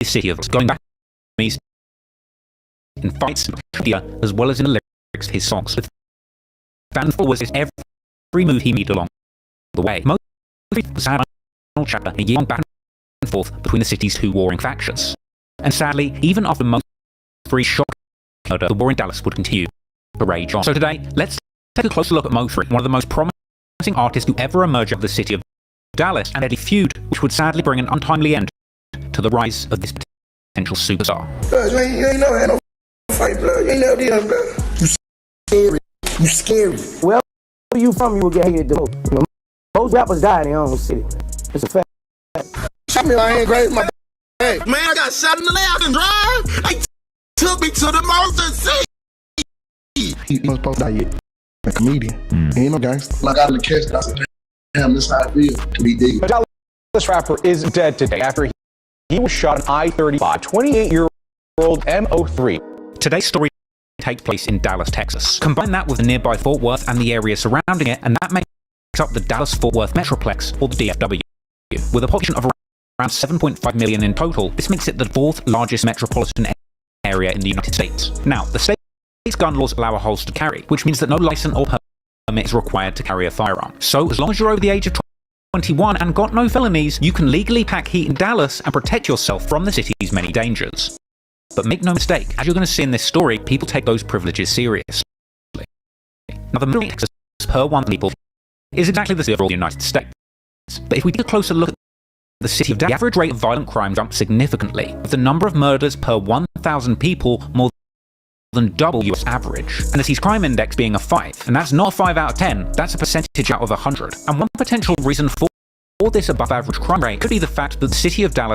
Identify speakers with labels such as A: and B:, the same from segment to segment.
A: city of going back in fights, as well as in the lyrics of his songs. With fans forwards is every move he made along the way. Most was sad chapter a year long back and forth between the city's two warring factions. And sadly, even after MO3's shock murder, the war in Dallas would continue to rage on. So today, let's take a closer look at MO3, one of the most promising artists to ever emerge out of the city of Dallas, and a feud which would sadly bring an untimely end to the rise of this potential superstar.
B: You ain't never had no fight, bro. You ain't never did nothing, bro. You scary. You scary.
C: Well, where you from, you will get hated the most. You know, most rappers die in their own city. It's a fact.
B: Shot me, I ain't great, my hey. Man, I got shot in the leg. I can drive. They took me to the emergency. He wasn't supposed to die yet. A comedian. He ain't no gangster. Like, I got to catch it. I said, damn, this is how I feel to be dead.
D: The Dallas rapper is dead today after he was shot on I-35. 28-year-old MO3.
A: Today's story takes place in Dallas, Texas. Combine that with the nearby Fort Worth and the area surrounding it, and that makes up the Dallas-Fort Worth Metroplex, or the DFW. With a population of around 7.5 million in total, this makes it the fourth largest metropolitan area in the United States. Now, the state's gun laws allow a holstered carry, which means that no license or permit is required to carry a firearm. So, as long as you're over the age of 21 and got no felonies, you can legally pack heat in Dallas and protect yourself from the city's many dangers. But make no mistake, as you're going to see in this story, people take those privileges seriously. Now, the middle of Texas per 1 people is exactly the overall United States. But if we take a closer look at the city of Dallas, the average rate of violent crime jumped significantly, with the number of murders per 1,000 people more than double US average, and the city's crime index being a 5, and that's not a 5 out of 10, that's a percentage out of 100. And one potential reason for this above average crime rate could be the fact that the city of Dallas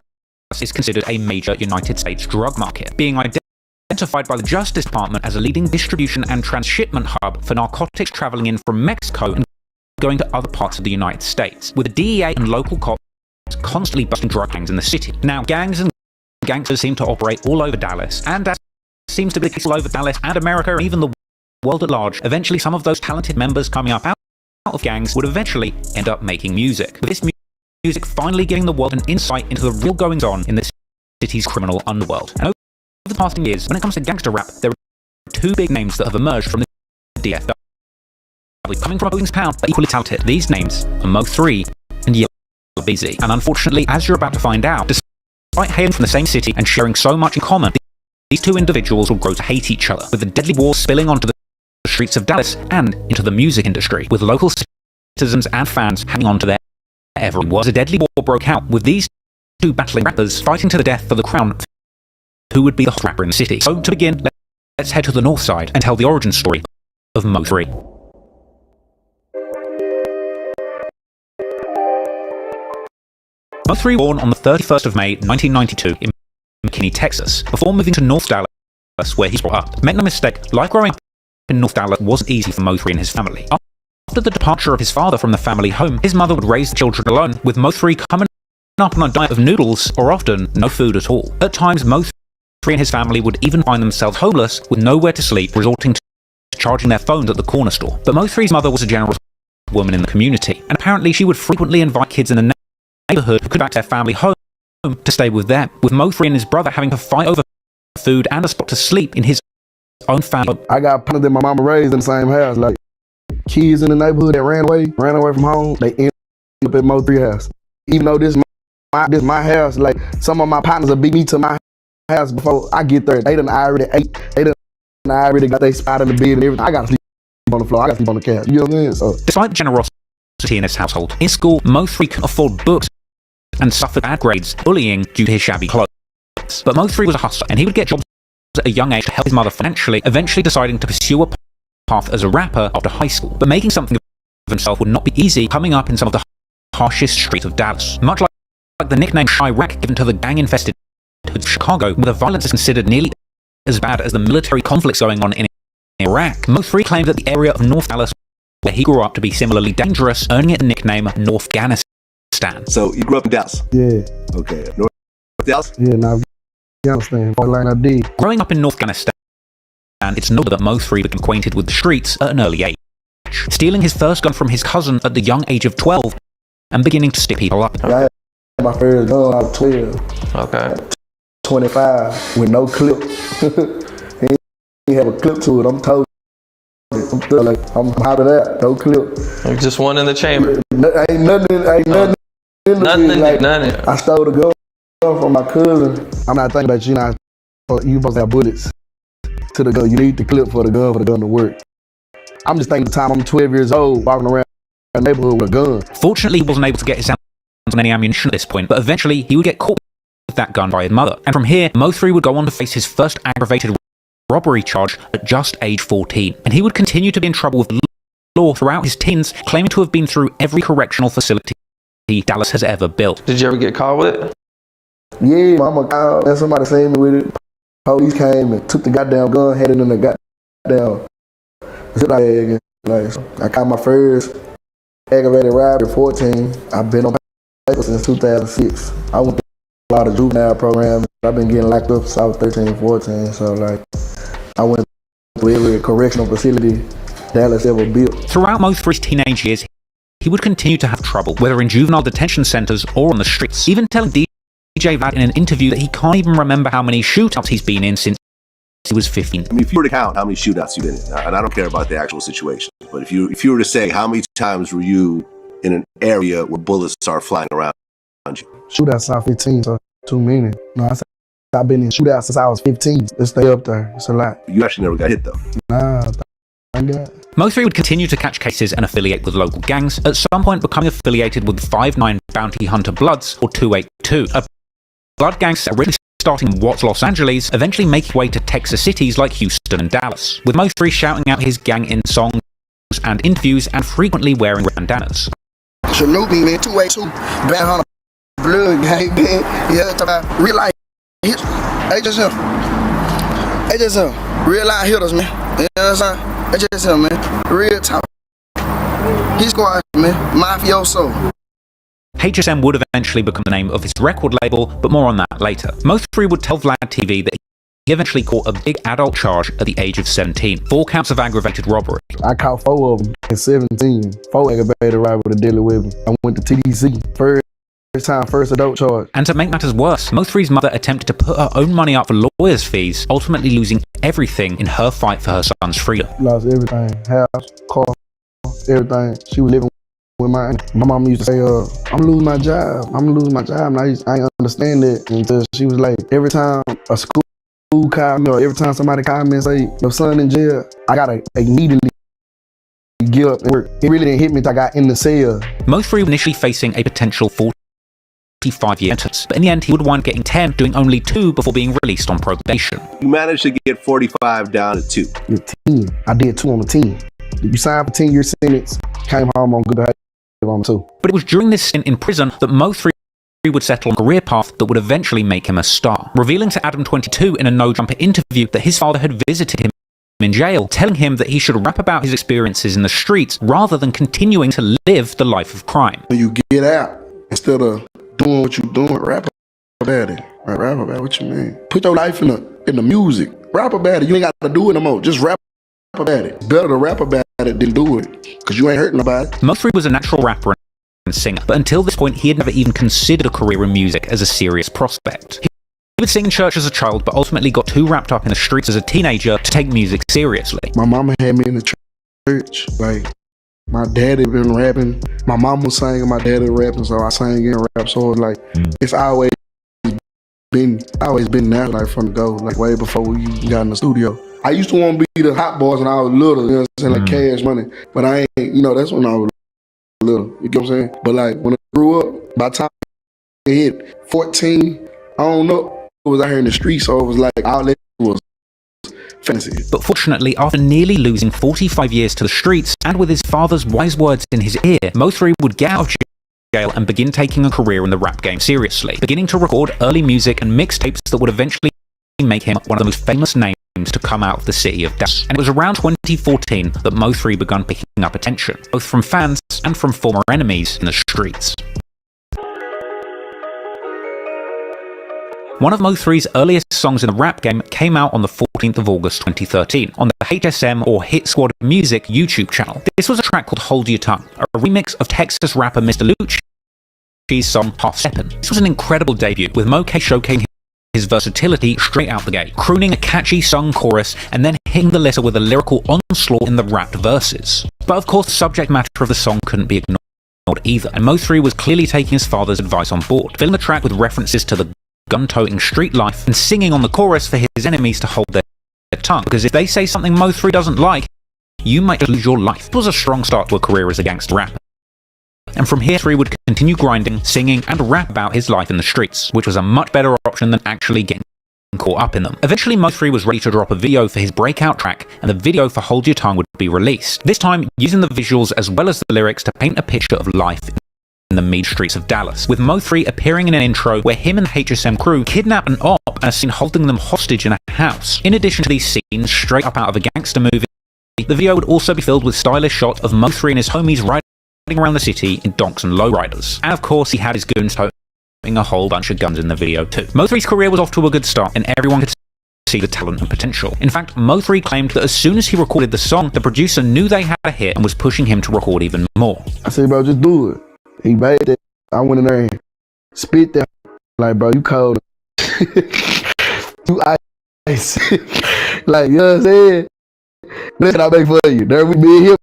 A: is considered a major United States drug market, being identified by the Justice Department as a leading distribution and transshipment hub for narcotics traveling in from Mexico and going to other parts of the United States, with the DEA and local cops constantly busting drug gangs in the city. Now, gangs and gangsters seem to operate all over Dallas, and as seems to be the case all over Dallas and America and even the world at large, eventually some of those talented members coming up out of gangs would eventually end up making music, with this music finally giving the world an insight into the real goings-on in the city's criminal underworld. And over the past years, when it comes to gangster rap, there are two big names that have emerged from the DFW. Coming from opposing town, but equally talented. These names are MO3 and Yellow BZ. And unfortunately, as you're about to find out, despite hailing from the same city and sharing so much in common, these two individuals will grow to hate each other, with the deadly war spilling onto the streets of Dallas and into the music industry, with local citizens and fans hanging on to their every word. As a deadly war broke out, with these two battling rappers fighting to the death for the crown of who would be the hot rapper in the city. So to begin, let's head to the north side and tell the origin story of MO3. MO3 born on the 31st of May 1992 in McKinney, Texas, before moving to North Dallas, where he's brought up. Make no mistake, life growing up in North Dallas wasn't easy for MO3 and his family. After the departure of his father from the family home, his mother would raise the children alone, with MO3 coming up on a diet of noodles, or often no food at all. At times, MO3 and his family would even find themselves homeless, with nowhere to sleep, resorting to charging their phones at the corner store. But MO3's mother was a generous woman in the community, and apparently she would frequently invite kids in the neighborhood who could go back to their family home to stay with them, with MO3 and his brother having to fight over food and a spot to sleep in his own family.
B: I got partners that my mama raised in the same house, like kids in the neighborhood that ran away from home, they ended up at MO3 house. Even though this my house, like some of my partners will beat me to my house before I get there. They done already ate, they done already got their spot in the bed and everything. I gotta sleep on the floor, I gotta sleep on the couch, you know what I'm saying? So,
A: despite the generosity in his household, in school, MO3 couldn't afford books and suffered bad grades, bullying due to his shabby clothes. But MO3 was a hustler, and he would get jobs at a young age to help his mother financially, eventually deciding to pursue a path as a rapper after high school. But making something of himself would not be easy, coming up in some of the harshest streets of Dallas. Much like the nickname Chirac given to the gang-infested hoods of Chicago, where the violence is considered nearly as bad as the military conflicts going on in Iraq, Mo3 claimed that the area of North Dallas, where he grew up, to be similarly dangerous, earning it the nickname North Afghanistan.
E: So you grew up in Dallas?
B: Yeah.
E: Okay. North Dallas?
B: Yeah, now Afghanistan. I did.
A: Growing up in North Afghanistan, it's noted that Mo3 became acquainted with the streets at an early age, stealing his first gun from his cousin at the young age of 12 and beginning to stick people up.
B: I had my first gun, I was 12.
F: Okay.
B: 25 with no clip. He didn't have a clip to it. I'm told. I'm out of that. No clip.
F: Like just one in the chamber.
B: Ain't nothing.
F: Nothing.
B: I stole the gun from my cousin. I'm not thinking about you supposed to have bullets to the gun. You need the clip for the gun to work. I'm just thinking the time I'm 12 years old, walking around the neighborhood with a gun.
A: Fortunately, he wasn't able to get his hands on any ammunition at this point, but eventually he would get caught with that gun by his mother. And from here, MO3 would go on to face his first aggravated robbery charge at just age 14. And he would continue to be in trouble with the law throughout his teens, claiming to have been through every correctional facility Dallas has ever built.
F: Did you ever get caught with it?
B: Yeah, mama called and somebody seen me with it. Police came and took the goddamn gun, had it in the goddamn zip bag. Like, I caught my first aggravated robbery at 14. I've been on paper since 2006. I went through a lot of juvenile programs. I've been getting locked up since I was 13, 14. So like, I went through every correctional facility Dallas ever built.
A: Throughout MO3's teenage years, he would continue to have trouble, whether in juvenile detention centers or on the streets, even telling DJ Vlad in an interview that he can't even remember how many shootouts he's been in since he was 15.
E: I mean, if you were to count how many shootouts you've been in, and I don't care about the actual situation, but if you were to say how many times were you in an area where bullets are flying around you?
B: Shootouts since I was 15, so too many. No, I've been in shootouts since I was 15. Let's stay up there. It's a lot.
E: You actually never got hit though.
B: Nah, thank God.
A: MO3 would continue to catch cases and affiliate with local gangs, at some point becoming affiliated with 5'9" Bounty Hunter Bloods, or 282, a blood gang originally starting in Watts, Los Angeles, eventually making way to Texas cities like Houston and Dallas, with MO3 shouting out his gang in songs and interviews and frequently wearing bandanas.
B: Salute me, man. 282, Bounty Hunter Blood gang, man. Yeah, talk about real life hits. Hey, just real life hitters, man. You know what I'm saying? That's just him, man. Real talk. He's squad, man. Mafioso.
A: HSM would eventually become the name of his record label, but more on that later. MO3 would tell Vlad TV that he eventually caught a big adult charge at the age of 17. 4 counts of aggravated robbery.
B: I caught 4 of them at 17. 4 aggravated robbery with a deadly weapon. I went to TDC. First adult charge.
A: And to make matters worse, MO3's mother attempted to put her own money up for lawyers' fees, ultimately losing everything in her fight for her son's freedom.
B: Lost everything. House, car, everything. She was living with my mom used to say, I'm losing my job. And I ain't understand that until she was like, every time a school called me, or every time somebody called me and say, your son in jail, I gotta immediately get up and work. It really didn't hit me until I got in the cell.
A: MO3 initially facing a potential 45-year sentence, but in the end he would wind up getting 10, doing only 2 before being released on probation.
E: You managed to get 45 down to 2.
B: 10. I did 2 on the 10. You signed for 10-year sentence, came home on good behavior on 2.
A: But it was during this stint in prison that MO3 would settle on a career path that would eventually make him a star, revealing to Adam 22 in a No Jumper interview that his father had visited him in jail, telling him that he should rap about his experiences in the streets rather than continuing to live the life of crime.
B: When you get out, instead of doing what you're doing, rap about it. Rap about what you mean. Put your life in the music. Rap about it. You ain't got to do it no more. Just rap about it. Better to rap about it than do it, because you ain't hurting nobody.
A: MO3 was a natural rapper and singer, but until this point he had never even considered a career in music as a serious prospect. He would sing in church as a child, but ultimately got too wrapped up in the streets as a teenager to take music seriously.
B: My mama had me in the church. Like, my daddy been rapping, my mom was singing, my daddy rapping, so I sang and rap. So it was like, it's always been there, like from the go, like way before we got in the studio. I used to want to be the hot boys when I was little, you know what I'm saying, like Cash Money, but I ain't, that's when I was little, you get what I'm saying? But like, when I grew up, by the time I hit 14, I don't know, I was out here in the streets, so it was like, all that was fancy.
A: But fortunately, after nearly losing 45 years to the streets, and with his father's wise words in his ear, MO3 would get out of jail and begin taking a career in the rap game seriously, beginning to record early music and mixtapes that would eventually make him one of the most famous names to come out of the city of Dallas. And it was around 2014 that MO3 began picking up attention, both from fans and from former enemies in the streets. One of MO3's earliest songs in the rap game came out on the 14th of August 2013 on the HSM or Hit Squad Music YouTube channel. This was a track called Hold Your Tongue, a remix of Texas rapper Mr. Lucci's song Half Steppin'. This was an incredible debut, with Mo K showcasing his versatility straight out the gate, crooning a catchy sung chorus and then hitting the listener with a lyrical onslaught in the rapped verses. But of course the subject matter of the song couldn't be ignored either, and MO3 was clearly taking his father's advice on board, filling the track with references to the gun-toting street life and singing on the chorus for his enemies to hold their tongue, because if they say something MO3 doesn't like, you might just lose your life. It was a strong start to a career as a gangster rapper. And from here, MO3 would continue grinding, singing, and rap about his life in the streets, which was a much better option than actually getting caught up in them. Eventually, MO3 was ready to drop a video for his breakout track, and the video for Hold Your Tongue would be released, this time using the visuals as well as the lyrics to paint a picture of life in the mean streets of Dallas, with MO3 appearing in an intro where him and the HSM crew kidnap an op and are seen holding them hostage in a house. In addition to these scenes straight up out of a gangster movie, the video would also be filled with stylish shots of MO3 and his homies riding around the city in donks and lowriders. And of course he had his goons toting a whole bunch of guns in the video too. MO3's career was off to a good start and everyone could see the talent and potential. In fact, MO3 claimed that as soon as he recorded the song, the producer knew they had a hit and was pushing him to record even more.
B: I said, bro, just do it. He made it. I went in there and spit that. Like, bro, you cold. You ice. Like, you know what I'm saying? What else can I make for you? There we be here,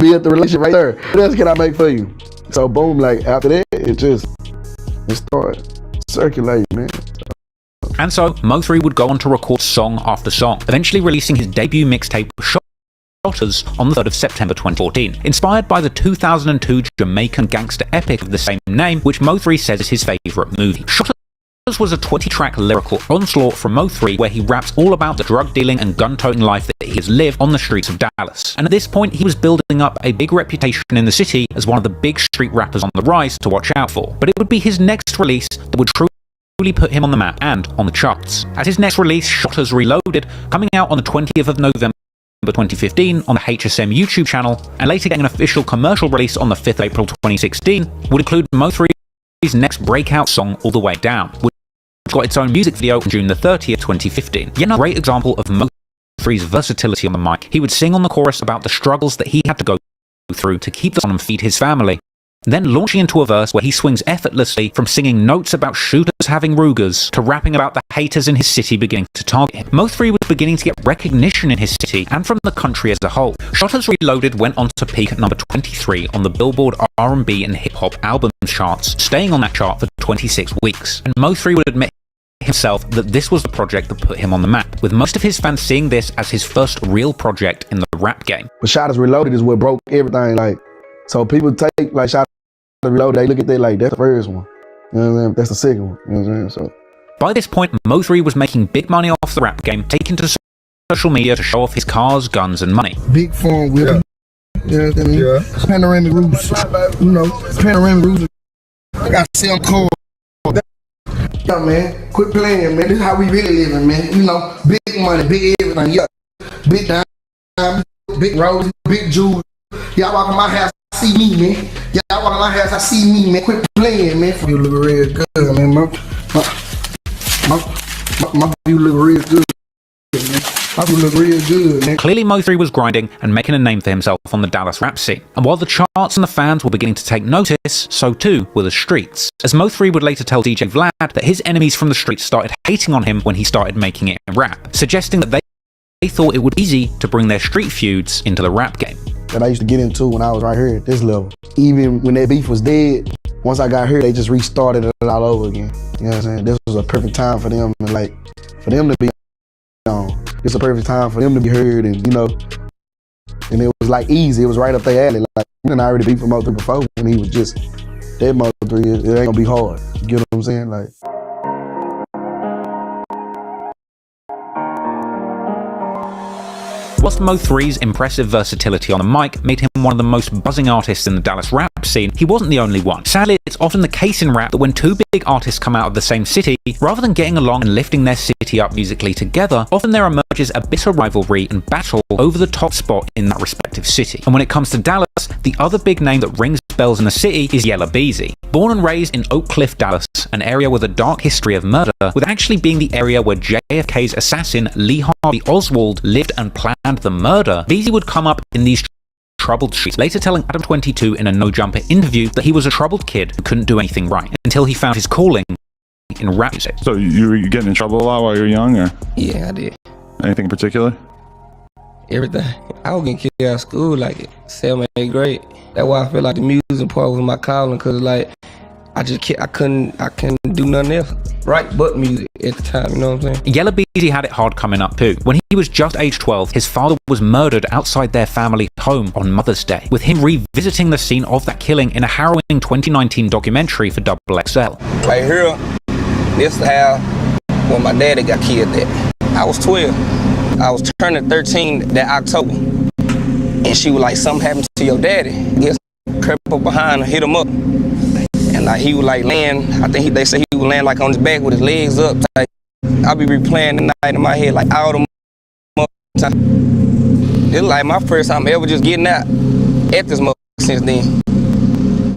B: be at the relationship right there. What else can I make for you? So boom, like after that, it started circulating, man.
A: And so, MO3 would go on to record song after song, eventually releasing his debut mixtape Shotters on the 3rd of September 2014, inspired by the 2002 Jamaican gangster epic of the same name, which MO3 says is his favourite movie. Shotters was a 20-track lyrical onslaught from MO3 where he raps all about the drug dealing and gun-toting life that he has lived on the streets of Dallas. And at this point he was building up a big reputation in the city as one of the big street rappers on the rise to watch out for. But it would be his next release that would truly put him on the map and on the charts. As his next release, Shotters Reloaded, coming out on the 20th of November 2015 on the HSM YouTube channel, and later getting an official commercial release on the 5th of April 2016, would include MO3's next breakout song, All the Way Down, which got its own music video on June the 30th, 2015. Yet another great example of MO3's versatility on the mic. He would sing on the chorus about the struggles that he had to go through to keep the on and feed his family, then launching into a verse where he swings effortlessly from singing notes about shooters having Rugers to rapping about the haters in his city beginning to target him. MO3 was beginning to get recognition in his city and from the country as a whole. Shotters Reloaded went on to peak at number 23 on the Billboard R&B and Hip Hop Albums charts, staying on that chart for 26 weeks. And MO3 would admit himself that this was the project that put him on the map, with most of his fans seeing this as his first real project in the rap game.
B: But Shotters Reloaded is what broke everything, like, so people take like Shotters Reloaded, they look at that like, that's the first one. You know what I'm saying? That's the second one. You know what I'm saying? So
A: by this point, MO3 was making big money off the rap game, taking to social media to show off his cars, guns, and money.
B: Big farm with him. You know what I mean? Yeah. Panoramic roofs. You know, panoramic roofs. I got to see them cold. Yeah, man. Quit playing, man. This is how we really living, man. You know, big money, big everything. Yeah. Big diamonds, big roses, big jewels. Y'all walk in my house, see me, man. Y'all walk in my house, I see me, man. Quit playing, man. You look real good, man. My view look real good, man. My view look real good, man.
A: Clearly MO3 was grinding and making a name for himself on the Dallas rap scene. And while the charts and the fans were beginning to take notice, so too were the streets. As MO3 would later tell DJ Vlad that his enemies from the streets started hating on him when he started making it in rap, suggesting that they thought it would be easy to bring their street feuds into the rap game.
B: That I used to get into when I was right here at this level. Even when that beef was dead, once I got here, they just restarted it all over again. You know what I'm saying? This was a perfect time for them, and like, for them to be on. It's a perfect time for them to be heard, and you know, and it was like easy. It was right up their alley. Like, and I already beat for MO3 before, and he was just, that MO3, it ain't gonna be hard. You get what I'm saying? Like,
A: Whilst MO3's impressive versatility on the mic made him one of the most buzzing artists in the Dallas rap scene, he wasn't the only one. Sadly, it's often the case in rap that when two big artists come out of the same city, rather than getting along and lifting their city up musically together, often there emerges a bitter rivalry and battle over the top spot in that respective city. And when it comes to Dallas, the other big name that rings bells in the city is Yella Beezy. Born and raised in Oak Cliff, Dallas, an area with a dark history of murder, with actually being the area where JFK's assassin Lee Harvey Oswald lived and planned the murder, Beezy would come up in these troubled streets, later telling Adam 22 in a No Jumper interview that he was a troubled kid who couldn't do anything right, until he found his calling in rap music.
G: So you were getting in trouble a lot while you were young, or
H: Yeah, I did.
G: anything in particular?
H: Everything. I was getting kicked out of school like 7th, 8th grade. That's why I feel like the music part was my calling, cause like I couldn't do nothing else. Right, but music at the time, you know what I'm saying?
A: Yella Beezy had it hard coming up too. When he was just age 12, his father was murdered outside their family home on Mother's Day, with him revisiting the scene of that killing in a harrowing 2019 documentary for XXL.
H: Right here, this is how when my daddy got killed at. I was 12. I was turning 13 that October. And she was like, something happened to your daddy. Guess crept up behind her, hit him up. And like he was like laying, I think they say he was laying like on his back with his legs up. Like, I be replaying the night in my head like all the time. It's like my first time ever just getting out at this since then.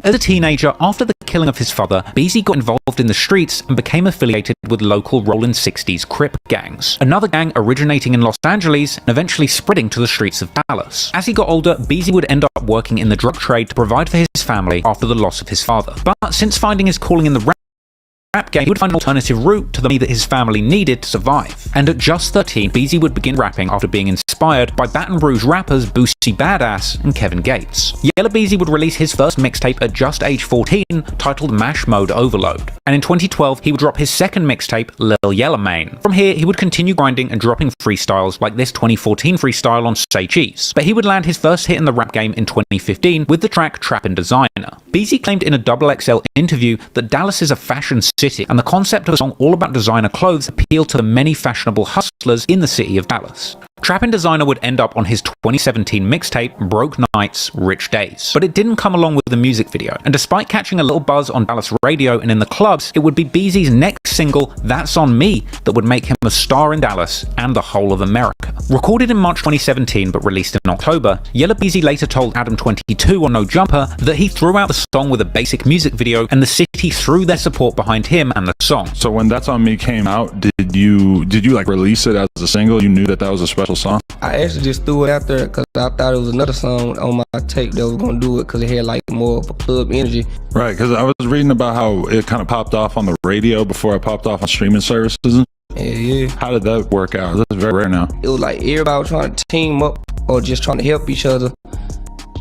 A: As a teenager, after the killing of his father, Beezy got involved in the streets and became affiliated with local Rollin' 60s Crip gangs, another gang originating in Los Angeles and eventually spreading to the streets of Dallas. As he got older, Beezy would end up working in the drug trade to provide for his family after the loss of his father. But since finding his calling in the rap game, he would find an alternative route to the money that his family needed to survive. And at just 13, Beezy would begin rapping after being inspired by Baton Rouge rappers Boosie Badass and Kevin Gates. Yella Beezy would release his first mixtape at just age 14, titled Mash Mode Overload. And in 2012, he would drop his second mixtape, Lil Yella Mane. From here, he would continue grinding and dropping freestyles like this 2014 freestyle on Say Cheese. But he would land his first hit in the rap game in 2015 with the track Trappin' Designer. Beezy claimed in a XXL interview that Dallas is a fashion city, and the concept of a song all about designer clothes appealed to the many fashionable hustlers in the city of Dallas. Trappin' Designer would end up on his 2017 mixtape, Broke Nights, Rich Days. But it didn't come along with the music video, and despite catching a little buzz on Dallas radio and in the clubs, it would be Beezy's next single, That's On Me, that would make him a star in Dallas and the whole of America. Recorded in March 2017 but released in October, Yella Beezy later told Adam22 on No Jumper that he threw out the song with a basic music video and the city threw their support behind him and the song.
G: So when That's On Me came out, did you like release it as a single? You knew that was a special song?
H: I actually just threw it out there because I thought it was another song on my tape that was going to do it because it had like more of a club energy.
G: Right, because I was reading about how it kind of popped off on the radio before it popped off on streaming services.
H: Yeah.
G: How did that work out? That's very rare now.
H: It was like everybody was trying to team up or just trying to help each other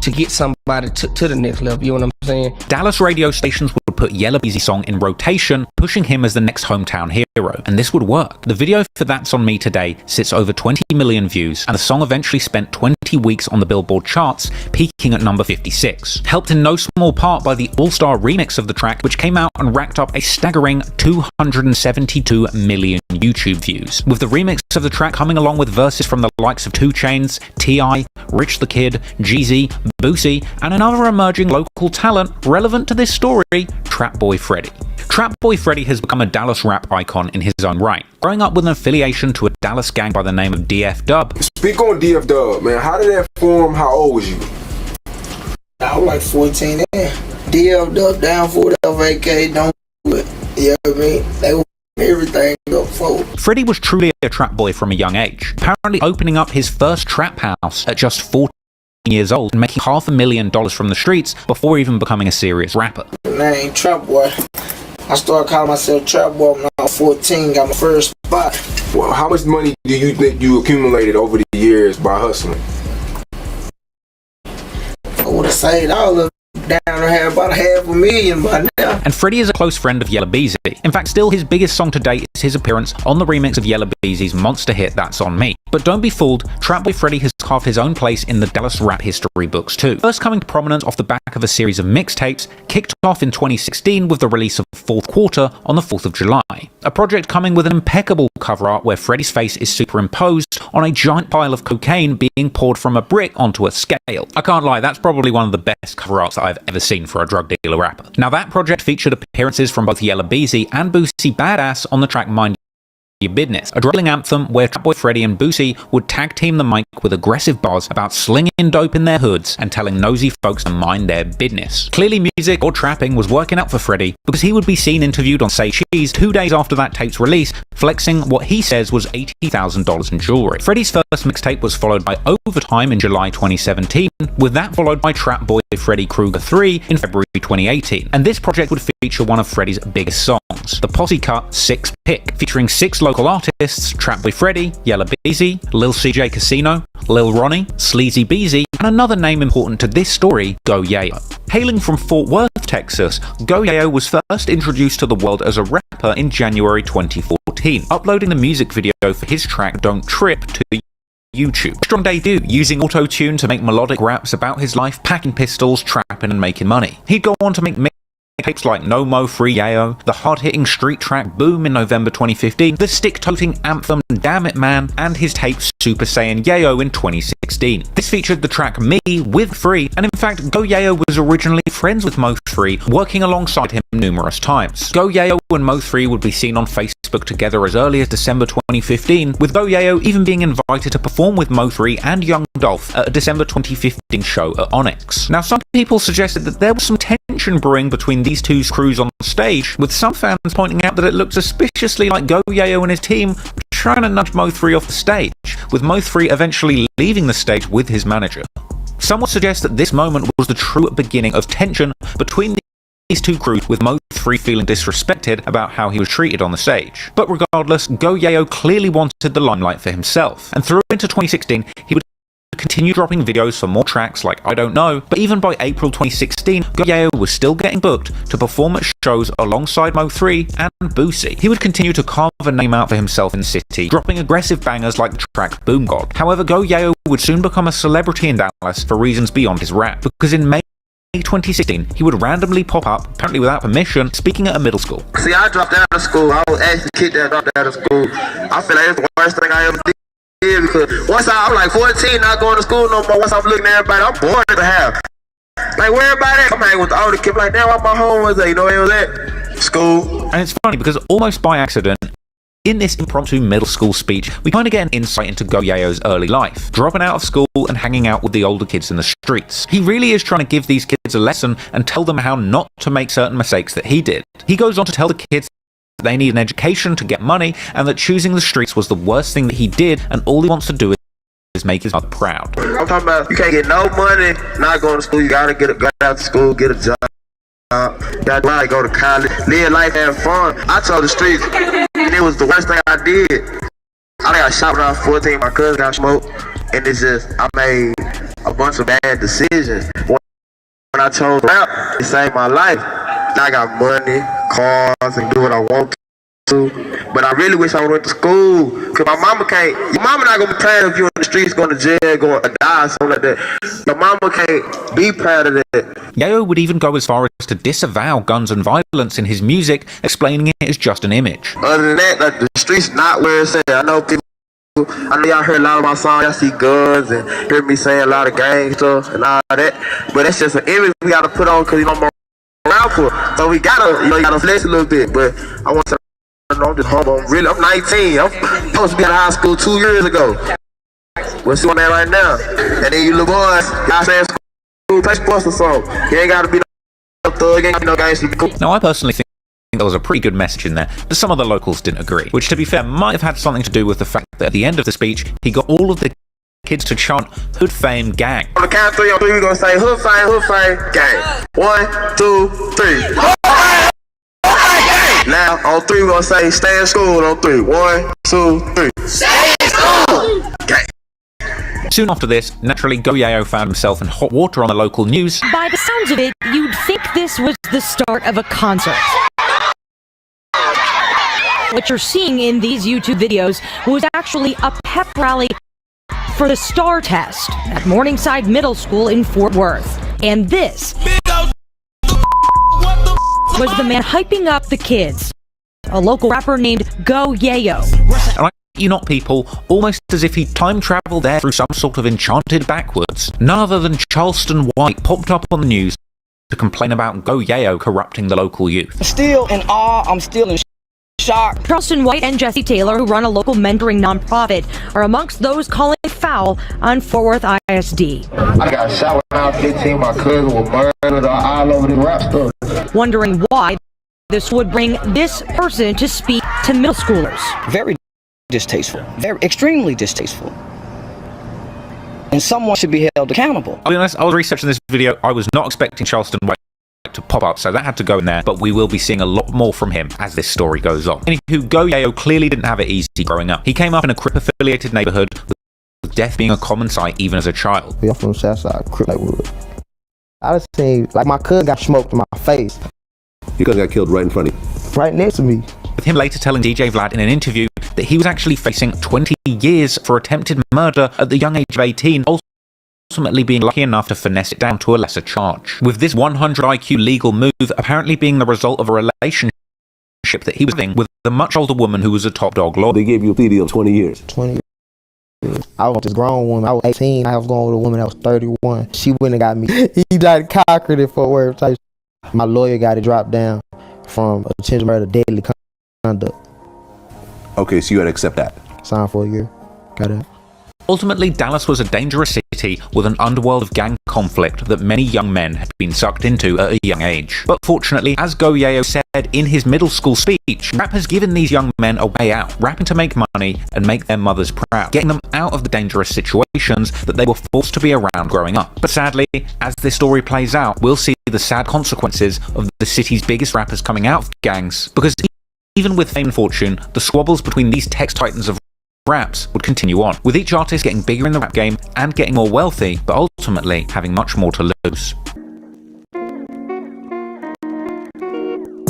H: to get somebody to the next level, you know what I'm saying?
A: Dallas radio stations would put Yella Beezy's song in rotation, pushing him as the next hometown hero, and this would work. The video for That's On Me today sits over 20 million views, and the song eventually spent 20 weeks on the Billboard charts, peaking at number 56. Helped in no small part by the all-star remix of the track, which came out and racked up a staggering 272 million YouTube views, with the remix of the track coming along with verses from the likes of 2 Chainz, T.I., Rich the Kid, Jeezy, Boosie, and another emerging local talent relevant to this story, Trap Boy Freddy. Trap Boy Freddy has become a Dallas rap icon in his own right, growing up with an affiliation to a Dallas gang by the name of DF Dub.
I: Speak on DF Dub, man. How did that form? How old was you?
C: I was like 14 then. DF Dub down for whatever AK, don't do it. You know what I mean? They were everything up for.
A: Freddy was truly a trap boy from a young age, apparently opening up his first trap house at just 14 years old and making $500,000 from the streets before even becoming a serious rapper.
C: Name Trap Boy. I started calling myself Trap Boy when I was 14, got my first spot.
I: Well, how much money do you think you accumulated over the years by hustling?
C: I would have saved all of it down to have about $500,000 by now.
A: And Freddy is a close friend of Yella Beezy. In fact, still his biggest song to date is his appearance on the remix of Yella Beezy's monster hit That's On Me. But don't be fooled, Trap Boy Freddy has carved his own place in the Dallas rap history books too. First coming to prominence off the back of a series of mixtapes, kicked off in 2016 with the release of Fourth Quarter on the 4th of July. A project coming with an impeccable cover art where Freddy's face is superimposed on a giant pile of cocaine being poured from a brick onto a scale. I can't lie, that's probably one of the best cover arts that I've ever seen for a drug dealer rapper. Now that project featured appearances from both Yella Beezy and Boosie Badass on the track Mind Your Business, a drilling anthem where Trap Boy Freddy and Boosie would tag team the mic with aggressive bars about slinging dope in their hoods and telling nosy folks to mind their business. Clearly music or trapping was working out for Freddy because he would be seen interviewed on Say Cheese 2 days after that tape's release, flexing what he says was $80,000 in jewelry. Freddy's first mixtape was followed by Overtime in July 2017, with that followed by Trap Boy Freddy Krueger 3 in February 2018, and this project would feature one of Freddie's biggest songs. The posse cut 6 Pick, featuring 6 local artists: Trapboy Freddy, Yella Beezy, Lil CJ Casino, Lil Ronnie, Sleazy Beezy, and another name important to this story, Go Yayo. Hailing from Fort Worth, Texas, Go Yayo was first introduced to the world as a rapper in January 2014, uploading the music video for his track Don't Trip to YouTube. Strong debut, using auto-tune to make melodic raps about his life, packing pistols, trapping and making money. He'd go on to make mixtapes like No MO3 Yayo, the hard-hitting street track Boom in November 2015, the stick-toting anthem Damn It Man, and his tape Super Saiyan Yayo in 2016. This featured the track Me with Free, and in fact Go Yayo was originally friends with MO3, working alongside him numerous times. Go Yayo and MO3 would be seen on Facebook together as early as December 2015, with Go Yayo even being invited to perform with MO3 and Young Dolph at a December 2015 show at Onyx. Now, some people suggested that there was some tension brewing between these two crews on stage, with some fans pointing out that it looked suspiciously like Go Yayo and his team trying to nudge MO3 off the stage, with MO3 eventually leaving the stage with his manager. Some would suggest that this moment was the true beginning of tension between these two crews, with MO3 feeling disrespected about how he was treated on the stage. But regardless, Go Yayo clearly wanted the limelight for himself, and through into 2016, he would continue dropping videos for more tracks like I Don't Know, but even by April 2016, Go Yayo was still getting booked to perform at shows alongside Mo3 and Boosie. He would continue to carve a name out for himself in the city, dropping aggressive bangers like the track Boom God. However, Go Yayo would soon become a celebrity in Dallas for reasons beyond his rap, because in May 2016, he would randomly pop up, apparently without permission, speaking at a middle school.
J: See, I dropped out of school. I was actually the kid that dropped out of school. I feel like it's the worst thing I ever did. Because once I'm like 14, not going to school no more. Once I'm looking at everybody, I'm bored to have. Like, where everybody at? I'm hanging with the older kids. Like, damn, what my home was at? You know where it was at? School.
A: And it's funny because almost by accident, in this impromptu middle school speech, we kind of get an insight into Go Yayo's early life, dropping out of school and hanging out with the older kids in the streets. He really is trying to give these kids a lesson and tell them how not to make certain mistakes that he did. He goes on to tell the kids they need an education to get money, and that choosing the streets was the worst thing that he did, and all he wants to do is make his mother proud.
J: I'm talking about you can't get no money not going to school. You gotta get out of school, get a job. You gotta go to college, live life, have fun. I told the streets, it was the worst thing I did. I got shot when I was 14. My cousin got smoked, and it's just I made a bunch of bad decisions. When I chose rap, it saved my life. I got money, cars, and do what I want to. But I really wish I would went to school. Cause my mama can't. Your mama not gonna be proud if you in the streets, going to jail, going to die, something like that. Your mama can't be proud of that.
A: Yayo would even go as far as to disavow guns and violence in his music, explaining it as just an image.
J: Other than that, like, the streets not where it's at. I know people. I know y'all heard a lot of my songs. Y'all see guns and hear me saying a lot of gang stuff and all that. But that's just an image we gotta put on because you know. So we gotta, you gotta flex a little bit, but I want to know I'm just humble. I'm 19. I'm supposed to be out of high school 2 years ago. We're doing that right now. And then you little boys, y'all saying school, play sports or something. You ain't gotta be no thug, you ain't gotta be no gangster.
A: Now, I personally think there was a pretty good message in there, but some of the locals didn't agree, which, to be fair, might have had something to do with the fact that at the end of the speech, he got all of the kids to chant Hood Fame Gang.
J: On the count of 3, on 3, we're gonna say Hood Fame Gang. 1, 2, 3. Now on 3, we're gonna say stay in school on 3. 1, 2, 3. Stay in school! Gang.
A: Soon after this, naturally, Go Yayo found himself in hot water on the local news.
K: By the sounds of it, you'd think this was the start of a concert. What you're seeing in these YouTube videos was actually a pep rally for the STAR test at Morningside Middle School in Fort Worth. And this was the man hyping up the kids, a local rapper named Go Yayo.
A: And I you not people, almost as if he time traveled there through some sort of enchanted backwards. None other than Charleston White popped up on the news to complain about Go Yayo corrupting the local youth.
L: Still in awe, I'm still in shock.
K: Charleston White and Jesse Taylor, who run a local mentoring nonprofit, are amongst those calling foul on Fort Worth ISD.
J: I got shot when I was 15. My cousin was murdered all over the rap store.
K: Wondering why this would bring this person to speak to middle schoolers.
L: Very distasteful. Very extremely distasteful. And someone should be held accountable.
A: I'll be honest, I was researching this video. I was not expecting Charleston White to pop up, so that had to go in there, but we will be seeing a lot more from him as this story goes on. Anywho, Go Yayo clearly didn't have it easy growing up. He came up in a Crip-affiliated neighborhood, with death being a common sight even as a child.
M: I'm from the South Side, Crip neighborhood. I just seen, like, my cousin got smoked in my face.
E: Your cousin got killed right in front of you?
M: Right next to me.
A: With him later telling DJ Vlad in an interview that he was actually facing 20 years for attempted murder at the young age of 18, ultimately being lucky enough to finesse it down to a lesser charge. With this 100 IQ legal move apparently being the result of a relationship that he was having with a much older woman who was a top dog lawyer.
E: They gave you a plea deal of 20 years.
M: 20 years. I was this grown woman. I was 18. I was going with a woman that was 31. She went and got me. He tried to conquer it for word type. My lawyer got it dropped down from attempted murder, deadly conduct.
E: Okay, so you had to accept that.
M: Signed for a year. Got it.
A: Ultimately, Dallas was a dangerous city with an underworld of gang conflict that many young men had been sucked into at a young age. But fortunately, as Go Yayo said in his middle school speech, rap has given these young men a way out, rapping to make money and make their mothers proud, getting them out of the dangerous situations that they were forced to be around growing up. But sadly, as this story plays out, we'll see the sad consequences of the city's biggest rappers coming out of gangs, because even with fame and fortune, the squabbles between these text titans of raps would continue on, with each artist getting bigger in the rap game and getting more wealthy, but ultimately having much more to lose.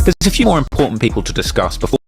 A: There's a few more important people to discuss before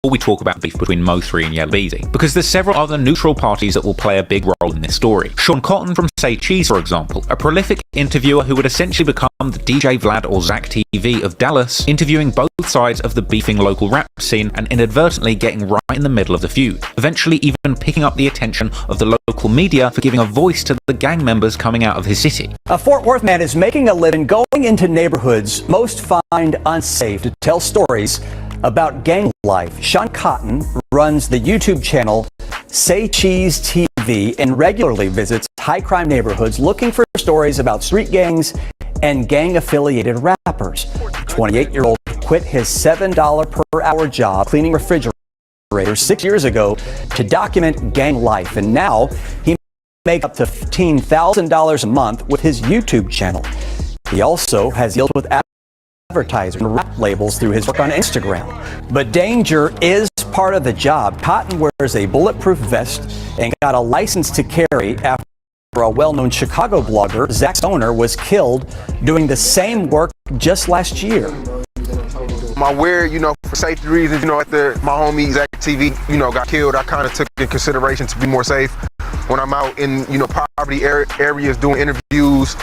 A: we talk about beef between MO3 and Yella Beezy, because there's several other neutral parties that will play a big role in this story. Sean Cotton from Say Cheese, for example, a prolific interviewer who would essentially become the DJ Vlad or Zach TV of Dallas, interviewing both sides of the beefing local rap scene and inadvertently getting right in the middle of the feud, eventually even picking up the attention of the local media for giving a voice to the gang members coming out of his city.
N: A Fort Worth man is making a living going into neighborhoods most find unsafe to tell stories about gang life. Sean Cotton runs the YouTube channel Say Cheese TV and regularly visits high crime neighborhoods looking for stories about street gangs and gang affiliated rappers. The 28-year-old quit his $7 per hour job cleaning refrigerators 6 years ago to document gang life, and now he makes up to $15,000 a month with his YouTube channel. He also has deals with advertisers and rap labels through his work on Instagram. But danger is part of the job. Cotton wears a bulletproof vest and got a license to carry after a well-known Chicago blogger, Zach's owner, was killed doing the same work just last year.
I: My wear, for safety reasons, after my homie Zach TV, got killed, I kind of took in consideration to be more safe when I'm out in, poverty areas doing interviews.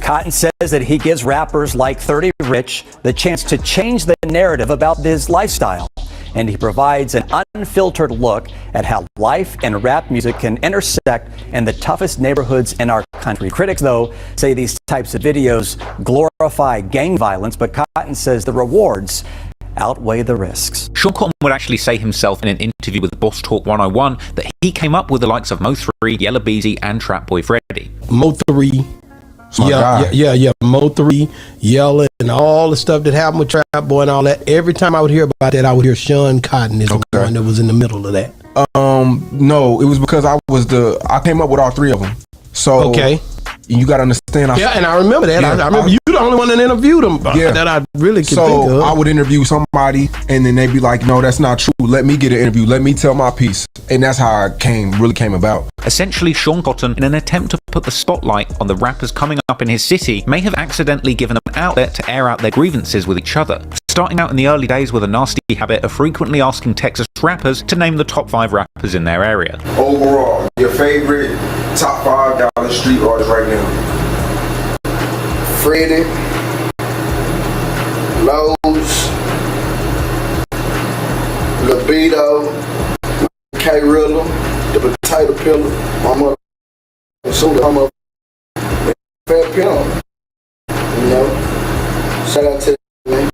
N: Cotton says that he gives rappers like 30 Rich the chance to change the narrative about his lifestyle, and he provides an unfiltered look at how life and rap music can intersect in the toughest neighborhoods in our country. Critics, though, say these types of videos glorify gang violence, but Cotton says the rewards outweigh the risks.
A: Sean Cotton would actually say himself in an interview with Boss Talk 101 that he came up with the likes of Mo3, Yella Beezy, and Trap Boy Freddy.
O: Mo3, Mo3, Yella, and all the stuff that happened with Trap Boy and all that. Every time I would hear about that, I would hear Sean Cotton is the one that was in the middle of that.
I: No, it was because I came up with all three of them. So you got to understand.
O: And I remember that. I remember you the only one that interviewed them that I really could think of.
I: I would interview somebody and then they'd be like, no, that's not true. Let me get an interview. Let me tell my piece. And that's how it really came about.
A: Essentially, Sean Cotton, in an attempt to put the spotlight on the rappers coming up in his city, may have accidentally given them an outlet to air out their grievances with each other, starting out in the early days with a nasty habit of frequently asking Texas rappers to name the top 5 rappers in their area.
I: Overall, your favorite top 5 Dallas street artists right now?
C: Freddie, Lowe's, Libido, K-Rilla, the Potato Pillar, my mother, Fat Pimp, shout out to man.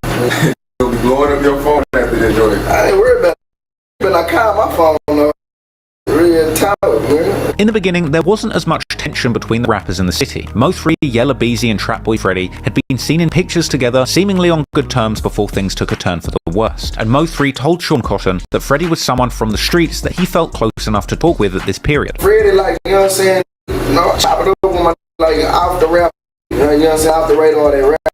I: You'll be blowing up your phone after this joint.
C: I ain't worried about it, but I call my phone up.
A: In the beginning, there wasn't as much tension between the rappers in the city. Mo3, Yella Beezy, and Trap Boy Freddy had been seen in pictures together, seemingly on good terms before things took a turn for the worst. And Mo3 told Sean Cotton that Freddy was someone from the streets that he felt close enough to talk with at this period.
C: Freddy, chop it up with my, off the rap, off the radar, that rap,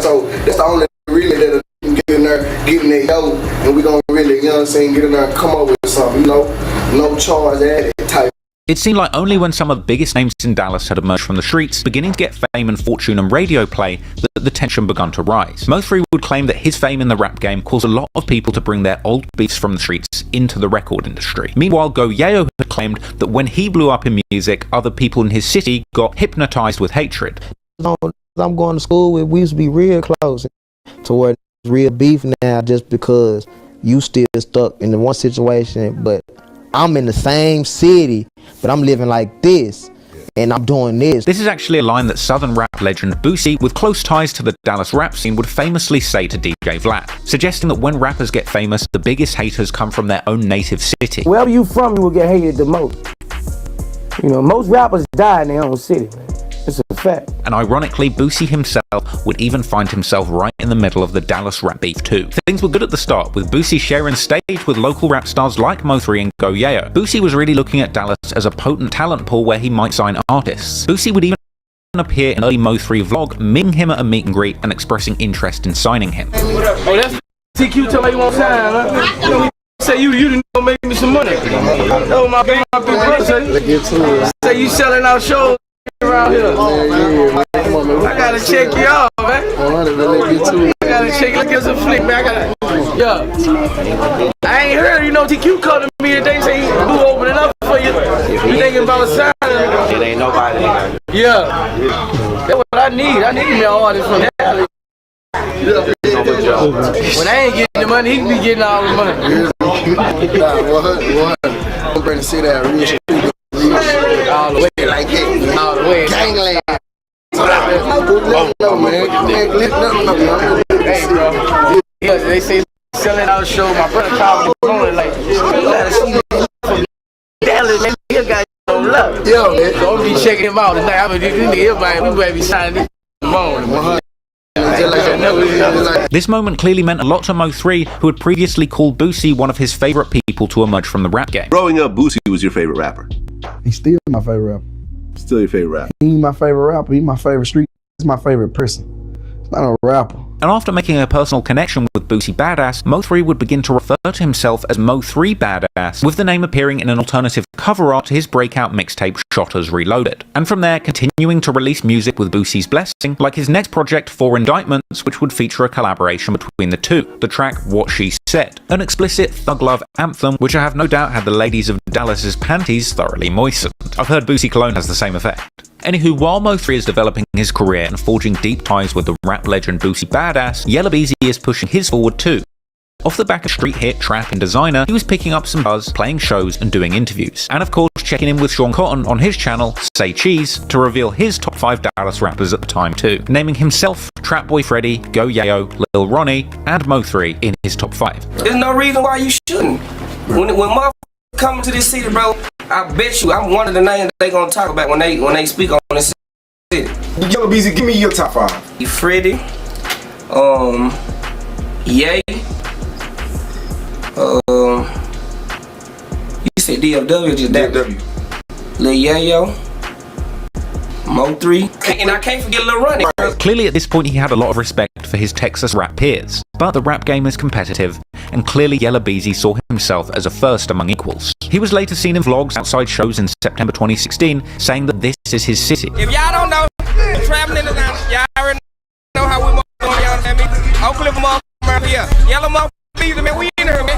B: So that's the only really that can get in there, getting that dough, and we gonna really, you know what I'm saying, get in there and come up with something, you know, no charge added type.
A: It seemed like only when some of the biggest names in Dallas had emerged from the streets, beginning to get fame and fortune and radio play, that the tension begun to rise. Mo3 would claim that his fame in the rap game caused a lot of people to bring their old beefs from the streets into the record industry. Meanwhile, Go Yayo had claimed that when he blew up in music, other people in his city got hypnotized with hatred.
M: I'm going to school with, we used to be real close to where it's real beef now just because you still stuck in the one situation, but I'm in the same city, but I'm living like this, and I'm doing this.
A: This is actually a line that Southern rap legend Boosie, with close ties to the Dallas rap scene, would famously say to DJ Vlad, suggesting that when rappers get famous, the biggest haters come from their own native city.
P: Wherever you from, you will get hated the most. You know, most rappers die in their own city, man. It's a fact.
A: And ironically, Boosie himself would even find himself right in the middle of the Dallas rap beef too. Things were good at the start, with Boosie sharing stage with local rap stars like Mo3 and Go Yayo. Boosie was really looking at Dallas as a potent talent pool where he might sign artists. Boosie would even appear in an early Mo3 vlog, meeting him at a meet and greet and expressing interest in signing him.
P: Oh, that's TQ tell me you want sign, huh? Say you didn't go make me some money. Oh, my big brother say. Say you selling out shows around here. I gotta check you out, man. I gotta check. Let's get some flick, man. Yeah. I ain't heard, you know, TQ called me today, say he will open it up for you. You thinking about a sign?
Q: It ain't nobody.
P: Yeah. That's what I need. I need me an artist from that. When I ain't getting the money, he can be getting all the money.
B: What? I'm ready to see that real shit.
P: All the way, like that. All the way. Gangland. Hey, bro. Yeah, they say selling out show. My brother called me on like, you gotta see from Dallas, man. He got no love. Yo, man. So I'm be checking him out tonight. I'm gonna do everybody. We better be signing this in the morning.
A: This moment clearly meant a lot to Mo3, who had previously called Boosie one of his favorite people to emerge from the rap game.
E: Growing up, Boosie was your favorite rapper.
B: He's still my favorite rapper.
E: Still your favorite rapper.
B: He's my favorite rapper. He's my favorite street. He's my favorite person. He's not a rapper.
A: And after making a personal connection with Boosie Badass, Mo3 would begin to refer to himself as Mo3 Badass, with the name appearing in an alternative cover art to his breakout mixtape Shotters Reloaded. And from there, continuing to release music with Boosie's blessing, like his next project, 4 Indictments, which would feature a collaboration between the two, the track What She Said, an explicit thug love anthem, which I have no doubt had the ladies of Dallas's panties thoroughly moistened. I've heard Boosie Cologne has the same effect. Anywho, while Mo3 is developing his career and forging deep ties with the rap legend Boosie Badass, Yella Beezy is pushing his forward too. Off the back of street hit Trap and Designer, he was picking up some buzz, playing shows and doing interviews. And of course, checking in with Sean Cotton on his channel, Say Cheese, to reveal his top 5 Dallas rappers at the time too, naming himself, Trap Boy Freddy, Go Yayo, Lil Ronnie, and Mo3 in his top 5.
H: There's no reason why you shouldn't. When motherfuckers come to this city, bro, I bet you I'm one of the names they gonna talk about when they speak on this city.
I: Yo, Beezy, give me your top 5.
H: Freddy, Ye, you said DFW, just that.
I: DFW.
H: Lil Yayo, Mo3, and I can't forget Lil Ronnie.
A: Clearly at this point he had a lot of respect for his Texas rap peers, but the rap game is competitive, and clearly Yella Beezy saw himself as a first among equals. He was later seen in vlogs outside shows in September 2016, saying that this is his city.
H: If y'all don't know, traveling in the town, y'all already know how we motherfuckers, y'all understand me? Oak Cliff motherfuckers around here. Yellow motherfuckers, Beezy, man, we in here, man.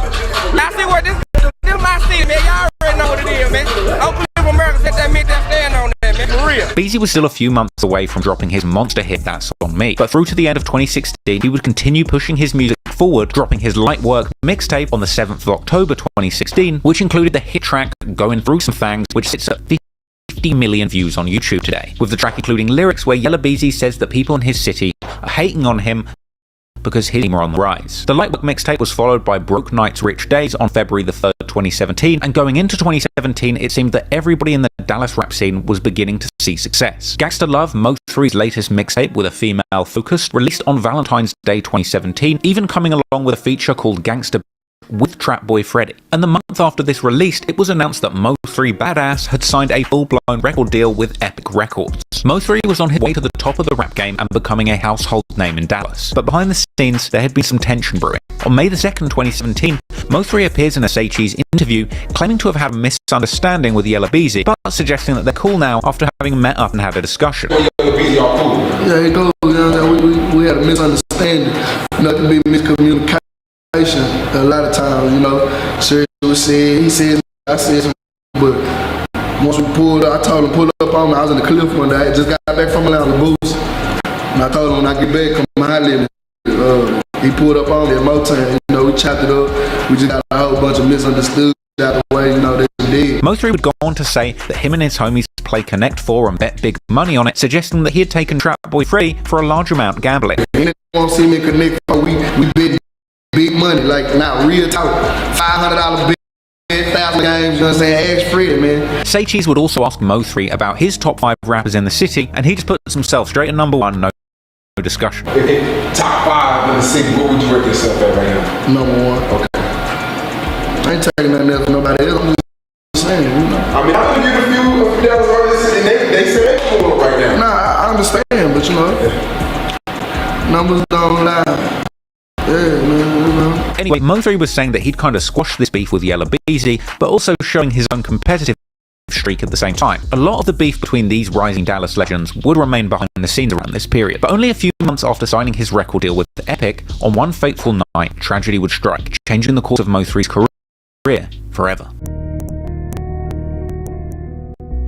H: I see what this is my city, man. Y'all already know what it is, man. Oak Cliff America, set that meat that stand on that, man, for real.
A: Beezy was still a few months away from dropping his monster hit That's On Me, but through to the end of 2016, he would continue pushing his music forward, dropping his Light Work mixtape on the 7th of October 2016, which included the hit track Going Through Some Things, which sits at 50 million views on YouTube today, with the track including lyrics where Yella Beezy says that people in his city are hating on him because his team are on the rise. The Lightwork mixtape was followed by Broke Nights Rich Days on February the 3rd, 2017, and going into 2017, it seemed that everybody in the Dallas rap scene was beginning to see success. Gangsta Love, Mo3's latest mixtape with a female focus, released on Valentine's Day 2017, even coming along with a feature called Gangsta with Trap Boy Freddy. And the month after this released, it was announced that Mo3 Badass had signed a full-blown record deal with Epic Records. Mo3 was on his way to the top of the rap game and becoming a household name in Dallas. But behind the scenes, there had been some tension brewing. On May 2nd, 2017, Mo3 appears in a Say Cheese interview, claiming to have had a misunderstanding with Yella Beezy, but suggesting that they're cool now after having met up and had a discussion.
B: Yeah, it goes. We had a misunderstanding. Nothing be miscommunication. A lot of times, Sergio said, he said, I said something, but once we pulled up, I told him pull up on me. I was in the cliff one day. I just got back from Atlanta Boost, and I told him when I get back, come holler at me. He pulled up on me at MO3. We chopped it up. We just got a whole bunch of misunderstood out the way. They did.
A: Mo3 would go on to say that him and his homies play Connect 4 and bet big money on it, suggesting that he had taken Trap Boy Freddy for a large amount gambling.
B: He won't see me Connect 4. We bet big money, like not real talk. $500 bet, 1,000 games, Ask Freddy, man.
A: Say Cheese would also ask Mo3 about his top 5 rappers in the city, and he just puts himself straight at number 1, no discussion.
I: Top 5 in the city, what would you rate yourself at right now?
B: Number 1.
I: Okay.
B: I ain't taking nothing else from nobody else. I'm just saying,
I: I mean, I think a few Dallas artists, and they say they're cool right now.
B: Nah, I understand, but numbers don't lie. Yeah, man,
A: Anyway, Mo3 was saying that he'd kind of squashed this beef with Yella Beezy, but also showing his own competitive streak at the same time. A lot of the beef between these rising Dallas legends would remain behind the scenes around this period, but only a few months after signing his record deal with Epic, on one fateful night, tragedy would strike, changing the course of Mo3's career forever.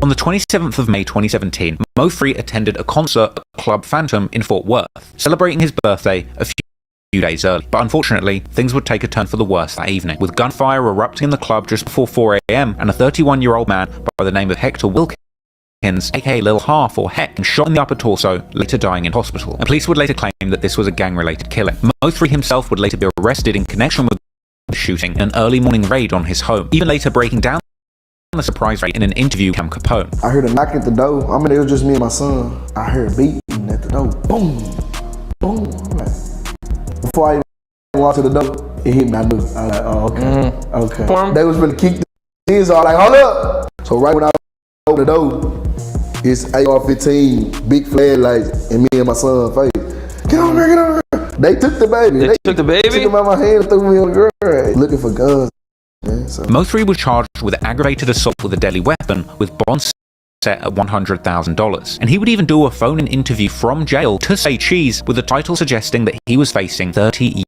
A: On the 27th of May 2017, Mo3 attended a concert at Club Phantom in Fort Worth, celebrating his birthday a few days early. But unfortunately, things would take a turn for the worse that evening, with gunfire erupting in the club just before 4 AM and a 31-year-old man by the name of Hector Wilkins, aka Lil Half or Heck, shot in the upper torso, later dying in hospital. And police would later claim that this was a gang-related killing. Mo3 himself would later be arrested in connection with the shooting in an early morning raid on his home, even later breaking down the surprise rate in an interview with Cam Capone.
B: I heard a knock at the door. It was just me and my son. I heard beating at the door. Boom, boom. Before I even walked to the door, it hit me. I knew. I was like, oh, okay. Okay. They was gonna kick the in, so I was like, hold up. So right when I opened the door, it's AR-15, big flag lights, and me and my son face. Get over here, get over here. They took the baby.
F: They took the baby?
B: Took him out my hand and threw me on the ground. Looking for guns.
A: Mo3 was charged with aggravated assault with a deadly weapon, with bonds set at $100,000. And he would even do a phone-in interview from jail to Say Cheese, with the title suggesting that he was facing 30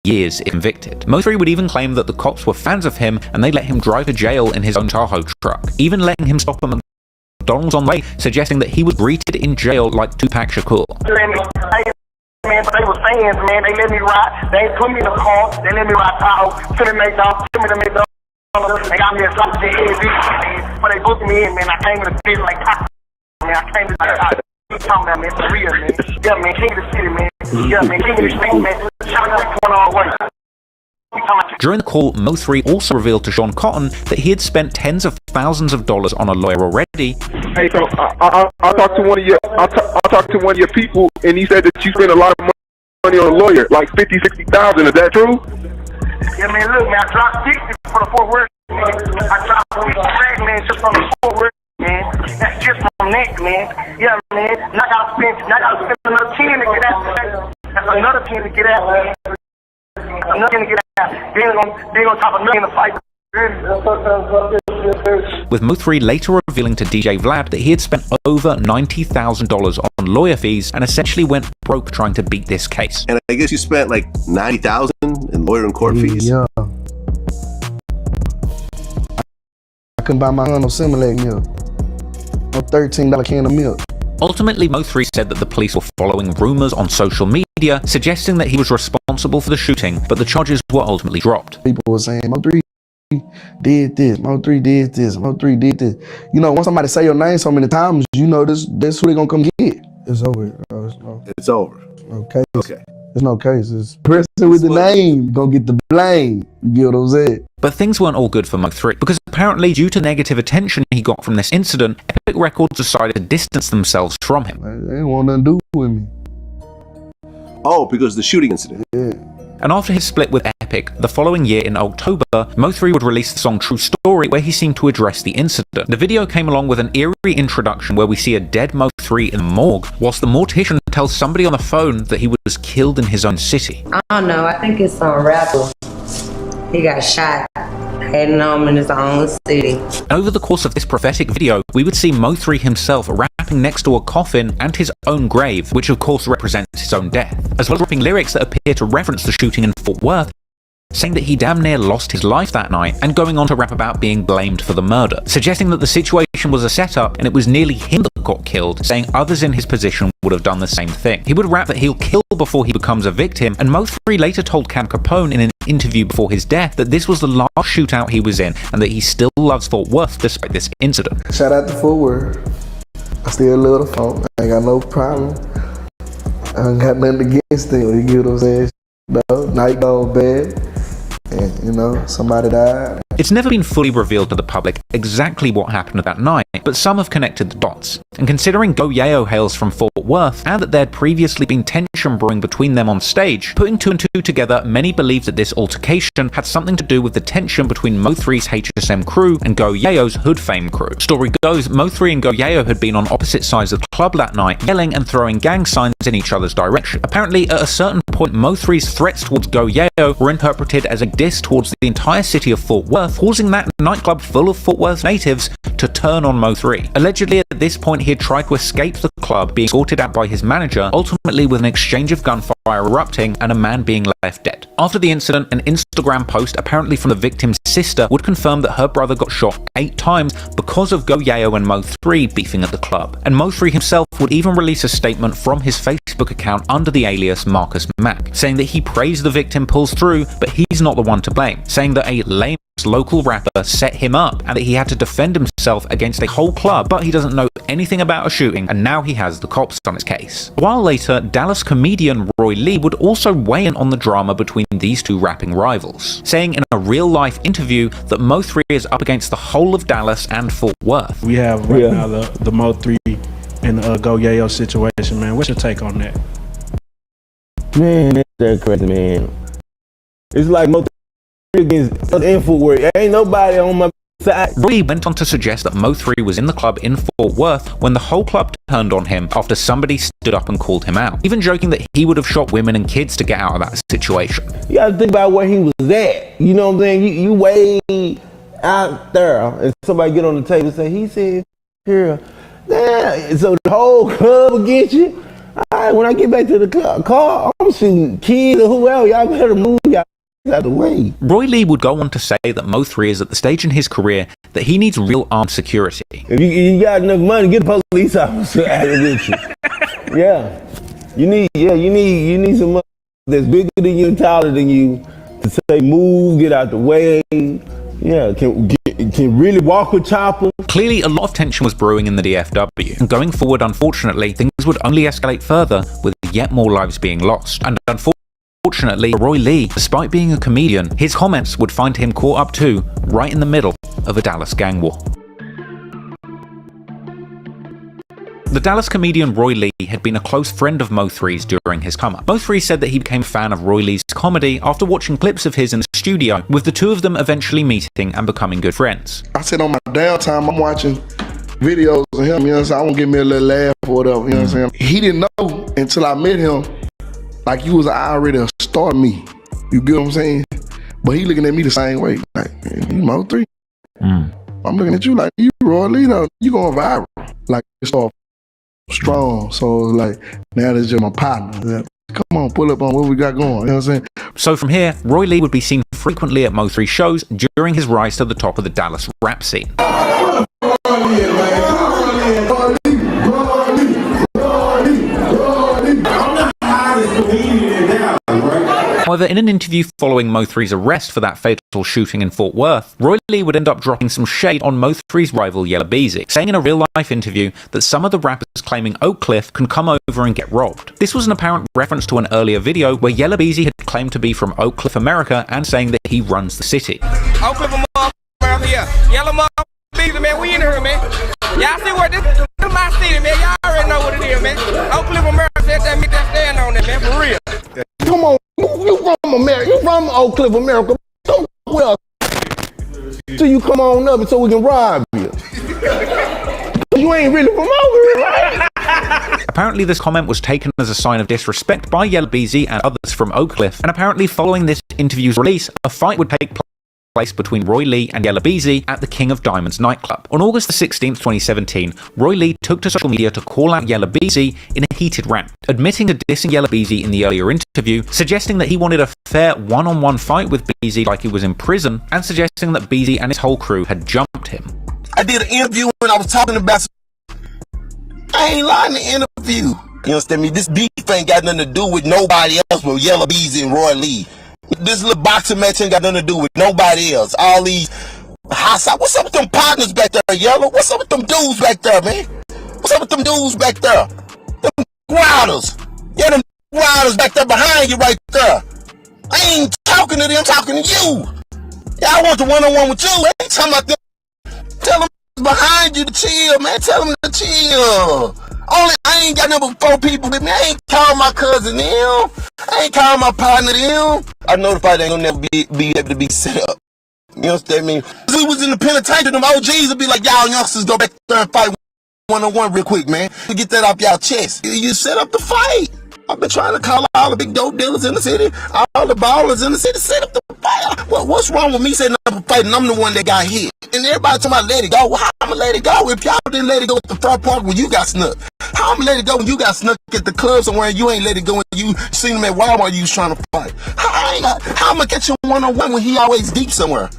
A: years if convicted. Mo3 would even claim that the cops were fans of him and they let him drive to jail in his own Tahoe truck, even letting him stop at McDonald's on the way, suggesting that he was greeted in jail like Tupac Shakur.
Q: Man, but they were fans, man. They let me ride. They put me in the car. They let me ride Tahoe. Took me to McDonald's. They got me a sausage and but they booked me in, man. I came in the city like, man. I came to you talking about, man, for real, man. Yeah, man. King of the city, man. Yeah, man. King of the state, man. Shout out to one all way.
A: During the call, Mo3 also revealed to Sean Cotton that he had spent tens of thousands of dollars on a lawyer already.
I: Hey, so I talked to one of your people, and he said that you spent a lot of money on a lawyer, like $50,000, $60,000. Is that true?
Q: Yeah, man. Look, man. I dropped 60 for the Fort Worth, man. I dropped 50 grand, man, just from the Fort Worth, man. That's just from that, man. Yeah, man. And I gotta spend another 10 to get out. That's another 10 to get out, man. Another 10 to get out. They ain't gonna top another in the fight.
A: With Mo3 later revealing to DJ Vlad that he had spent over $90,000 on lawyer fees and essentially went broke trying to beat this case.
E: And I guess you spent like $90,000 in lawyer and court fees?
B: Yeah. I couldn't buy my son no Similac milk. No $13 can of milk.
A: Ultimately, Mo3 said that the police were following rumors on social media suggesting that he was responsible for the shooting, but the charges were ultimately dropped.
B: People were saying, Mo3 did this, Mo3 did this, Mo3 did this. Once somebody say your name so many times, that's who they gonna come get. It's over.
E: It's over.
B: Okay.
E: Okay.
B: There's no cases. Person with the name gonna get the blame. You get what I'm saying?
A: But things weren't all good for Mo3, because apparently due to negative attention he got from this incident, Epic Records decided to distance themselves from him.
B: They didn't want nothing to do with me.
E: Oh, because of the shooting incident.
B: Yeah.
A: And after his split with Epic, the following year in October, Mo3 would release the song True Story, where he seemed to address the incident. The video came along with an eerie introduction where we see a dead Mo3 in the morgue, whilst the mortician tells somebody on the phone that he was killed in his own city.
R: I don't know, I think it's some rapper. He got shot, heading home in his own city.
A: Over the course of this prophetic video, we would see Mo3 himself rapping next to a coffin and his own grave, which of course represents his own death, as well as dropping lyrics that appear to reference the shooting in Fort Worth, saying that he damn near lost his life that night, and going on to rap about being blamed for the murder, suggesting that the situation was a setup and it was nearly him that got killed, saying others in his position would have done the same thing. He would rap that he'll kill before he becomes a victim, and Mo3 later told Cam Capone in an interview before his death that this was the last shootout he was in and that he still loves Fort Worth despite this incident.
B: Shout out to Fort Worth. I still love the folk. I ain't got no problem. I ain't got nothing against them. You get what I'm saying? No, night goes bad. And, you know, somebody died.
A: It's never been fully revealed to the public exactly what happened that night, but some have connected the dots. And considering Go Yayo hails from Fort Worth, and that there had previously been tension brewing between them on stage, putting two and two together, many believe that this altercation had something to do with the tension between Mo3's HSM crew and Go Yayo's Hood Fame crew. Story goes, Mo3 and Go Yayo had been on opposite sides of the club that night, yelling and throwing gang signs in each other's direction. Apparently, at a certain point, Mo3's threats towards Go Yayo were interpreted as a diss towards the entire city of Fort Worth, causing that nightclub full of Fort Worth natives to turn on Mo3. Allegedly, at this point, he had tried to escape the club, being escorted out by his manager, ultimately with an exchange of gunfire erupting and a man being left dead. After the incident, an Instagram post, apparently from the victim's sister, would confirm that her brother got shot 8 times because of Go Yayo and Mo3 beefing at the club. And Mo3 himself would even release a statement from his Facebook account under the alias Marcus Mack, saying that he prays the victim pulls through, but he's not the one to blame, saying that a lame local rapper set him up and that he had to defend himself against a whole club, but he doesn't know anything about a shooting, and now he has the cops on his case. A while later, Dallas comedian Roy Lee would also weigh in on the drama between these two rapping rivals, saying in a real-life interview that Mo3 is up against the whole of Dallas and Fort Worth.
S: We have right now the Mo3 and Go Yayo situation, man. What's your take on that?
T: Man, that's crazy, man. It's like Mo3 against info work. Ain't nobody on my side.
A: Roy went on to suggest that Mo3 was in the club in Fort Worth when the whole club turned on him after somebody stood up and called him out, even joking that he would have shot women and kids to get out of that situation.
T: You gotta think about where he was at. You know what I'm saying? You way out there, and somebody get on the table and say, he said, here. Nah, so the whole club against you? All right, when I get back to the car, I'm shooting kids or whoever. Y'all better move y'all out of the way.
A: Roy Lee would go on to say that Mo3 is at the stage in his career that he needs real armed security.
T: If you got enough money, get a police officer out of with you. Yeah. You need some money that's bigger than you and taller than you to say move, get out the way. Yeah, can really walk with chopper.
A: Clearly, a lot of tension was brewing in the DFW, and going forward, unfortunately, things would only escalate further with yet more lives being lost. And unfortunately, for Roy Lee, despite being a comedian, his comments would find him caught up too, right in the middle of a Dallas gang war. The Dallas comedian Roy Lee had been a close friend of Mo3's during his come up. Mo3 said that he became a fan of Roy Lee's comedy after watching clips of his in the studio, with the two of them eventually meeting and becoming good friends.
B: I said on my downtime, I'm watching videos of him, you know what I'm saying? I want to give me a little laugh or whatever, you know what I'm saying? He didn't know until I met him, like you was already a star to me. You get what I'm saying? But he looking at me the same way, like, you Mo3. I'm looking at you like, you Roy Lee, though, you going viral. Like, you start strong, so like now that's just my partner. Come on, pull up on what we got going, you know what I'm saying?
A: So from here, Roy Lee would be seen frequently at Mo3 shows during his rise to the top of the Dallas rap scene. However, in an interview following Mo3's arrest for that fatal shooting in Fort Worth, Roy Lee would end up dropping some shade on Mo3's rival Yella Beezy, saying in a real-life interview that some of the rappers claiming Oak Cliff can come over and get robbed. This was an apparent reference to an earlier video where Yella Beezy had claimed to be from Oak Cliff, America, and saying that he runs the city.
H: Oak Cliff, America, yeah. Yella Beezy, man, we in here, man. Y'all see what this is my city, man. Y'all already know what it is, man. Oak Cliff, America, that meet that stand on it, man, for real.
T: Come on, you from America. You from Oak Cliff, America. Come with us till you come on up so we can rob you. You ain't really from over here, right?
A: Apparently this comment was taken as a sign of disrespect by Yella Beezy and others from Oak Cliff, and apparently following this interview's release, a fight would take place between Roy Lee and Yella Beezy at the King of Diamonds nightclub. On August the 16th, 2017, Roy Lee took to social media to call out Yella Beezy in a heated rant, admitting to dissing Yella Beezy in the earlier interview, suggesting that he wanted a fair one-on-one fight with Beezy like he was in prison, and suggesting that Beezy and his whole crew had jumped him.
J: I did an interview when I was talking about I ain't lying in the interview. You understand me? This beef ain't got nothing to do with nobody else but Yella Beezy and Roy Lee. This little boxing match ain't got nothing to do with nobody else. All these what's up with them partners back there, Yella? What's up with them dudes back there, man? What's up with them dudes back there? Them growlers. Yeah, them growlers back there behind you right there. I ain't talking to them, I'm talking to you. Yeah, I want the one-on-one with you. I ain't talking about them. Tell them behind you to chill, man. Tell them to chill. I ain't got number 4 people with me. I ain't calling my cousin them. I ain't calling my partner them. I know the fight ain't gonna never be able to be set up. You understand me? If we was in the penitentiary, them OGs would be like, y'all youngsters go back there and fight one-on-one real quick, man. To get that off y'all chest. You set up the fight. I've been trying to call all the big dope dealers in the city, all the ballers in the city, set up the fight. What's wrong with me setting up a fight and I'm the one that got hit? And everybody talking about let it go. Well, how I'ma let it go if y'all didn't let it go at the front park when you got snuck? How I'ma let it go when you got snuck at the club somewhere and you ain't let it go when you seen him at Walmart you was trying to fight? How I'ma catch you one-on-one when he always deep somewhere?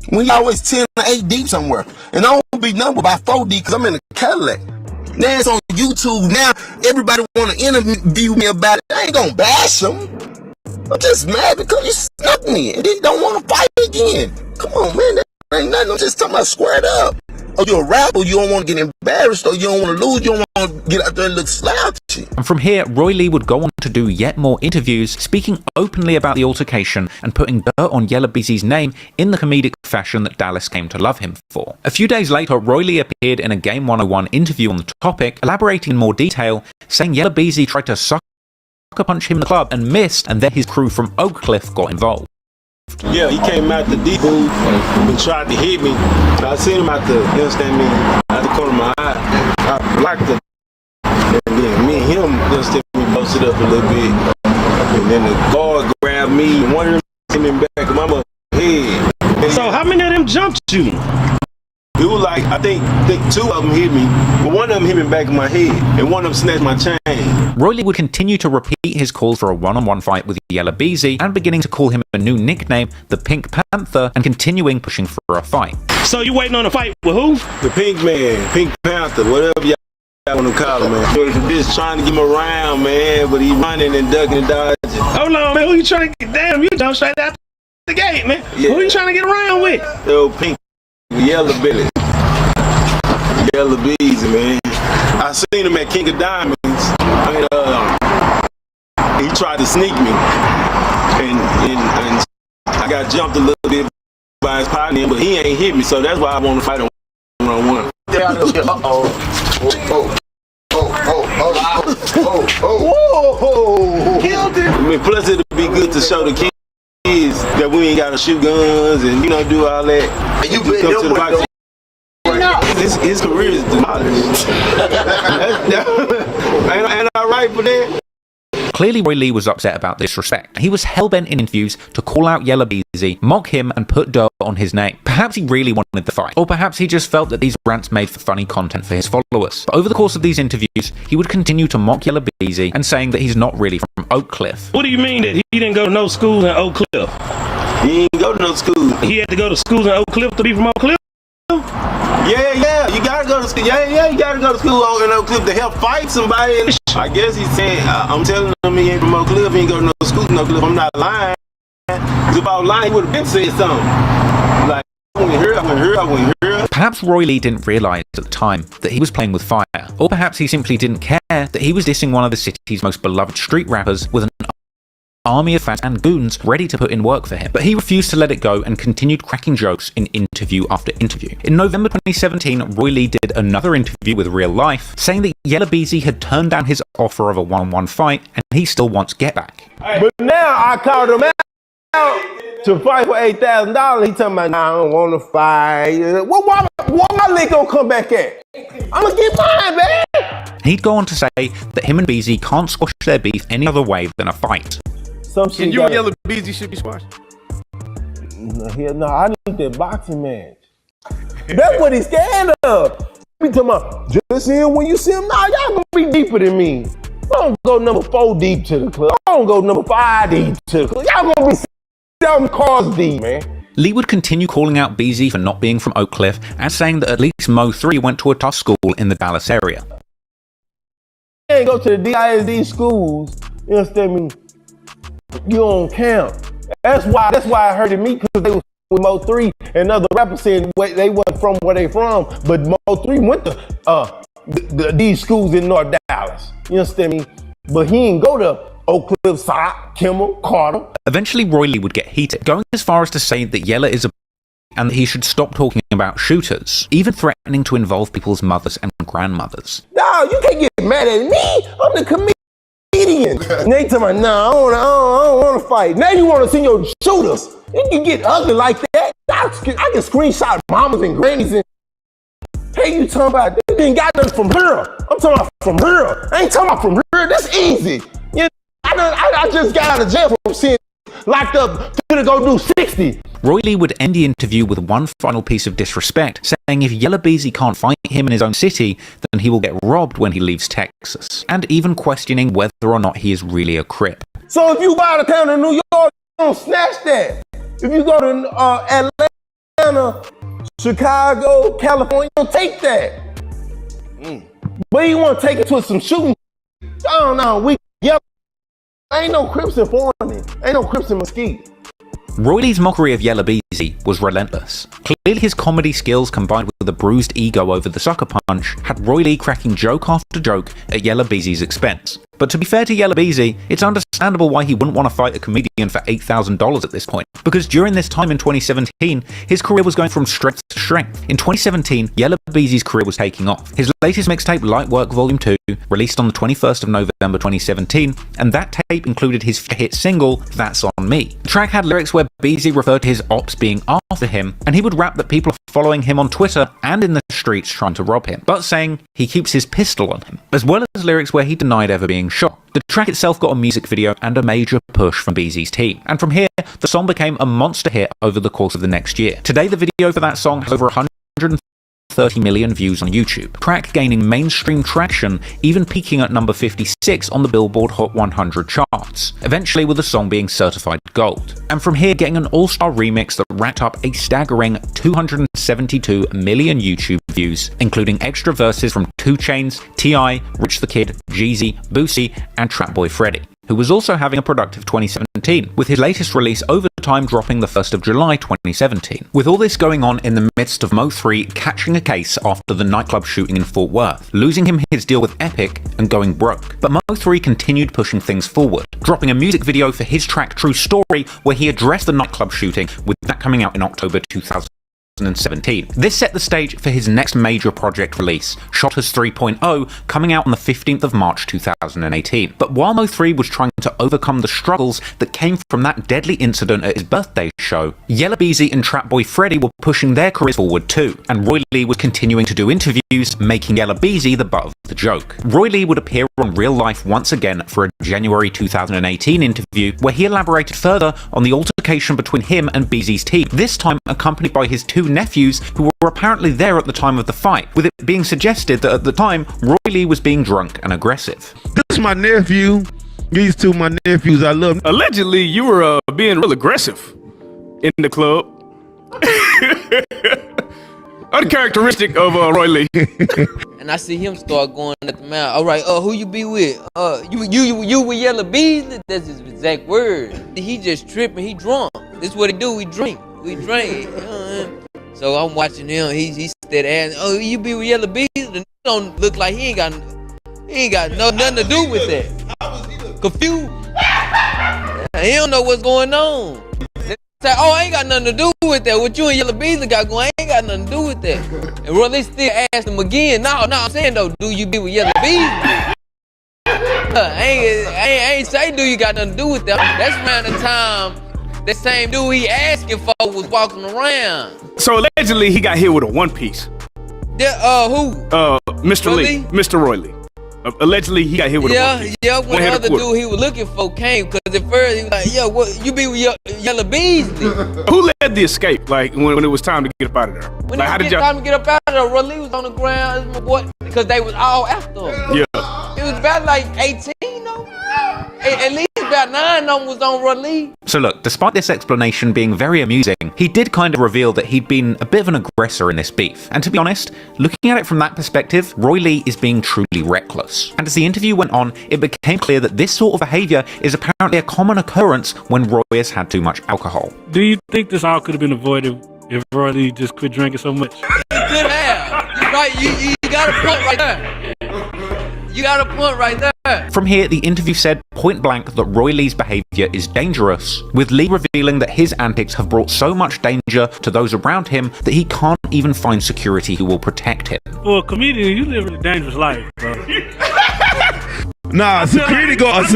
J: When he always 10 or 8 deep somewhere? And I don't be numbered by 4 deep because I'm in a Cadillac. Now it's on YouTube. Now everybody want to interview me about it. I ain't gonna bash them. I'm just mad because you snuck me and they don't want to fight again. Come on, man. That ain't nothing. I'm just talking about squared up. Or you're a rapper, you don't want to get embarrassed, or you don't want to lose, you don't want to get out there and look slouchy.
A: And from here, Roy Lee would go on to do yet more interviews, speaking openly about the altercation and putting dirt on Yella Beezy's name in the comedic fashion that Dallas came to love him for. A few days later, Roy Lee appeared in a Game 101 interview on the topic, elaborating in more detail, saying Yella Beezy tried to sucker punch him in the club and missed, and then his crew from Oak Cliff got involved.
U: Yeah, he came out the deep booth and tried to hit me. I seen him out the, you understand me, out the corner of my eye. I blocked him. And then me and him, you understand me, busted up a little bit. And then the guard grabbed me and one of them hit me back of my head.
S: So how many of them jumped you?
U: It was like, I think 2 of them hit me, but one of them hit me back of my head, and one of them snatched my chain.
A: Roy Lee would continue to repeat his calls for a one-on-one fight with Yella Beezy, and beginning to call him a new nickname, the Pink Panther, and continuing pushing for a fight.
S: So you waiting on a fight with who?
U: The Pink Man, Pink Panther, whatever y'all want to call him, man. Just trying to get him around, man, but he running and ducking and dodging.
S: Hold on, man, who you trying to get? Damn, you jumped straight out the gate, man. Yeah. Who you trying to get around with?
U: Yo, Pink. Yella Billy. Yella Beezy, man. I seen him at King of Diamonds. He tried to sneak me. And I got jumped a little bit by his partner, but he ain't hit me, so that's why I want to fight on one-on-one.
T: Killed him.
U: I mean, plus it'll be good to show the kids that we ain't gotta shoot guns and, you know, do all that.
J: And you been come to the box.
U: His career is demolished. Ain't I right for that?
A: Clearly, Roy Lee was upset about this disrespect. He was hell-bent in interviews to call out Yella Beezy, mock him, and put dirt on his name. Perhaps he really wanted the fight, or perhaps he just felt that these rants made for funny content for his followers. But over the course of these interviews, he would continue to mock Yella Beezy and saying that he's not really from Oak Cliff.
S: What do you mean that he didn't go to no school in Oak Cliff?
U: He didn't go to no school.
S: He had to go to schools in Oak Cliff to be from Oak Cliff?
U: Yeah, you gotta go to school. Yeah, you gotta go to school in Oak Cliff to help fight somebody. And I guess he's saying, I'm telling him he ain't from Oak Cliff, he ain't go to no school in Oak Cliff. I'm not lying. Because if I was lying, he would have been said something. Like, I wouldn't hear.
A: Perhaps Roy Lee didn't realise at the time that he was playing with fire, or perhaps he simply didn't care that he was dissing one of the city's most beloved street rappers with an army of fans and goons ready to put in work for him. But he refused to let it go and continued cracking jokes in interview after interview. In November 2017, Roy Lee did another interview with Real Life, saying that Yella Beezy had turned down his offer of a one-on-one fight and he still wants get back.
T: But now I called him out to fight for $8,000. He talking about, nah, I don't want to fight. Well, why my leg gonna come back at? I'm gonna get mine, man.
A: He'd go on to say that him and BZ can't squash their beef any other way than a fight.
P: And you and Yellow BZ should be squashed.
T: No, I need that boxing match. That's what he's scared of. He talking about, just in when you see him, nah, y'all gonna be deeper than me. I don't go number 4 deep to the club. I don't go number 5 deep to the club. Y'all gonna be 7 cars deep, man.
A: Lee would continue calling out BZ for not being from Oak Cliff and saying that at least MO3 went to a tough school in the Dallas area.
T: You ain't go to the DISD schools, you understand me? You don't count. That's why it hurted me, because they was with MO3 and other rappers saying they wasn't from where they from, but MO3 went to these schools in North Dallas. You understand me? But he didn't go to Oak Cliff, Sock, Kimmel, Carter.
A: Eventually, Roy Lee would get heated, going as far as to say that Yella is a and that he should stop talking about shooters, even threatening to involve people's mothers and grandmothers.
T: No, you can't get mad at me. I'm the comedian. And they tell me, nah, I don't want to fight. Now you want to see your shooters. You can get ugly like that. I can screenshot mamas and grannies and hey, you talking about, they didn't got nothing from here. I'm talking about from here. I ain't talking about from here. That's easy. You know, I just got out of jail from seeing locked up to go do 60.
A: Roy Lee would end the interview with one final piece of disrespect, saying if Yella Beezy can't fight him in his own city, then he will get robbed when he leaves Texas, and even questioning whether or not he is really a Crip.
T: So if you go out of town to New York, you don't snatch that. If you go to Atlanta, Chicago, California, you don't take that. But you want to take it to some shooting, I don't know, ain't no Crips in Foreman, ain't no Crips in Mesquite.
A: Roy Lee's mockery of Yella Beezy was relentless. Clearly his comedy skills combined with a bruised ego over the sucker punch had Roy Lee cracking joke after joke at Yella Beezy's expense. But to be fair to Yella Beezy, it's understandable why he wouldn't want to fight a comedian for $8,000 at this point, because during this time in 2017, his career was going from strength to strength. In 2017, Yella Beezy's career was taking off. His latest mixtape, Light Work Volume 2, released on the 21st of November 2017, and that tape included his hit single, That's On Me. The track had lyrics where Beezy referred to his ops being after him, and he would rap that people are following him on Twitter and in the streets trying to rob him, but saying he keeps his pistol on him, as well as lyrics where he denied ever being shot. The track itself got a music video and a major push from Beezy's team, and from here, the song became a monster hit over the course of the next year. Today, the video for that song has over 130 million views on YouTube. The track gaining mainstream traction, even peaking at number 56 on the Billboard Hot 100 charts, eventually with the song being certified gold. And from here, getting an all-star remix that racked up a staggering 272 million YouTube views, including extra verses from 2 Chainz, T.I., Rich the Kid, Jeezy, Boosie, and Trapboy Freddy, who was also having a productive 2017, with his latest release Overtime dropping the 1st of July 2017. With all this going on in the midst of MO3 catching a case after the nightclub shooting in Fort Worth, losing him his deal with Epic, and going broke. But MO3 continued pushing things forward, dropping a music video for his track True Story, where he addressed the nightclub shooting, with that coming out in October 2017. This set the stage for his next major project release, Shotters 3.0, coming out on the 15th of March 2018. But while MO3 was trying to overcome the struggles that came from that deadly incident at his birthday show, Yella Beezy and Trapboy Freddy were pushing their careers forward too, and Roy Lee was continuing to do interviews, making Yella Beezy the butt of the joke. Roy Lee would appear on Real Life once again for a January 2018 interview, where he elaborated further on the altercation between him and Beezy's team, this time accompanied by his 2 nephews who were apparently there at the time of the fight, with it being suggested that at the time Roy Lee was being drunk and aggressive.
D: This is my nephew. These 2 my nephews I love.
P: Allegedly, you were being real aggressive in the club. Uncharacteristic of Roy Lee.
V: And I see him start going at the mouth. All right, who you be with? You with Yella Beezy? That's his exact word. He just tripping. He drunk. This is what he do. We drink. So I'm watching him. He steady asking, you be with Yella Beezy? The don't look like he ain't got nothing to do with that. Confused. He don't know what's going on. Say, I ain't got nothing to do with that. What you and Yella Beezy got going, I ain't got nothing to do with that. And Roy Lee still asked him again. No, I'm saying though, do you be with Yella Beezy? I ain't say dude you got nothing to do with that. That's around the time that same dude he asking for was walking around.
G: So allegedly he got hit with a one piece.
V: Who?
G: Mr. Lee. Mr. Roy Lee. Allegedly he got hit with a one piece.
V: Yeah, when the other dude he was looking for came, because at first he was like, yo, what you be with Yellow Beasley?
G: Who led the escape, like when it was time to get up out of there?
V: When
G: Like,
V: it was time to get up out of there, Rolly was on the ground, my boy, because they was all after him.
G: Yeah.
V: It was about like 18, though. At least about 9 of them was on Rolly.
A: So look, despite this explanation being very amusing, he did kind of reveal that he'd been a bit of an aggressor in this beef. And to be honest, looking at it from that perspective, Roy Lee is being truly reckless. And as the interview went on, it became clear that this sort of behaviour is apparently a common occurrence when Roy has had too much alcohol.
S: Do you think this all could have been avoided if Roy Lee just quit drinking so much?
V: You could have. You're right, you got a point right there. You got a point right there.
A: From here, the interview said point blank that Roy Lee's behaviour is dangerous, with Lee revealing that his antics have brought so much danger to those around him that he can't even find security who will protect him.
S: For a comedian, you live a dangerous life, bro.
D: Nah, security guard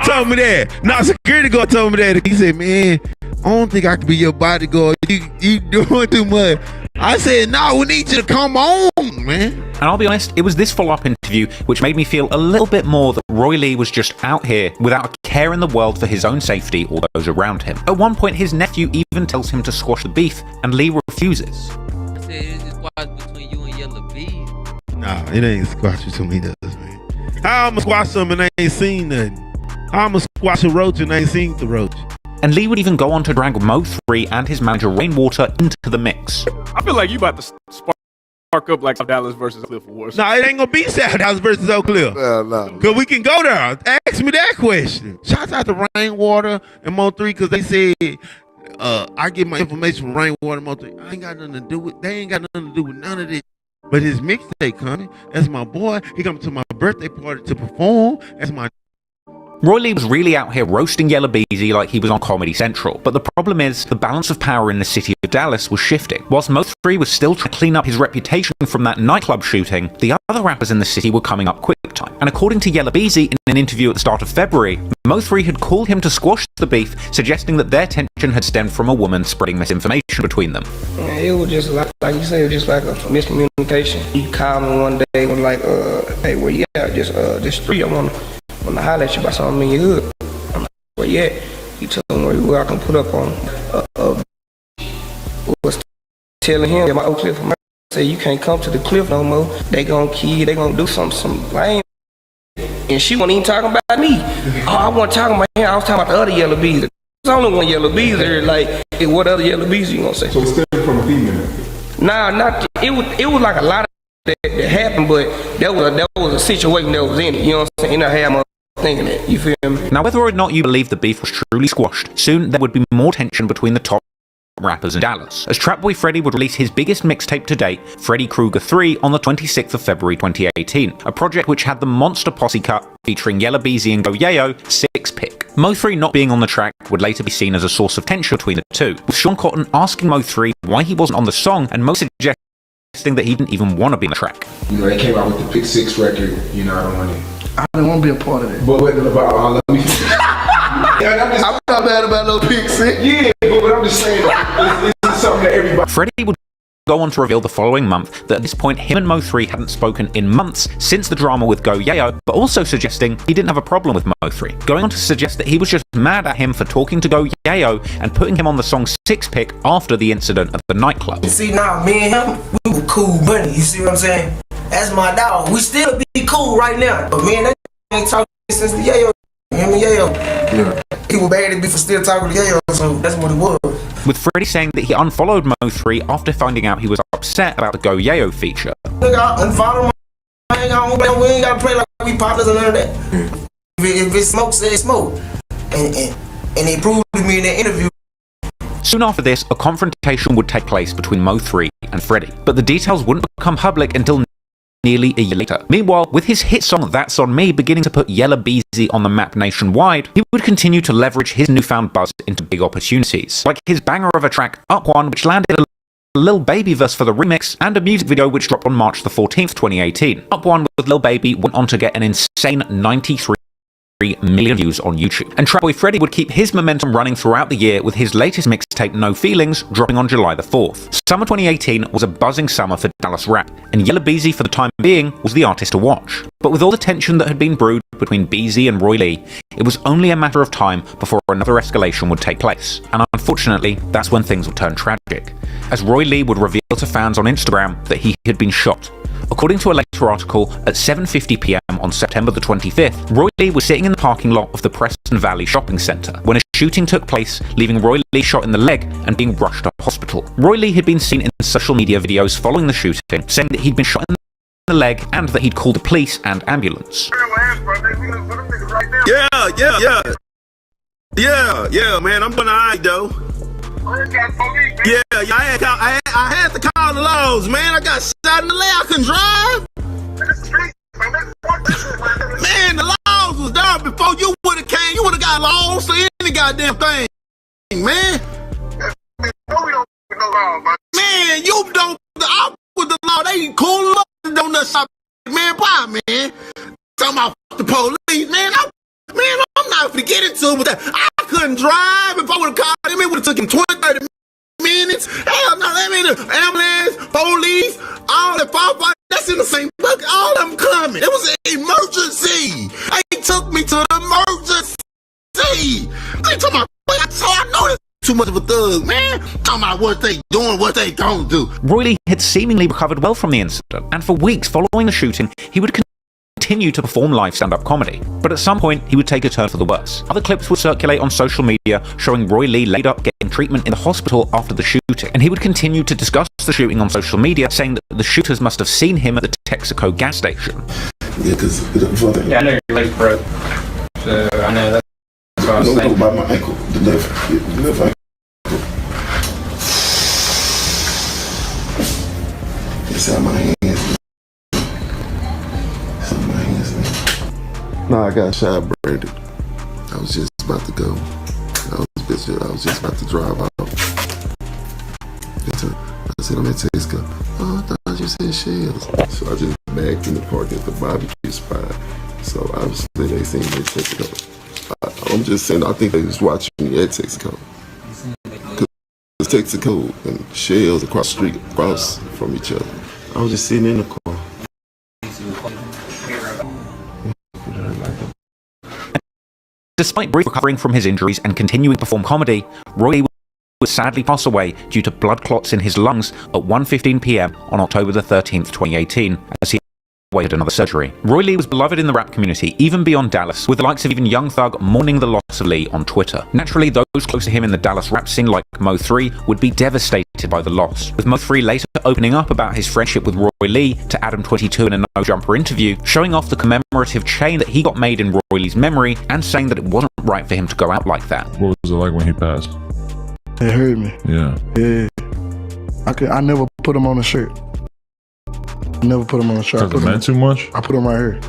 D: told me that. Nah, security guard told me that. He said, man, I don't think I can be your bodyguard. You doing too much. I said, no, we need you to come on, man.
A: And I'll be honest, it was this follow-up interview which made me feel a little bit more that Roy Lee was just out here without a care in the world for his own safety or those around him. At one point, his nephew even tells him to squash the beef, and Lee refuses.
V: I said, it's just squash between you and Yellow Bees.
D: Nah, it ain't squash between us, man. How I'ma squash something and I ain't seen nothing? How I'ma squash a roach and I ain't seen the roach?
A: And Lee would even go on to drag Mo3 and his manager Rainwater into the mix.
G: I feel like you about to spark up like South Dallas versus Cliff Wars.
D: Nah, it ain't gonna be South Dallas versus Oak Cliff.
G: No.
D: Cause we can go there. Ask me that question. Shouts out to Rainwater and Mo3 cause they said I get my information from Rainwater and Mo3. I ain't got nothing to do with none of this. But his mixtape coming. That's my boy. He coming to my birthday party to perform. That's my
A: Roy Lee was really out here roasting Yella Beezy like he was on Comedy Central, but the problem is the balance of power in the city of Dallas was shifting. Whilst Mo3 was still trying to clean up his reputation from that nightclub shooting, the other rappers in the city were coming up quick time. And according to Yella Beezy in an interview at the start of February, Mo3 had called him to squash the beef, suggesting that their tension had stemmed from a woman spreading misinformation between them.
H: Man, it was just like you said, it was just like a miscommunication. He called me one day and was like, hey, where you at? This street, I wanna holler at you about something in your hood. I'm like, where you at? He told me where I can put up on was telling him that my old cliff said you can't come to the cliff no more. They gonna kill you, they gonna do something lame. And she wasn't even talking about me. Oh, I wasn't talking about him, I was talking about the other Yellow Bees. There's only one Yellow Bees there, like, what other Yellow Bees you gonna say?
I: So it's still from a female?
H: Nah, it was like a lot of that happened, but that was a situation that was in it, you know what I'm saying? I had my thinking that, you feel me?
A: Now, whether or not you believe the beef was truly squashed, soon there would be more tension between the top rappers in Dallas, as Trapboy Freddy would release his biggest mixtape to date, Freddy Krueger 3, on the 26th of February 2018, a project which had the Monster Posse cut featuring Yella Beezy and Go Yayo 6-pick. Mo3 not being on the track would later be seen as a source of tension between the two, with Sean Cotton asking Mo3 why he wasn't on the song and Mo suggesting that he didn't even want to be on the track.
I: You know, they came out with the Pick 6 record, you know,
B: I didn't want to be a part of it.
I: But what about, let me
B: I'm not bad about no Pick 6.
I: Yeah, but I'm just saying, it's something that everybody...
A: Freddie would go on to reveal the following month that at this point him and Mo3 hadn't spoken in months since the drama with Go Yayo, but also suggesting he didn't have a problem with Mo3, going on to suggest that he was just mad at him for talking to Go Yayo and putting him on the song 6-pick after the incident at the nightclub.
C: You see, now me and him, we were cool buddy, you see what I'm saying? That's my dog. We still be cool right now, but me and that ain't talking since the Yayo. Him and Yayo. Yeah. He was bad at me for still talking to Yayo, so that's what it was.
A: With Freddie saying that he unfollowed Mo3 after finding out he was upset about the Go Yayo feature.
C: Nigga, I unfollow him. We ain't gotta play like we partners or none of that. If it smoke, say it smoke. And he proved to me in that interview.
A: Soon after this, a confrontation would take place between Mo3 and Freddie, but the details wouldn't become public until nearly a year later. Meanwhile, with his hit song That's On Me beginning to put Yella Beezy on the map nationwide, he would continue to leverage his newfound buzz into big opportunities, like his banger of a track Up One, which landed Lil Baby verse for the remix, and a music video which dropped on March the 14th, 2018. Up One with Lil Baby went on to get an insane 93 million views on YouTube. And Trap Boy Freddy would keep his momentum running throughout the year with his latest mixtape No Feelings dropping on July the 4th. Summer 2018 was a buzzing summer for Dallas rap, and Yella Beezy for the time being was the artist to watch. But with all the tension that had been brewed between Beezy and Roy Lee, it was only a matter of time before another escalation would take place. And unfortunately, that's when things would turn tragic, as Roy Lee would reveal to fans on Instagram that he had been shot. According to a later article, at 7:50 p.m. on September the 25th, Roy Lee was sitting in the parking lot of the Preston Valley Shopping Centre when a shooting took place, leaving Roy Lee shot in the leg and being rushed to hospital. Roy Lee had been seen in social media videos following the shooting, saying that he'd been shot in the leg and that he'd called the police and ambulance.
U: Yeah, man, I'm gonna hide though. Yeah, I had to call the laws, man. I got shot in the leg. I couldn't drive. Man, the laws was there before you would have came. You would have got lost for any goddamn thing, man. Man, you don't. I'm with the law. They cool up on that shop, man. Why, man? Talking about the police, man. I'm not gonna get into it with that. I couldn't drive. If I would have called him, it would have took him 20-30 minutes. Hell no, that mean the ambulance, police, all that firefight, that's in the same book. All of them coming. It was an emergency. They took me to the emergency. They talking about, so I know it's too much of a thug, man. Talking about what they doing, what they don't do.
A: Roy Lee had seemingly recovered well from the incident, and for weeks following the shooting, he would continue to perform live stand-up comedy. But at some point, he would take a turn for the worse. Other clips would circulate on social media showing Roy Lee laid up getting treatment in the hospital after the shooting, and he would continue to discuss the shooting on social media, saying that the shooters must have seen him at the Texaco gas station.
U: Yeah, because
K: I know your leg broke, so I know that's what I was saying.
U: About my ankle, the left ankle. It's out my hands. No, I got shot, Brandon. I was just about to go. I was just about to drive out. I said, I'm at Texaco. Oh, I thought you said shells. So I just backed in the park at the barbecue spot. So obviously they seen me at Texaco. I'm just saying, I think they was watching me at Texaco. Because it's Texaco and shells across the street, across from each other. I was just sitting in the car.
A: Despite briefly recovering from his injuries and continuing to perform comedy, Roy Lee would sadly pass away due to blood clots in his lungs at 1:15 p.m. on October the 13th, 2018, as he awaited another surgery. Roy Lee was beloved in the rap community, even beyond Dallas, with the likes of even Young Thug mourning the loss of Lee on Twitter. Naturally, those close to him in the Dallas rap scene, like MO3, would be devastated by the loss, with MO3 later opening up about his friendship with Roy Lee to Adam22 in a No Jumper interview, showing off the commemorative chain that he got made in Roy Lee's memory, and saying that it wasn't right for him to go out like that.
L: What was it like when he passed?
B: It hurt me.
L: Yeah.
B: I never put him on a shirt. Never put him on a shirt.
L: Because it meant too much?
B: I put him right here.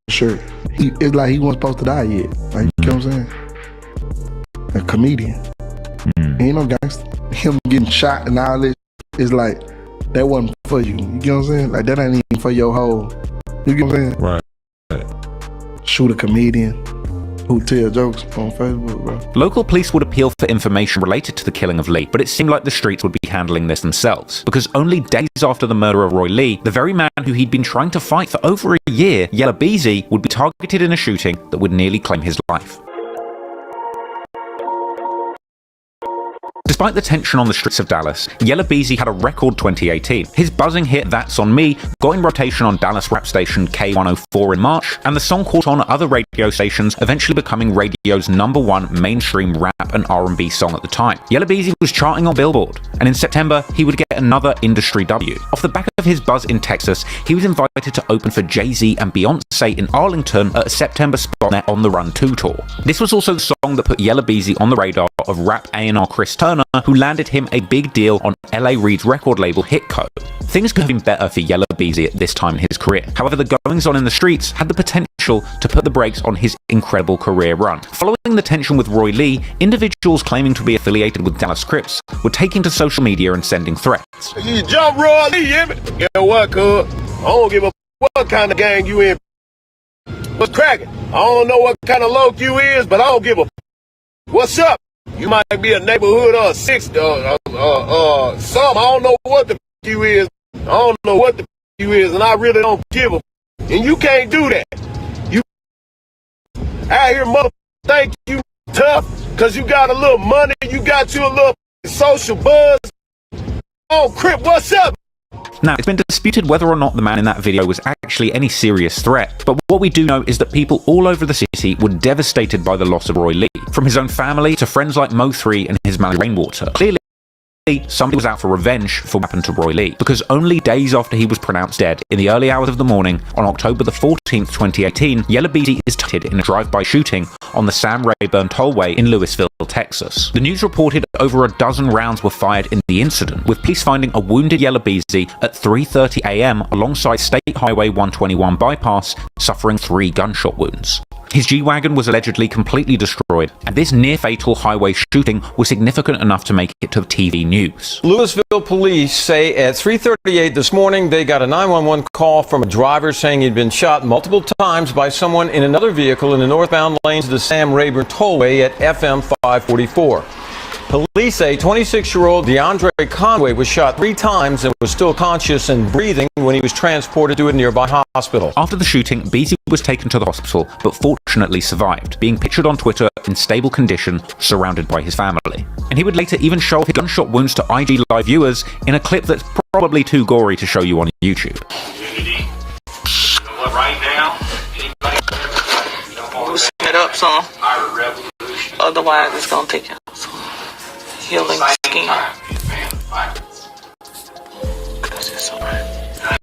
B: Shirt. It's like he wasn't supposed to die yet. Like, you know what I'm saying? A comedian. He ain't no gangster. Him getting shot and all this, it's like, that wasn't for you. You get what I'm saying? Like, that ain't even for your whole, you get what I'm saying?
L: Right.
B: Shoot a comedian who tell jokes on Facebook, bro.
A: Local police would appeal for information related to the killing of Lee, but it seemed like the streets would be handling this themselves, because only days after the murder of Roy Lee, the very man who he'd been trying to fight for over a year, Yella Beezy, would be targeted in a shooting that would nearly claim his life. Despite the tension on the streets of Dallas, Yella Beezy had a record 2018. His buzzing hit That's On Me got in rotation on Dallas rap station K104 in March, and the song caught on other radio stations, eventually becoming radio's #1 mainstream rap and R&B song at the time. Yella Beezy was charting on Billboard, and in September, he would get another industry W. Off the back of his buzz in Texas, he was invited to open for Jay-Z and Beyonce in Arlington at a September spot on their On The Run 2 tour. This was also the song that put Yella Beezy on the radar of rap A&R Chris Turner, who landed him a big deal on L.A. Reid's record label Hitco. Things could have been better for Yella Beezy at this time in his career. However, the goings-on in the streets had the potential to put the brakes on his incredible career run. Following the tension with Roy Lee, individuals claiming to be affiliated with Dallas Crips were taking to social social media and sending threats.
U: You jump Roy Lee, you hear me? You know what, cuz? I don't give a what kind of gang you in. What's cracking? I don't know what kind of loc you is, but I don't give a what's up. You might be a neighborhood or a six, some. I don't know what the you is. I don't know what the you is, and I really don't give a. And you can't do that. You out here, mother, think you tough, cause you got a little money, you got you a little social buzz. Oh, Crip, what's up?
A: Now, it's been disputed whether or not the man in that video was actually any serious threat, but what we do know is that people all over the city were devastated by the loss of Roy Lee, from his own family to friends like MO3 and his manager Rainwater. Clearly, somebody was out for revenge for what happened to Roy Lee, because only days after he was pronounced dead, in the early hours of the morning, on October the 14th, 2018, Yella Beezy is targeted in a drive-by shooting on the Sam Rayburn Tollway in Lewisville, Texas. The news reported over a dozen rounds were fired in the incident, with police finding a wounded Yella Beezy at 3:30 a.m. alongside State Highway 121 bypass, suffering 3 gunshot wounds. His G-Wagon was allegedly completely destroyed, and this near-fatal highway shooting was significant enough to make it to TV news.
N: Lewisville police say at 3:38 this morning they got a 911 call from a driver saying he'd been shot multiple times by someone in another vehicle in the northbound lanes of the Sam Rayburn Tollway at FM 544. Police say 26-year-old DeAndre Conway was shot 3 times and was still conscious and breathing when he was transported to a nearby hospital.
A: After the shooting, Beezy was taken to the hospital, but fortunately survived, being pictured on Twitter in stable condition, surrounded by his family. And he would later even show his gunshot wounds to IG Live viewers in a clip that's probably too gory to show you on YouTube.
O: Right now, we'll set up some. Otherwise, it's gonna take out healing skin. I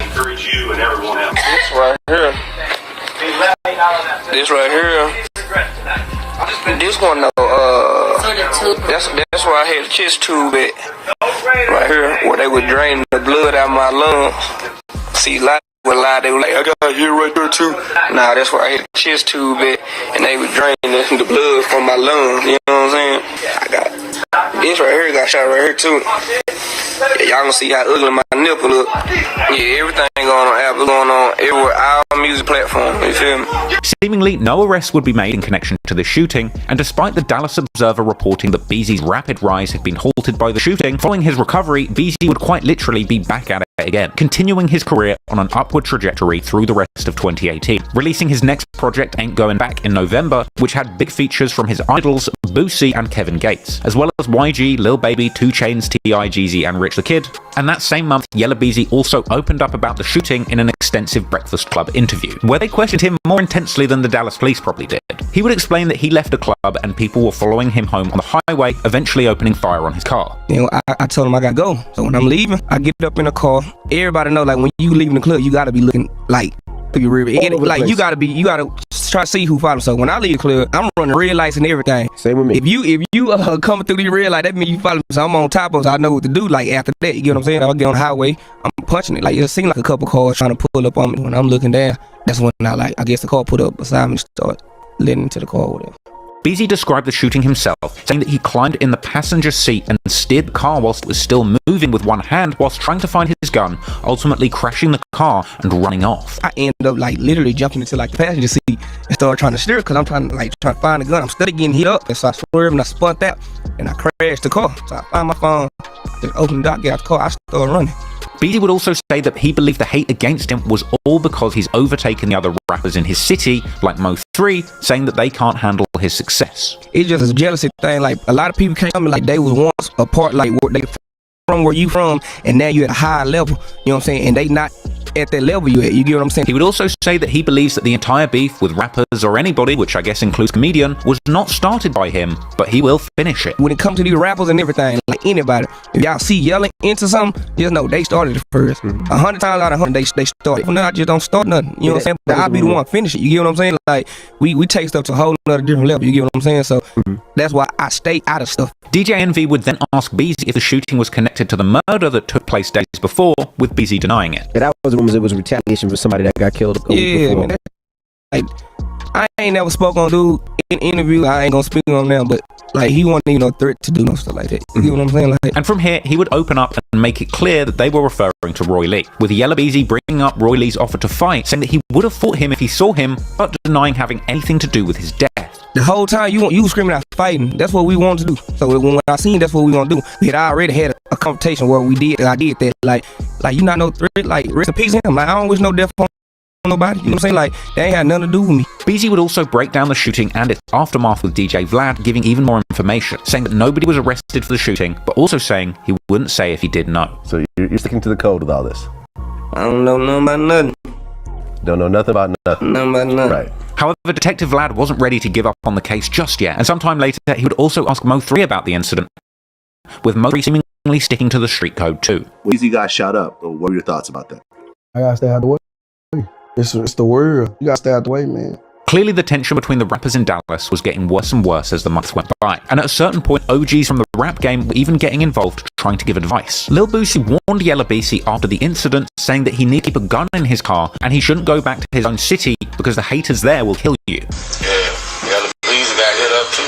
O: encourage you and everyone else.
H: This right here. This right here. This one that's where I had the chest tube at. Right here, where they would drain the blood out of my lungs. See, a lot of lie, they were like, I got here right there too. Nah, that's where I had the chest tube at, and they would drain the blood from my lungs. You know what I'm saying? I got this right here, got shot right here too. Yeah, y'all gonna see how ugly my nipple look. Yeah, everything going on Apple, going on everywhere, all music platforms. You feel me?
A: Seemingly, no arrest would be made in connection to the shooting, and despite the Dallas Observer reporting that Beezy's rapid rise had been halted by the shooting, following his recovery, Beezy would quite literally be back at it again, continuing his career on an upward trajectory through the rest of 2018, releasing his next project, Ain't Going Back, in November, which had big features from his idols Boosie and Kevin Gates, as well as YG, Lil Baby, 2 Chainz, T.I., Jeezy, and Rich the Kid. And that same month, Yella Beezy also opened up about the shooting in an extensive Breakfast Club interview, where they questioned him more intensely than the Dallas police probably did. He would explain that he left the club and people were following him home on the highway, eventually opening fire on his car.
H: You know, I told him I gotta go. So when I'm leaving, I get up in the car. Everybody know, like, when you leaving the club, you gotta be looking like through your rear. Like, you gotta try to see who follows. So when I leave the club, I'm running red lights and everything. Same with me. If you coming through the red light, that means you follow me. So I'm on top of it, so I know what to do. Like, after that, you get what I'm saying? I'll get on the highway, I'm punching it. Like, it seemed like a couple cars trying to pull up on me. When I'm looking down, that's when I guess the car put up beside me and start letting into the car or whatever.
A: Beezy described the shooting himself, saying that he climbed in the passenger seat and steered the car whilst it was still moving with one hand whilst trying to find his gun, ultimately crashing the car and running off.
H: I ended up like literally jumping into like the passenger seat and started trying to steer because I'm trying to find the gun. I'm steady getting hit up, and so I swerved and I spun out and I crashed the car. So I found my phone, just opened the door, get out the car, I started running.
A: Beezy would also say that he believed the hate against him was all because he's overtaken the other rappers in his city, like Mo3, saying that they can't handle his success.
H: It's just a jealousy thing. Like, a lot of people came to me like they was once a part, like where they from where you from, and now you're at a higher level. You know what I'm saying? And they not at that level you at. You get what I'm saying?
A: He would also say that he believes that the entire beef with rappers or anybody, which I guess includes comedian, was not started by him, but he will finish it.
H: When it comes to these rappers and everything, like anybody, if y'all see yelling into something, just know they started it first. 100 times out of 100, they started. Well, no, I just don't start nothing. You know what I'm saying? But I'll be the one finish it. You get what I'm saying? Like, we take stuff to a whole nother different level. You get what I'm saying? So that's why I stay out of stuff.
A: DJ Envy would then ask Beezy if the shooting was connected to the murder that took place days before, with Beezy denying it.
W: Yeah, that was rumors it was retaliation for somebody that got killed.
H: Yeah, man, like, I ain't never spoke on dude in interview. I ain't gonna speak on them, but like he wasn't even no threat to do no stuff like that. You know what I'm saying? Like,
A: and from here, he would open up and make it clear that they were referring to Roy Lee, with Yella Beezy bringing up Roy Lee's offer to fight, saying that he would have fought him if he saw him, but denying having anything to do with his death.
H: The whole time you screaming out fighting. That's what we wanted to do. So when I seen that's what we gonna do, we had already had a confrontation where I did that. Like you not no threat. Like rest in peace him. Like I don't wish no death on nobody. You know what I'm saying? Like they ain't had nothing to do with me.
A: Beezy would also break down the shooting and its aftermath with DJ Vlad, giving even more information, saying that nobody was arrested for the shooting, but also saying he wouldn't say if he did know.
E: So you're sticking to the code with all this?
H: I don't know nothing about nothing.
E: Don't know nothing about nothing.
H: Nothing about nothing.
E: Right.
A: However, Detective Vlad wasn't ready to give up on the case just yet, and sometime later he would also ask MO3 about the incident, with MO3 seemingly sticking to the street code too.
E: Weezy got shot up. What were your thoughts about that?
B: I gotta stay out the way. It's the world. You gotta stay out the way, man.
A: Clearly, the tension between the rappers in Dallas was getting worse and worse as the months went by, and at a certain point, OGs from the rap game were even getting involved trying to give advice. Lil Boosie warned Yella Beezy after the incident, saying that he needed to keep a gun in his car and he shouldn't go back to his own city because the haters there will kill you.
J: Yeah, Yella Beezy got hit up too.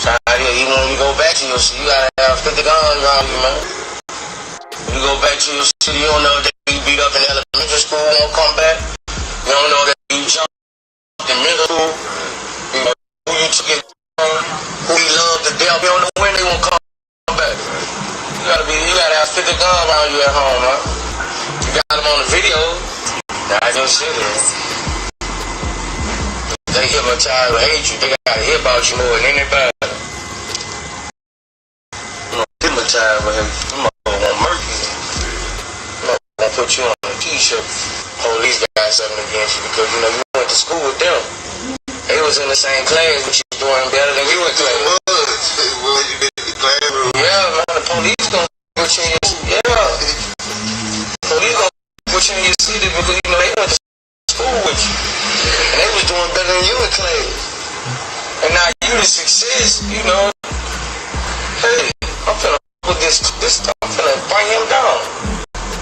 J: So even when you go back to your city, you gotta have 50 guns around you, man. When you go back to your city, you don't know that you beat up in elementary school, won't come back. You don't know that you jumped in middle school. You know who you took it from, who you love to death. You don't know when they won't come back. You gotta have 50 guns around you at home, man. You got them on the video. That's your shit. They hear my child who hate you. They gotta hear about you more than anybody. You know, hit my child with him. You gonna murder you. You know, gonna put you on a t-shirt. Police got something against you because you know you went to school with them. They was in the same class, but you doing better than we went to. Yeah, man, the police gonna put you in your police gonna put you in your city because you know they went to school with you. And they was doing better than you in class. And now you the success, you know. Hey, I'm finna put this I'm finna bring him down.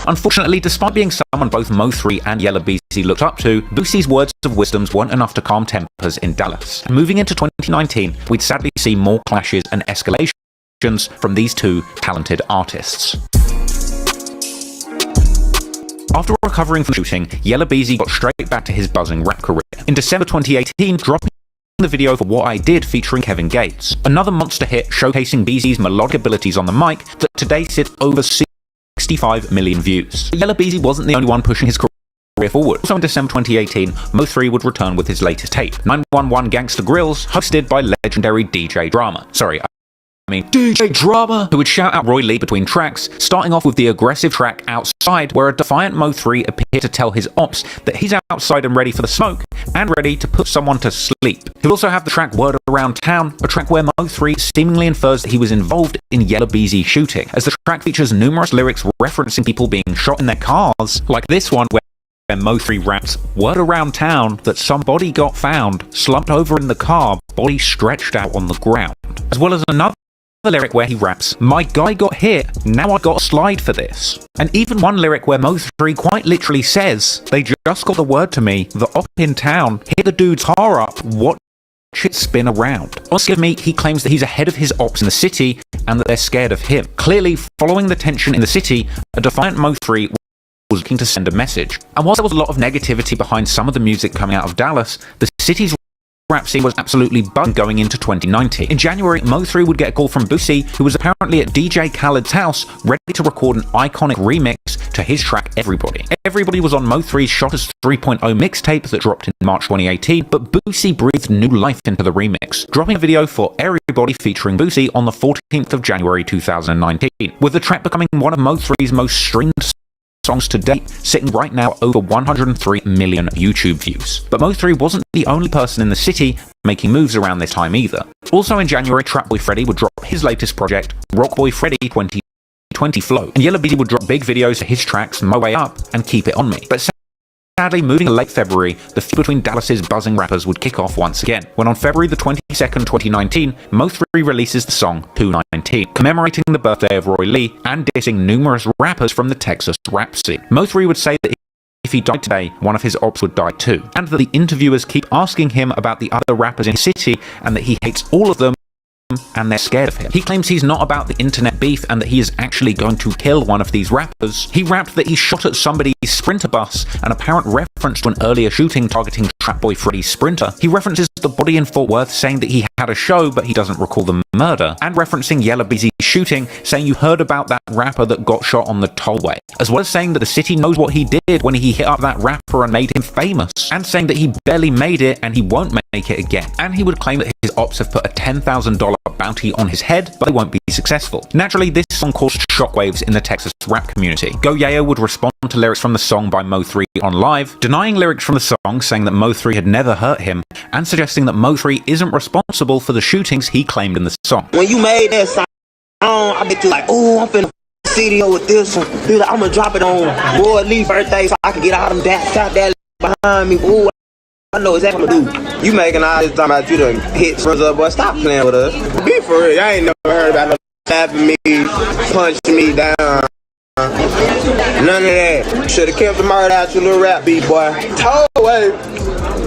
A: Unfortunately, despite being someone both Mo3 and Yella Beezy looked up to, Boosie's words of wisdom weren't enough to calm tempers in Dallas. And moving into 2019, we'd sadly see more clashes and escalations from these two talented artists. After recovering from shooting, Yella Beezy got straight back to his buzzing rap career. In December 2018, dropping the video for What I Did featuring Kevin Gates, another monster hit showcasing Beezy's melodic abilities on the mic that today sits over 65 million views. Yella Beezy wasn't the only one pushing his career forward. Also in December 2018, Mo3 would return with his latest tape, 911 Gangsta Grills, hosted by legendary DJ Drama. DJ Drama, who would shout out Roy Lee between tracks, starting off with the aggressive track Outside, where a defiant Mo3 appeared to tell his ops that he's outside and ready for the smoke, and ready to put someone to sleep. He'll also have the track Word Around Town, a track where Mo3 seemingly infers that he was involved in Yella Beezy shooting, as the track features numerous lyrics referencing people being shot in their cars, like this one where Mo3 raps, "Word around town that somebody got found, slumped over in the car, body stretched out on the ground," as well as another lyric where he raps, "My guy got hit, now I got to slide for this." And even one lyric where Mo3 quite literally says, "They just got the word to me, the op in town, hit the dude's car up, watch it spin around." On Skip Me, he claims that he's ahead of his ops in the city and that they're scared of him. Clearly, following the tension in the city, a defiant Mo3 was looking to send a message. And whilst there was a lot of negativity behind some of the music coming out of Dallas, the city's rap scene was absolutely buzzing going into 2019. In January, Mo3 would get a call from Boosie, who was apparently at DJ Khaled's house, ready to record an iconic remix to his track Everybody. Everybody was on Mo3's Shotters 3.0 mixtape that dropped in March 2018, but Boosie breathed new life into the remix, dropping a video for Everybody featuring Boosie on the 14th of January 2019, with the track becoming one of Mo3's most streamed songs to date, sitting right now over 103 million YouTube views. But Mo3 wasn't the only person in the city making moves around this time either. Also in January, Trapboy Freddy would drop his latest project, Rockboy Freddy 2020 Flow, and Yella Beezy would drop big videos for his tracks My Way Up and Keep It On Me. But sadly, moving to late February, the feud between Dallas's buzzing rappers would kick off once again, when on February the 22nd, 2019, Mo3 releases the song 219, commemorating the birthday of Roy Lee and dissing numerous rappers from the Texas rap scene. Mo3 would say that if if he died today, one of his ops would die too, and that the interviewers keep asking him about the other rappers in his city and that he hates all of them and they're scared of him. He claims he's not about the internet beef and that he is actually going to kill one of these rappers. He rapped that he shot at somebody's Sprinter bus, an apparent reference to an earlier shooting targeting Trapboy Freddy's Sprinter. He references the body in Fort Worth, saying that he had a show but he doesn't recall the murder, and referencing Yella Beezy's shooting, saying you heard about that rapper that got shot on the tollway, as well as saying that the city knows what he did when he hit up that rapper and made him famous, and saying that he barely made it and he won't make it again. And he would claim that his ops have put a $10,000 bounty on his head, but they won't be successful. Naturally, this song caused shockwaves in the Texas rap community. Go Yayo would respond to lyrics from the song by MO3 on Live, denying lyrics from the song, saying that MO3 had never hurt him, and suggesting that MO3 isn't responsible for the shootings he claimed in the song.
J: When you made that song, I bet you like, oh, I'm finna studio with this one. He like, I'm gonna drop it on Boy Lee's birthday so I can get all them that behind me. Ooh, I know exactly what I'm gonna do. You making all this time about you done hit friends up, boy. Stop playing with us. Be for real. I ain't never heard about no slapping me, punching me down. None of that. Should've kept the murder out your little rap beat, boy. Tollway.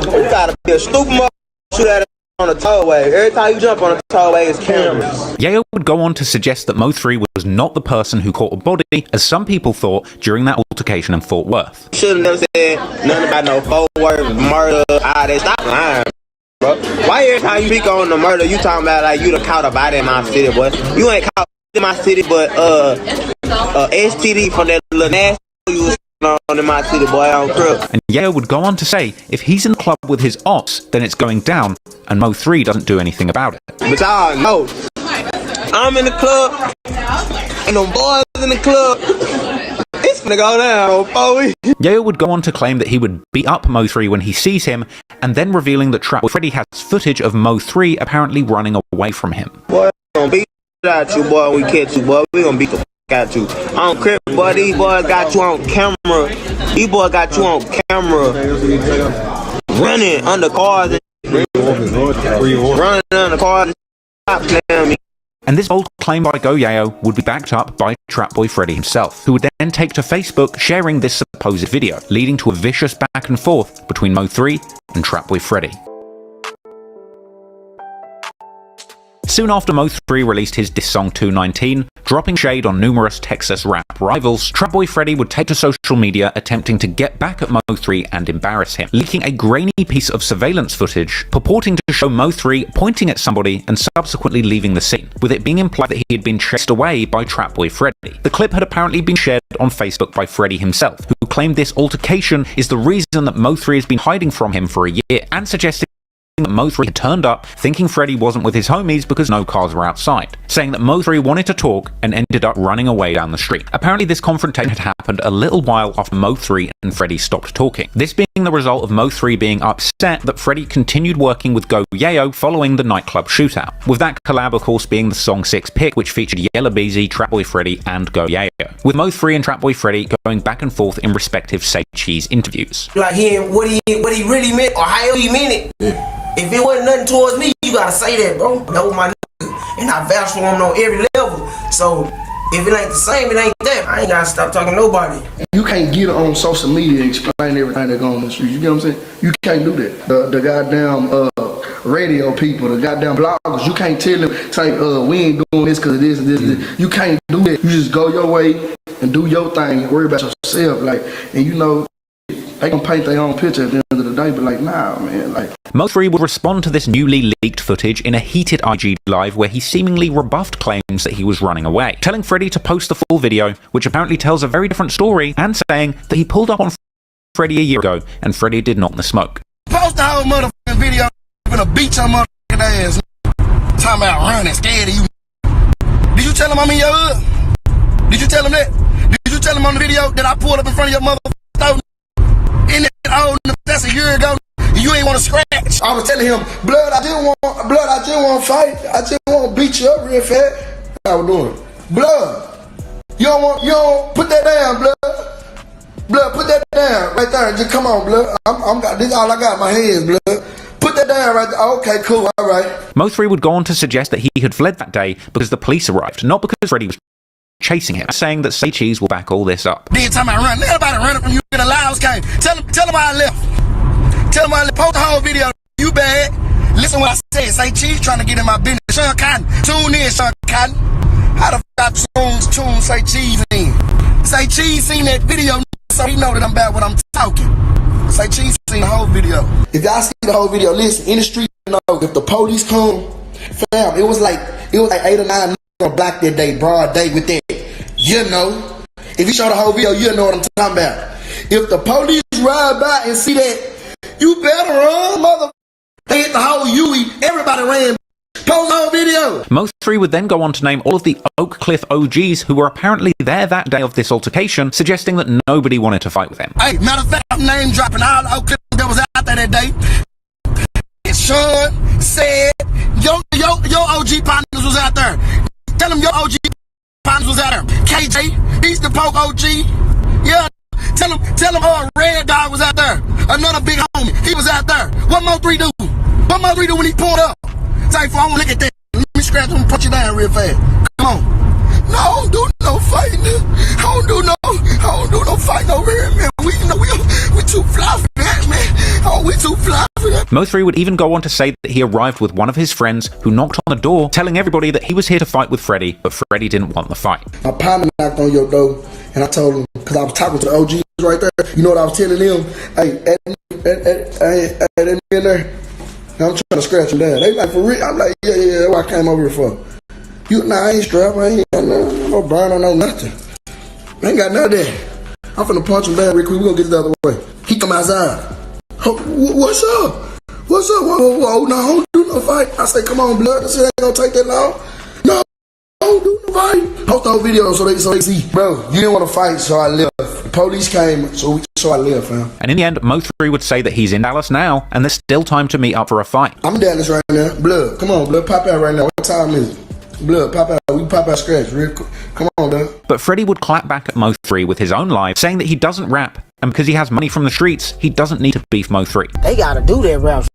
J: You gotta be a stupid mother. Shoot at it on the tollway. Every time you jump on the tollway, it's cameras.
A: Yayo would go on to suggest that MO3 was not the person who caught a body, as some people thought during that altercation in Fort Worth.
J: Should've never said nothing about no Fort Worth, murder, all that. Stop lying, bro. Why every time you speak on the murder, you talking about like you done caught a body in my city, boy? You ain't caught in my city, but STD from that little nasty you was on in my city, boy, on crib.
A: And Yayo would go on to say, if he's in the club with his ops, then it's going down, and Mo3 doesn't do anything about it.
J: But y'all know, I'm in the club, and them boys in the club, it's gonna go down, boy.
A: Yayo would go on to claim that he would beat up Mo3 when he sees him, and then revealing that Trapboy Freddy has footage of Mo3 apparently running away from him.
J: Boy, we gonna beat at you, boy, when we catch you, boy. We gonna beat the got you. On crib, boy, these boys got you on camera. These boys got you on camera. Running under cars. Running under cars. Stop playing me.
A: And this bold claim by Go Yayo would be backed up by Trapboy Freddy himself, who would then take to Facebook sharing this supposed video, leading to a vicious back and forth between Mo3 and Trapboy Freddy. Soon after Mo3 released his diss song 219, dropping shade on numerous Texas rap rivals, Trapboy Freddy would take to social media attempting to get back at Mo3 and embarrass him, leaking a grainy piece of surveillance footage purporting to show Mo3 pointing at somebody and subsequently leaving the scene, with it being implied that he had been chased away by Trapboy Freddy. The clip had apparently been shared on Facebook by Freddy himself, who claimed this altercation is the reason that Mo3 has been hiding from him for a year, and suggested that Mo3 had turned up thinking Freddy wasn't with his homies because no cars were outside, saying that Mo3 wanted to talk and ended up running away down the street. Apparently this confrontation had happened a little while after Mo3 and Freddy stopped talking, this being the result of Mo3 being upset that Freddy continued working with Go Yayo following the nightclub shootout, with that collab of course being the Song 6 pick, which featured Yella Beezy, Trapboy Freddy and Go Yayo, with Mo3 and Trapboy Freddy going back and forth in respective Say Cheese interviews.
C: Like what he really meant or how he meant it. Yeah. If it wasn't nothing towards me, you gotta say that, bro. That was my nigga. And I vouch for him on every level. So, if it ain't the same, it ain't that. I ain't gotta stop talking to nobody.
B: You can't get on social media and explain everything that goes on the street. You get what I'm saying? You can't do that. The goddamn radio people, the goddamn bloggers, you can't tell them, we ain't doing this because of this and this and this. You can't do that. You just go your way and do your thing and worry about yourself. Like, and you know, they gonna paint their own picture at the end of the day, but like, nah, man, like.
A: Mo3 would respond to this newly leaked footage in a heated IG live where he seemingly rebuffed claims that he was running away, telling Freddy to post the full video, which apparently tells a very different story, and saying that he pulled up on Freddy a year ago and Freddy did not in the smoke.
B: Post the whole motherfucking video, I'm gonna beat your motherfucking ass. Talking about running, scared of you. Did you tell him I'm in your hood? Did you tell him that? Did you tell him on the video that I pulled up in front of your motherfucking store? In that old, that's a year ago. You ain't want to scratch. I was telling him, blood, I just want to fight. I just want to beat you up real fast. I was doing, blood. You don't put that down, blood. Blood, put that down right there. Just come on, blood. I'm got this. All I got in my hands, blood. Put that down right there. Okay, cool. All right.
A: Mo3 would go on to suggest that he had fled that day because the police arrived, not because Freddy was chasing him, saying that Say Cheese will back all this up.
C: Then time I run, everybody running from you in the lives came. Tell them I left. Tell them I left. Post the whole video. You bad. Listen what I said. Say Cheese trying to get in my business. Sean Cotton. Tune in, Sean Cotton. How the fuck I tune Say Cheese in? Say Cheese seen that video, so he know that I'm about what I'm talking. Say Cheese seen the whole video. If y'all see the whole video, listen, in the street, you know, if the police come, fam, it was like 8 or 9 on block that day, broad day with that. You know. If you show the whole video, you know what I'm talking about. If the police ride by and see that, you better run, mother. They hit the whole Huey. Everybody ran. Post the whole video.
A: MO3 would then go on to name all of the Oak Cliff OGs who were apparently there that day of this altercation, suggesting that nobody wanted to fight with him.
C: Hey, matter of fact, I'm name dropping all the Oak Cliff that was out there that day. Sean said, your OG partners was out there. Tell them your OG partners was out there. KJ, he's the Poke OG. Yeah. Tell them Red Dog was out there. Another big homie, he was out there. What MO3 do? What MO3 do when he pulled up? Say, I want to look at that. Let me scratch him and put you down real fast. Come on. No, I don't do no fighting. I don't do no fighting over here, man. We too fly for that, man. Oh, we too fly for that.
A: MO3 would even go on to say that he arrived with one of his friends who knocked on the door, telling everybody that he was here to fight with Freddie, but Freddie didn't want the fight.
C: My partner knocked on your door, and I told him, because I was talking to the OGs right there, you know what I was telling them? Hey, that in there, I'm trying to scratch him down. They like, for real? I'm like, yeah, that's what I came over here for. I ain't strapped, I ain't got no burn, I know nothing. I ain't got none of that. I'm finna punch him down real quick, we gonna get it the other way. He come outside. What's up? What's up? Whoa, no, I don't do no fight. I say, come on, blood, this ain't gonna take that long. No, I don't do no fight. Post the whole video so they see. Bro, you didn't want to fight, so I left. The police came, so I left, fam.
A: And in the end, MO3 would say that he's in Dallas now, and there's still time to meet up for a fight.
C: I'm in Dallas right now. Blood, come on, blood, pop out right now. What time is it? Blood, pop out. We pop out scratch real quick. Come on, blood.
A: But Freddie would clap back at Mo3 with his own live, saying that he doesn't rap, and because he has money from the streets, he doesn't need to beef Mo3.
F: They gotta do that rap.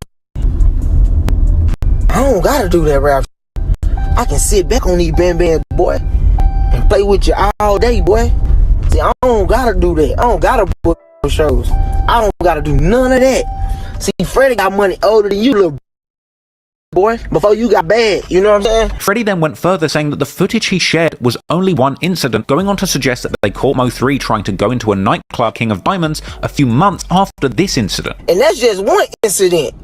F: I don't gotta do that rap. I can sit back on these band, boy, and play with you all day, boy. See, I don't gotta do that. I don't gotta book shows. I don't gotta do none of that. See, Freddie got money older than you, little boy, before you got bad, you know what I'm saying?
A: Freddie then went further, saying that the footage he shared was only one incident, going on to suggest that they caught Mo3 trying to go into a nightclub, King of Diamonds, a few months after this incident.
F: And that's just one incident.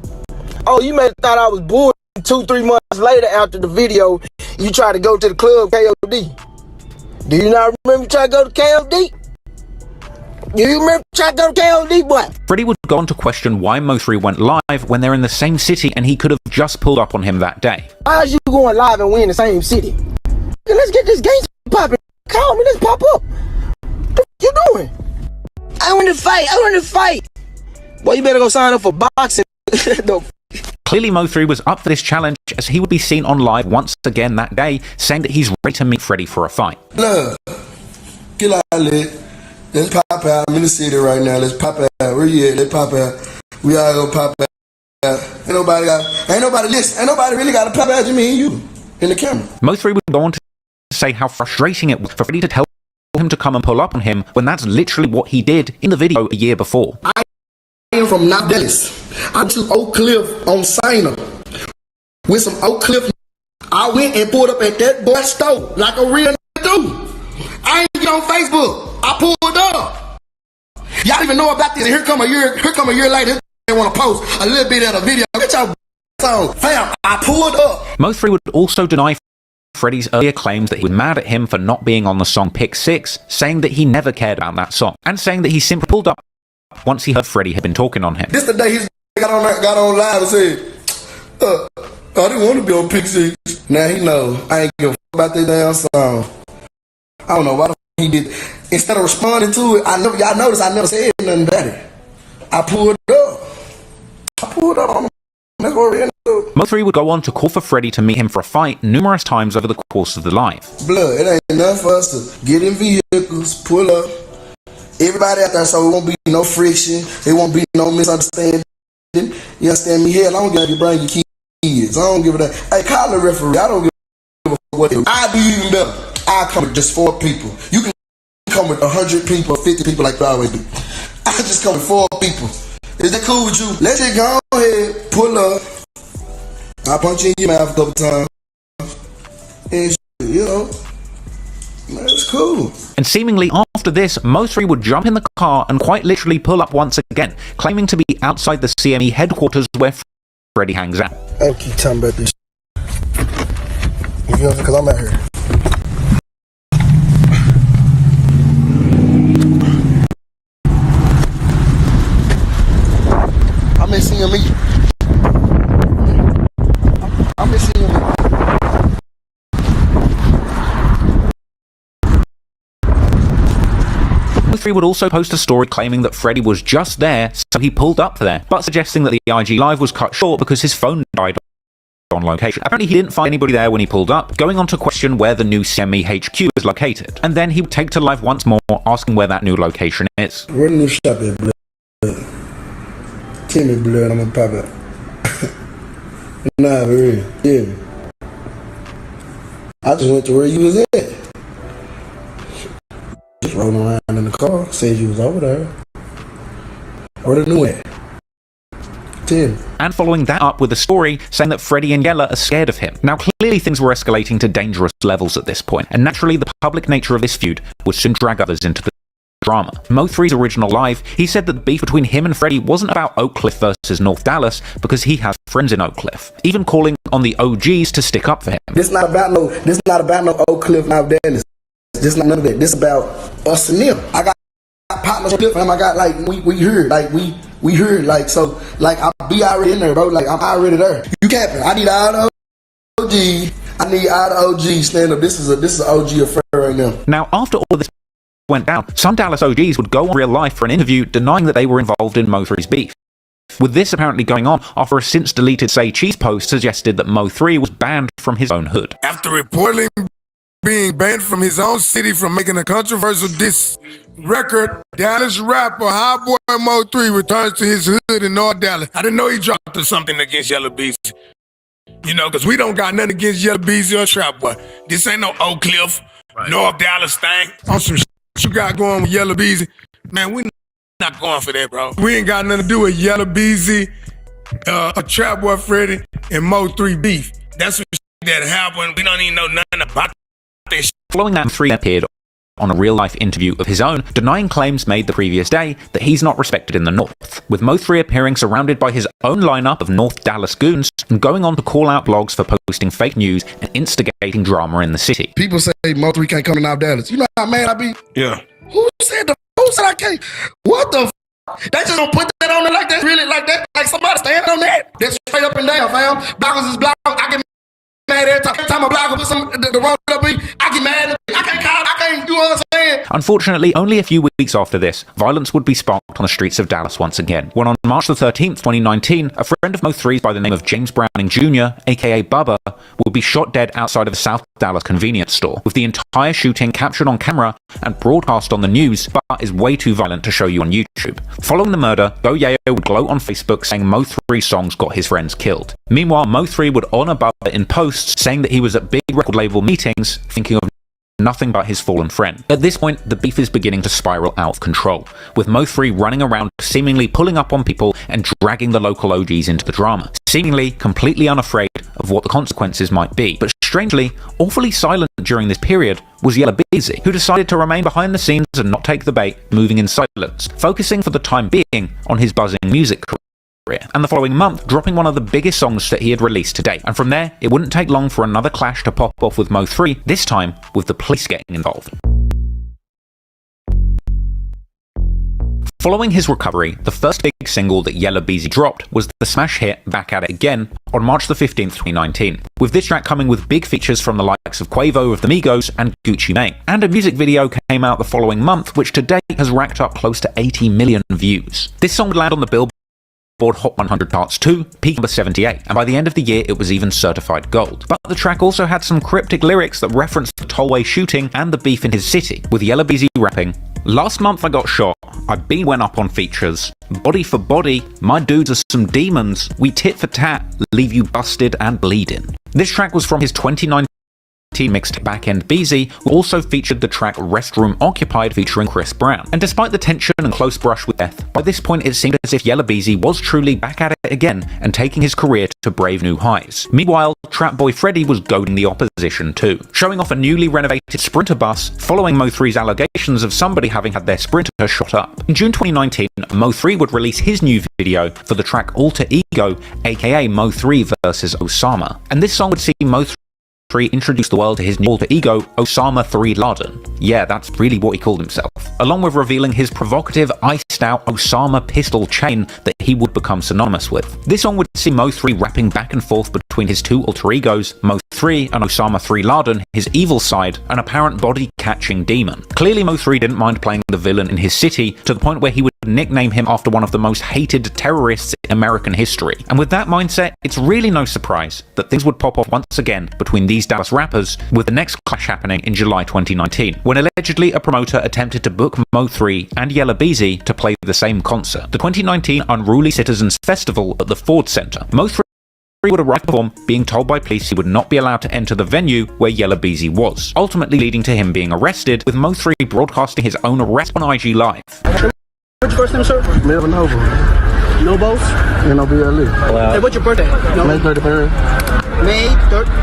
F: Oh, you may have thought I was bored. 2-3 months later after the video, you try to go to the club, KOD. Do you not remember trying to go to KOD? Do you remember trying to go to KOD, boy?
A: Freddie would go on to question why Mo3 went live when they're in the same city and he could have just pulled up on him that day.
F: Why is you going live and we in the same city? Let's get this game popping. Call me, let's pop up. What you doing? I want to fight. Boy, you better go sign up for boxing. No.
A: Clearly Mo3 was up for this challenge, as he would be seen on live once again that day, saying that he's ready to meet Freddie for a fight.
C: Look, get out of it. Let's pop out. I'm in the city right now. Let's pop out. Where you at? Let's pop out. We all gonna pop out. Ain't nobody really got to pop out. You mean you in the camera.
A: Mo3 would go on to say how frustrating it was for Freddie to tell him to come and pull up on him when that's literally what he did in the video a year before.
C: I am from North Dallas. I took Oak Cliff on Sina with some Oak Cliff. I went and pulled up at that boy's store like a real dude. I ain't get on Facebook. I pulled up. Y'all even know about this. Here come a year later. They want to post a little bit of the video. Get your on, fam. I pulled up.
A: Mo3 would also deny Freddie's earlier claims that he was mad at him for not being on the song Pick 6, saying that he never cared about that song, and saying that he simply pulled up once he heard Freddie had been talking on him.
C: This the day he got on live and said, I didn't want to be on Pick 6. Now he know I ain't give a fuck about that damn song. I don't know why the fuck he did. Instead of responding to it, y'all notice I never said nothing about it. I pulled up on him. That's what we're into.
A: Mo3 would go on to call for Freddie to meet him for a fight numerous times over the course of the live.
C: Blood, it ain't enough for us to get in vehicles, pull up. Everybody out there, so it won't be no friction. It won't be no misunderstanding. You understand me? Hell, I don't give a you bring your kids. I don't give a damn. Hey, call the referee. I don't give a fuck what they do. I do even better.
B: I come with just 4 people. You can come with 100 people, 50 people like you always do. I just come with 4 people. Is that cool with you? Let it go ahead, pull up. I punch you in your mouth a couple times. And shit, you know, man, it's cool.
A: And seemingly after this, Mo3 would jump in the car and quite literally pull up once again, claiming to be outside the CME headquarters where Freddie hangs out.
B: I don't keep talking about this shit. You know, because I'm out here. I'm missing you. I'm missing you.
A: Mo3 would also post a story claiming that Freddie was just there, so he pulled up there, but suggesting that the IG live was cut short because his phone died on location. Apparently he didn't find anybody there when he pulled up, going on to question where the new CME HQ is located. And then he would take to live once more, asking where that new location is.
B: Where the new shop at, blood? Tell me, blood, I'm gonna pop it. Nah, for real. Yeah. I just went to where you was at. Just rolling around in the car, said you was over there. Where the new at?
A: And following that up with a story saying that Freddie and Yella are scared of him. Now clearly things were escalating to dangerous levels at this point, and naturally the public nature of this feud would soon drag others into the drama. Mo3's original live, he said that the beef between him and Freddie wasn't about Oak Cliff versus North Dallas because he has friends in Oak Cliff, even calling on the OGs to stick up for him.
B: This not about no Oak Cliff, North Dallas. This not none of that. This about us and them. I got partners with him. I got like we heard we heard like so like I'll be already in there, bro. Like I'm already there. You capping? I need all the OG. I need all the OG stand up. This is an OG affair right now.
A: Now after all of this went down, some Dallas OGs would go on Real Life for an interview denying that they were involved in Mo3's beef. With this apparently going on after a since deleted Say Cheese post suggested that Mo3 was banned from his own hood.
M: After reportedly being banned from his own city from making a controversial diss record, Dallas rapper High Boy Mo3 returns to his hood in North Dallas. I didn't know he dropped something against Yella Beezy. You know, because we don't got nothing against Yella Beezy or Trap Boy. This ain't no Oak Cliff, North Dallas thing. On some shit you got going with Yella Beezy, man, we not going for that, bro. We ain't got nothing to do with Yella Beezy, a Trap Boy Freddie, and Mo3 beef. That's what that happened. We don't even know nothing about this.
A: Following that, Mo3 appeared on a real-life interview of his own, denying claims made the previous day that he's not respected in the North, with Mo3 appearing surrounded by his own lineup of North Dallas goons and going on to call out blogs for posting fake news and instigating drama in the city.
B: People say Mo3 can't come to North Dallas. You know how mad I be?
M: Yeah.
B: Who said I can't? What the They just don't put that on there like that, really like that, like somebody stand on that. That's straight up and down, fam. Bloggers is bloggers. I get mad every time a blogger put some the wrong up me. I get mad. I can't call. I can't do what I'm saying.
A: Unfortunately, only a few weeks after this, violence would be sparked on the streets of Dallas once again, when on March the 13th, 2019, a friend of Mo3's by the name of James Browning Jr., aka Bubba, would be shot dead outside of a South Dallas convenience store, with the entire shooting captured on camera and broadcast on the news, but is way too violent to show you on YouTube. Following the murder, Go Yayo would gloat on Facebook saying Mo3 songs got his friends killed. Meanwhile, Mo3 would honor Bubba in posts saying that he was at big record label meetings thinking of nothing but his fallen friend. At this point, the beef is beginning to spiral out of control, with Mo3 running around seemingly pulling up on people and dragging the local OGs into the drama, seemingly completely unafraid of what the consequences might be. But strangely, awfully silent during this period was Yella Beezy, who decided to remain behind the scenes and not take the bait, moving in silence, focusing for the time being on his buzzing music career. And the following month, dropping one of the biggest songs that he had released to date. And from there, it wouldn't take long for another clash to pop off with Mo3, this time with the police getting involved. Following his recovery, the first big single that Yella Beezy dropped was the smash hit Back At It Again on March the 15th, 2019, with this track coming with big features from the likes of Quavo of the Migos and Gucci Mane. And a music video came out the following month, which to date has racked up close to 80 million views. This song would land on the Billboard Hot 100 charts too, peak number 78, and by the end of the year it was even certified gold. But the track also had some cryptic lyrics that referenced the tollway shooting and the beef in his city, with Yella Beezy rapping, "Last month I got shot, I went up on features, body for body, my dudes are some demons, we tit for tat, leave you busted and bleeding." This track was from his 2019 mixtape Back End Beezy also featured the track Restroom Occupied featuring Chris Brown. And despite the tension and close brush with death, by this point it seemed as if Yella Beezy was truly back at it again and taking his career to brave new heights. Meanwhile, Trap Boy Freddy was goading the opposition too, showing off a newly renovated Sprinter bus following Mo3's allegations of somebody having had their Sprinter shot up. In June 2019, Mo3 would release his new video for the track Alter Ego, aka Mo3 vs Osama. And this song would see Mo3 introduce the world to his new alter ego, Osama 3 Laden. Yeah, that's really what he called himself. Along with revealing his provocative, iced out Osama pistol chain that he would become synonymous with. This song would see Mo3 rapping back and forth between his two alter egos, Mo3 and Osama 3 Laden, his evil side, an apparent body-catching demon. Clearly Mo3 didn't mind playing the villain in his city, to the point where he would nickname him after one of the most hated terrorists in American history. And with that mindset, it's really no surprise that things would pop off once again between these Dallas rappers, with the next clash happening in July 2019, when allegedly a promoter attempted to book Mo3 and Yella Beezy to play the same concert, the 2019 Unruly Citizens Festival at the Ford Center. Mo3 would arrive to perform, being told by police he would not be allowed to enter the venue where Yella Beezy was, ultimately leading to him being arrested, with Mo3 broadcasting his own arrest on IG Live.
Q: What's your first name, sir?
B: Melvin Noble.
Q: Nobos?
B: N-O-B-L-E.
Q: Wow. Hey, what's your birthday?
B: May 33rd.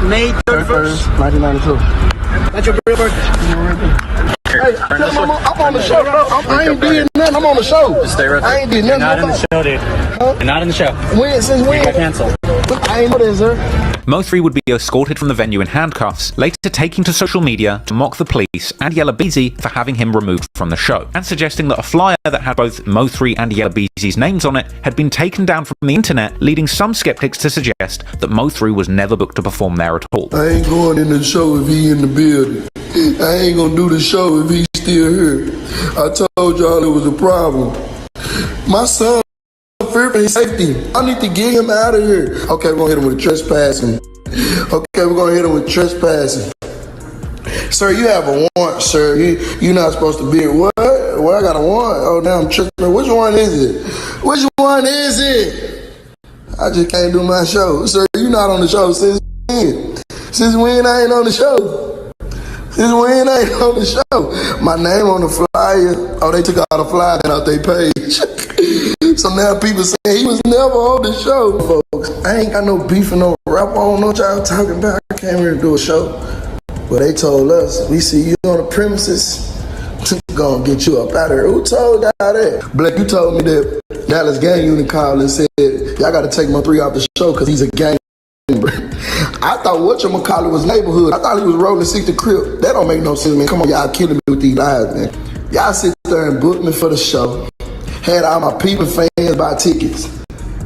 Q: May 31st?
B: 1992.
Q: That's your real birthday?
B: Hey, tell him I'm on the show, bro. I ain't did nothing. I'm on the show.
Q: Just stay right there.
B: I ain't did nothing.
Q: You're not in the show, dude. Huh? You're not in the show.
B: When? Since when?
Q: You got canceled.
B: I ain't know that, sir.
A: Mo3 would be escorted from the venue in handcuffs, later taking to social media to mock the police and Yella Beezy for having him removed from the show, and suggesting that a flyer that had both Mo3 and Yella Beezy's names on it had been taken down from the internet, leading some skeptics to suggest that Mo3 was never booked to perform there at all.
B: I ain't going in the show if he in the building. I ain't gonna do the show if he's still here. I told y'all it was a problem. My son fear for his safety. I need to get him out of here. Okay, we're gonna hit him with trespassing. Okay, we're gonna hit him with trespassing. Sir, you have a warrant, sir. You're not supposed to be here. What? Well, I got a warrant. Oh, now I'm tripping. Which one is it? Which one is it? I just can't do my show. Sir, you're not on the show since when? Since when I ain't on the show? Since when I ain't on the show? My name on the flyer. Oh, they took all the flyer out their page. So now people say he was never on the show, folks. I ain't got no beef and no rap. I don't know what y'all talking about. I came here to do a show. But they told us, we see you on the premises, gonna get you up out of here. Who told y'all that? Blake, you told me that Dallas gang unit called and said, y'all gotta take Mo3 off the show because he's a gang member. I thought whatchamacallit was neighborhood. I thought he was rolling 60 Crip. That don't make no sense, man. Come on, y'all killing me with these lies, man. Y'all sit there and book me for the show. Had all my people fans buy tickets.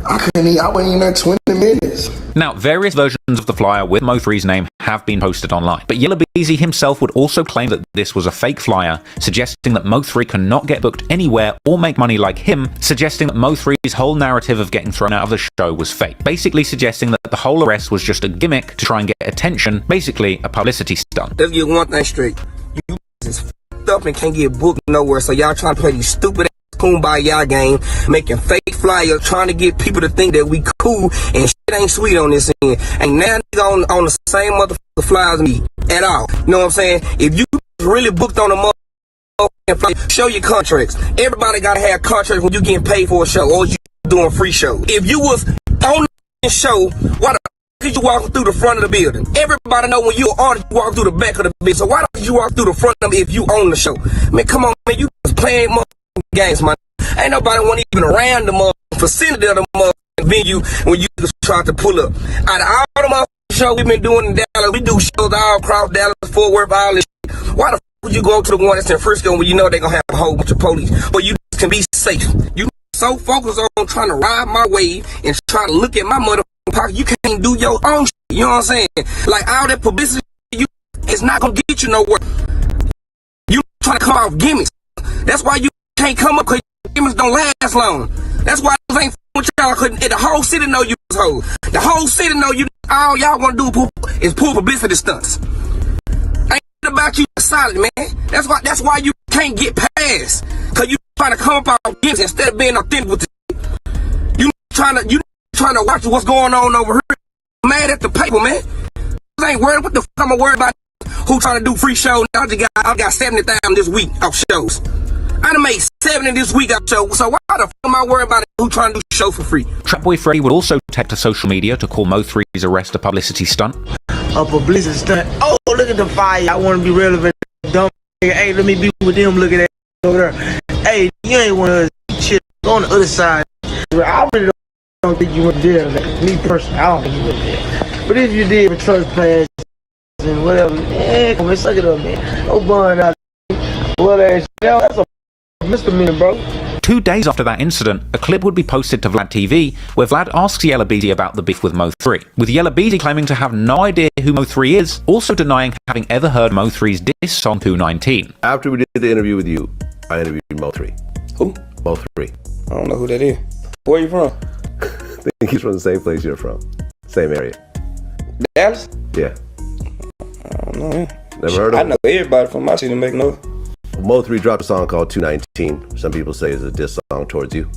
B: I wasn't even there 20 minutes.
A: Now, various versions of the flyer with Mo3's name have been posted online, but Yella Beezy himself would also claim that this was a fake flyer, suggesting that Mo3 cannot get booked anywhere or make money like him, suggesting that Mo3's whole narrative of getting thrown out of the show was fake, basically suggesting that the whole arrest was just a gimmick to try and get attention, basically a publicity stunt.
F: Let's get one thing straight. You is f***ed up and can't get booked nowhere, so y'all trying to play these stupid kumbaya game, making fake flyers, trying to get people to think that we cool and shit ain't sweet on this end. Ain't now nigga on the same motherfucking flyers as me at all. You know what I'm saying? If you really booked on a motherfucking flyer, show your contracts. Everybody gotta have contracts when you getting paid for a show or you doing free shows. If you was on the show, why the f*** you walking through the front of the building? Everybody know when you're an artist, you walk through the back of the building. So why don't you walk through the front of them if you own the show? Man, come on, man, you just playing games, man. Ain't nobody want even around the vicinity of the venue when you just try to pull up. Out of all the shows we've been doing in Dallas, we do shows all across Dallas, Fort Worth, all this shit. Why the f would you go to the one that's in Frisco when you know they're gonna have a whole bunch of police, but you can be safe? You so focused on trying to ride my wave and try to look at my motherfucking pocket, you can't do your own shit. You know what I'm saying? Like all that publicity, it's not gonna get you nowhere. You trying to come off gimmicks. That's why you can't come up because gimmicks don't last long. That's why I ain't with y'all. The whole city know you was hoes. The whole city know you. All y'all want to do is pull publicity stunts. Ain't about you solid, man. That's why you can't get past. Cause you trying to come up out gimmicks instead of being authentic with the you trying to watch what's going on over here. Mad at the paper, man. I ain't worried what the fuck I'm worried about who trying to do free shows. I got 70,000 this week off shows. I done made 70 this week off shows. So why the fuck am I worried about who trying to do show for free?
A: Trapboy Freddy would also take to social media to call Mo3's arrest a publicity stunt.
F: A publicity stunt. Oh, look at the fire. I want to be relevant. Dumb. Hey, let me be with them. Look at that over there. Hey, you ain't one of those shit. Go on the other side. I really don't think you went there. Me personally, I don't think you went there. But if you did for trespass and whatever, man, come on, suck it up, man. No bun out there. What ass? That's a misdemeanor, bro.
A: 2 days after that incident, a clip would be posted to Vlad TV where Vlad asks Yella Beezy about the beef with Mo3, with Yella Beezy claiming to have no idea who Mo3 is, also denying having ever heard Mo3's diss song 219.
E: After we did the interview with you, I interviewed Mo3.
H: Who?
E: Mo3.
H: I don't know who that is. Where you from?
E: I think he's from the same place you're from. Same area.
H: Dallas?
E: Yeah.
H: I don't know him.
E: Never heard of him?
H: I know everybody from my city make no.
E: Mo3 dropped a song called 219. Some people say it's a diss song towards you.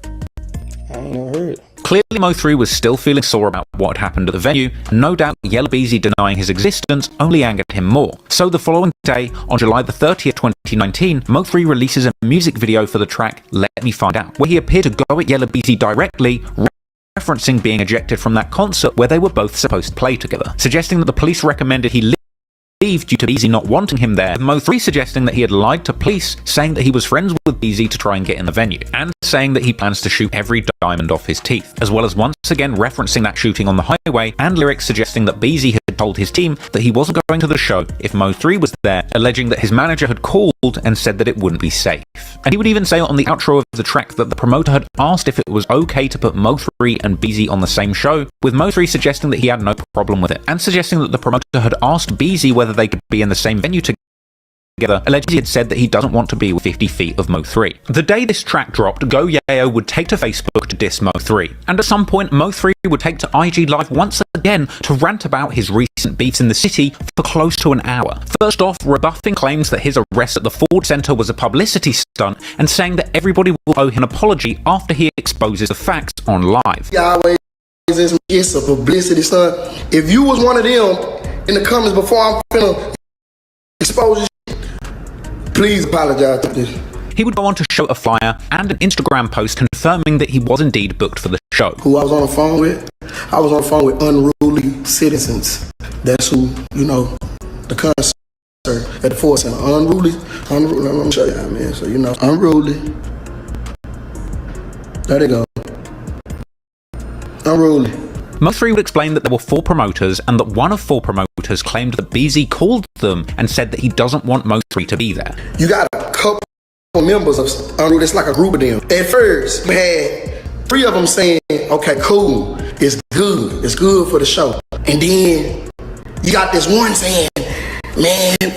H: I ain't never heard it.
A: Clearly Mo3 was still feeling sore about what had happened at the venue, and no doubt Yella Beezy denying his existence only angered him more. So the following day, on July the 30th, 2019, Mo3 releases a music video for the track Let Me Find Out, where he appeared to go at Yella Beezy directly, referencing being ejected from that concert where they were both supposed to play together, suggesting that the police recommended he leave due to Beezy not wanting him there, with Mo3 suggesting that he had lied to police, saying that he was friends with Beezy to try and get in the venue, and saying that he plans to shoot every diamond off his teeth, as well as once again referencing that shooting on the highway, and lyrics suggesting that Beezy had told his team that he wasn't going to the show if Mo3 was there, alleging that his manager had called and said that it wouldn't be safe. And he would even say on the outro of the track that the promoter had asked if it was okay to put Mo3 and Beezy on the same show, with Mo3 suggesting that he had no problem with it, and suggesting that the promoter had asked Beezy whether they could be in the same venue together, allegedly he had said that he doesn't want to be with 50 feet of Mo3. The day this track dropped, Go Yayo would take to Facebook to diss Mo3, and at some point Mo3 would take to IG Live once again to rant about his recent beefs in the city for close to an hour. First off, rebuffing claims that his arrest at the Ford Center was a publicity stunt, and saying that everybody will owe him an apology after he exposes the facts on live.
B: Always it's a publicity stunt. If you was one of them in the comments before I'm finna expose you, please apologize to this.
A: He would go on to show a flyer and an Instagram post confirming that he was indeed booked for the show.
B: Who I was on the phone with? I was on the phone with unruly citizens. That's who, you know, the concert at the Ford Center. Unruly. Let me show you, man. So, you know, unruly. There they go. Unruly.
A: Mo3 would explain that there were 4 promoters, and that one of 4 promoters claimed that Beezy called them and said that he doesn't want Mo3 to be there.
B: You got a couple members of Unruly, it's like a group of them. At first, we had 3 of them saying, okay, cool, it's good for the show. And then you got this one saying, man, I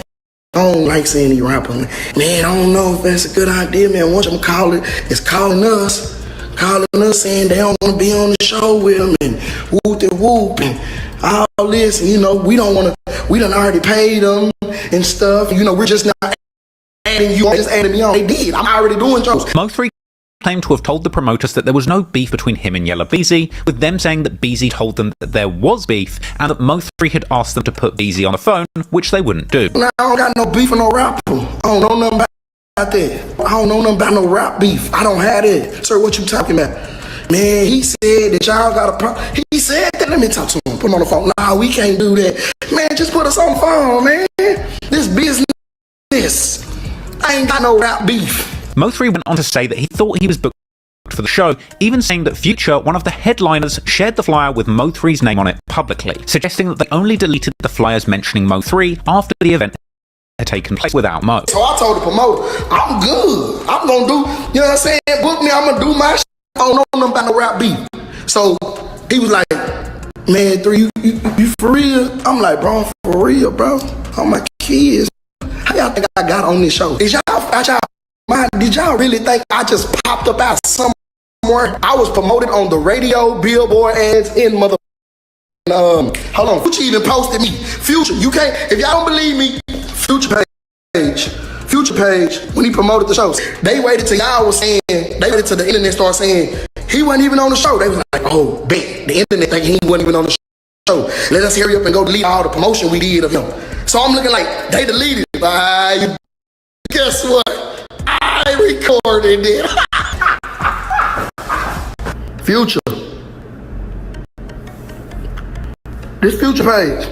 B: don't like saying he rapping. Man, I don't know if that's a good idea, man. Once I'm calling, it's calling us saying they don't want to be on the show with him and whoop and all this. And, you know, we don't want to, we done already paid them and stuff. You know, we're just not adding you on, just adding me on. They did. I'm already doing shows.
A: Mo3 claimed to have told the promoters that there was no beef between him and Yella Beezy, with them saying that Beezy told them that there was beef, and that Mo3 had asked them to put Beezy on the phone, which they wouldn't do.
B: Now, I don't got no beef with no rapper. I don't know nothing about that. I don't know nothing about no rap beef. I don't have that. Sir, what you talking about? Man, he said that y'all got a problem. He said that. Let me talk to him. Put him on the phone. Nah, we can't do that. Man, just put us on the phone, man. This business. I ain't got no rap beef.
A: Mo3 went on to say that he thought he was booked for the show, even saying that Future, one of the headliners, shared the flyer with Mo3's name on it publicly, suggesting that they only deleted the flyers mentioning Mo3 after the event had taken place without Mo.
B: So I told the promoter, I'm good. I'm gonna do, you know what I'm saying? Book me, I'm gonna do my shit. I don't know nothing about no rap beef. So he was like, man, you for real? I'm like, bro, I'm for real, bro. All my kids. How y'all think I got on this show? Did y'all really think I just popped up out somewhere? I was promoted on the radio, billboard ads in mother. Hold on, Future even posted me. Future, you can't, if y'all don't believe me, Future page, when he promoted the shows, they waited till y'all was saying, they waited till the internet started saying he wasn't even on the show. They was like, oh, bet, the internet thinking he wasn't even on the show. Let us hurry up and go delete all the promotion we did of him. So I'm looking like, they deleted it. Guess what? I recorded it. Future. This Future page.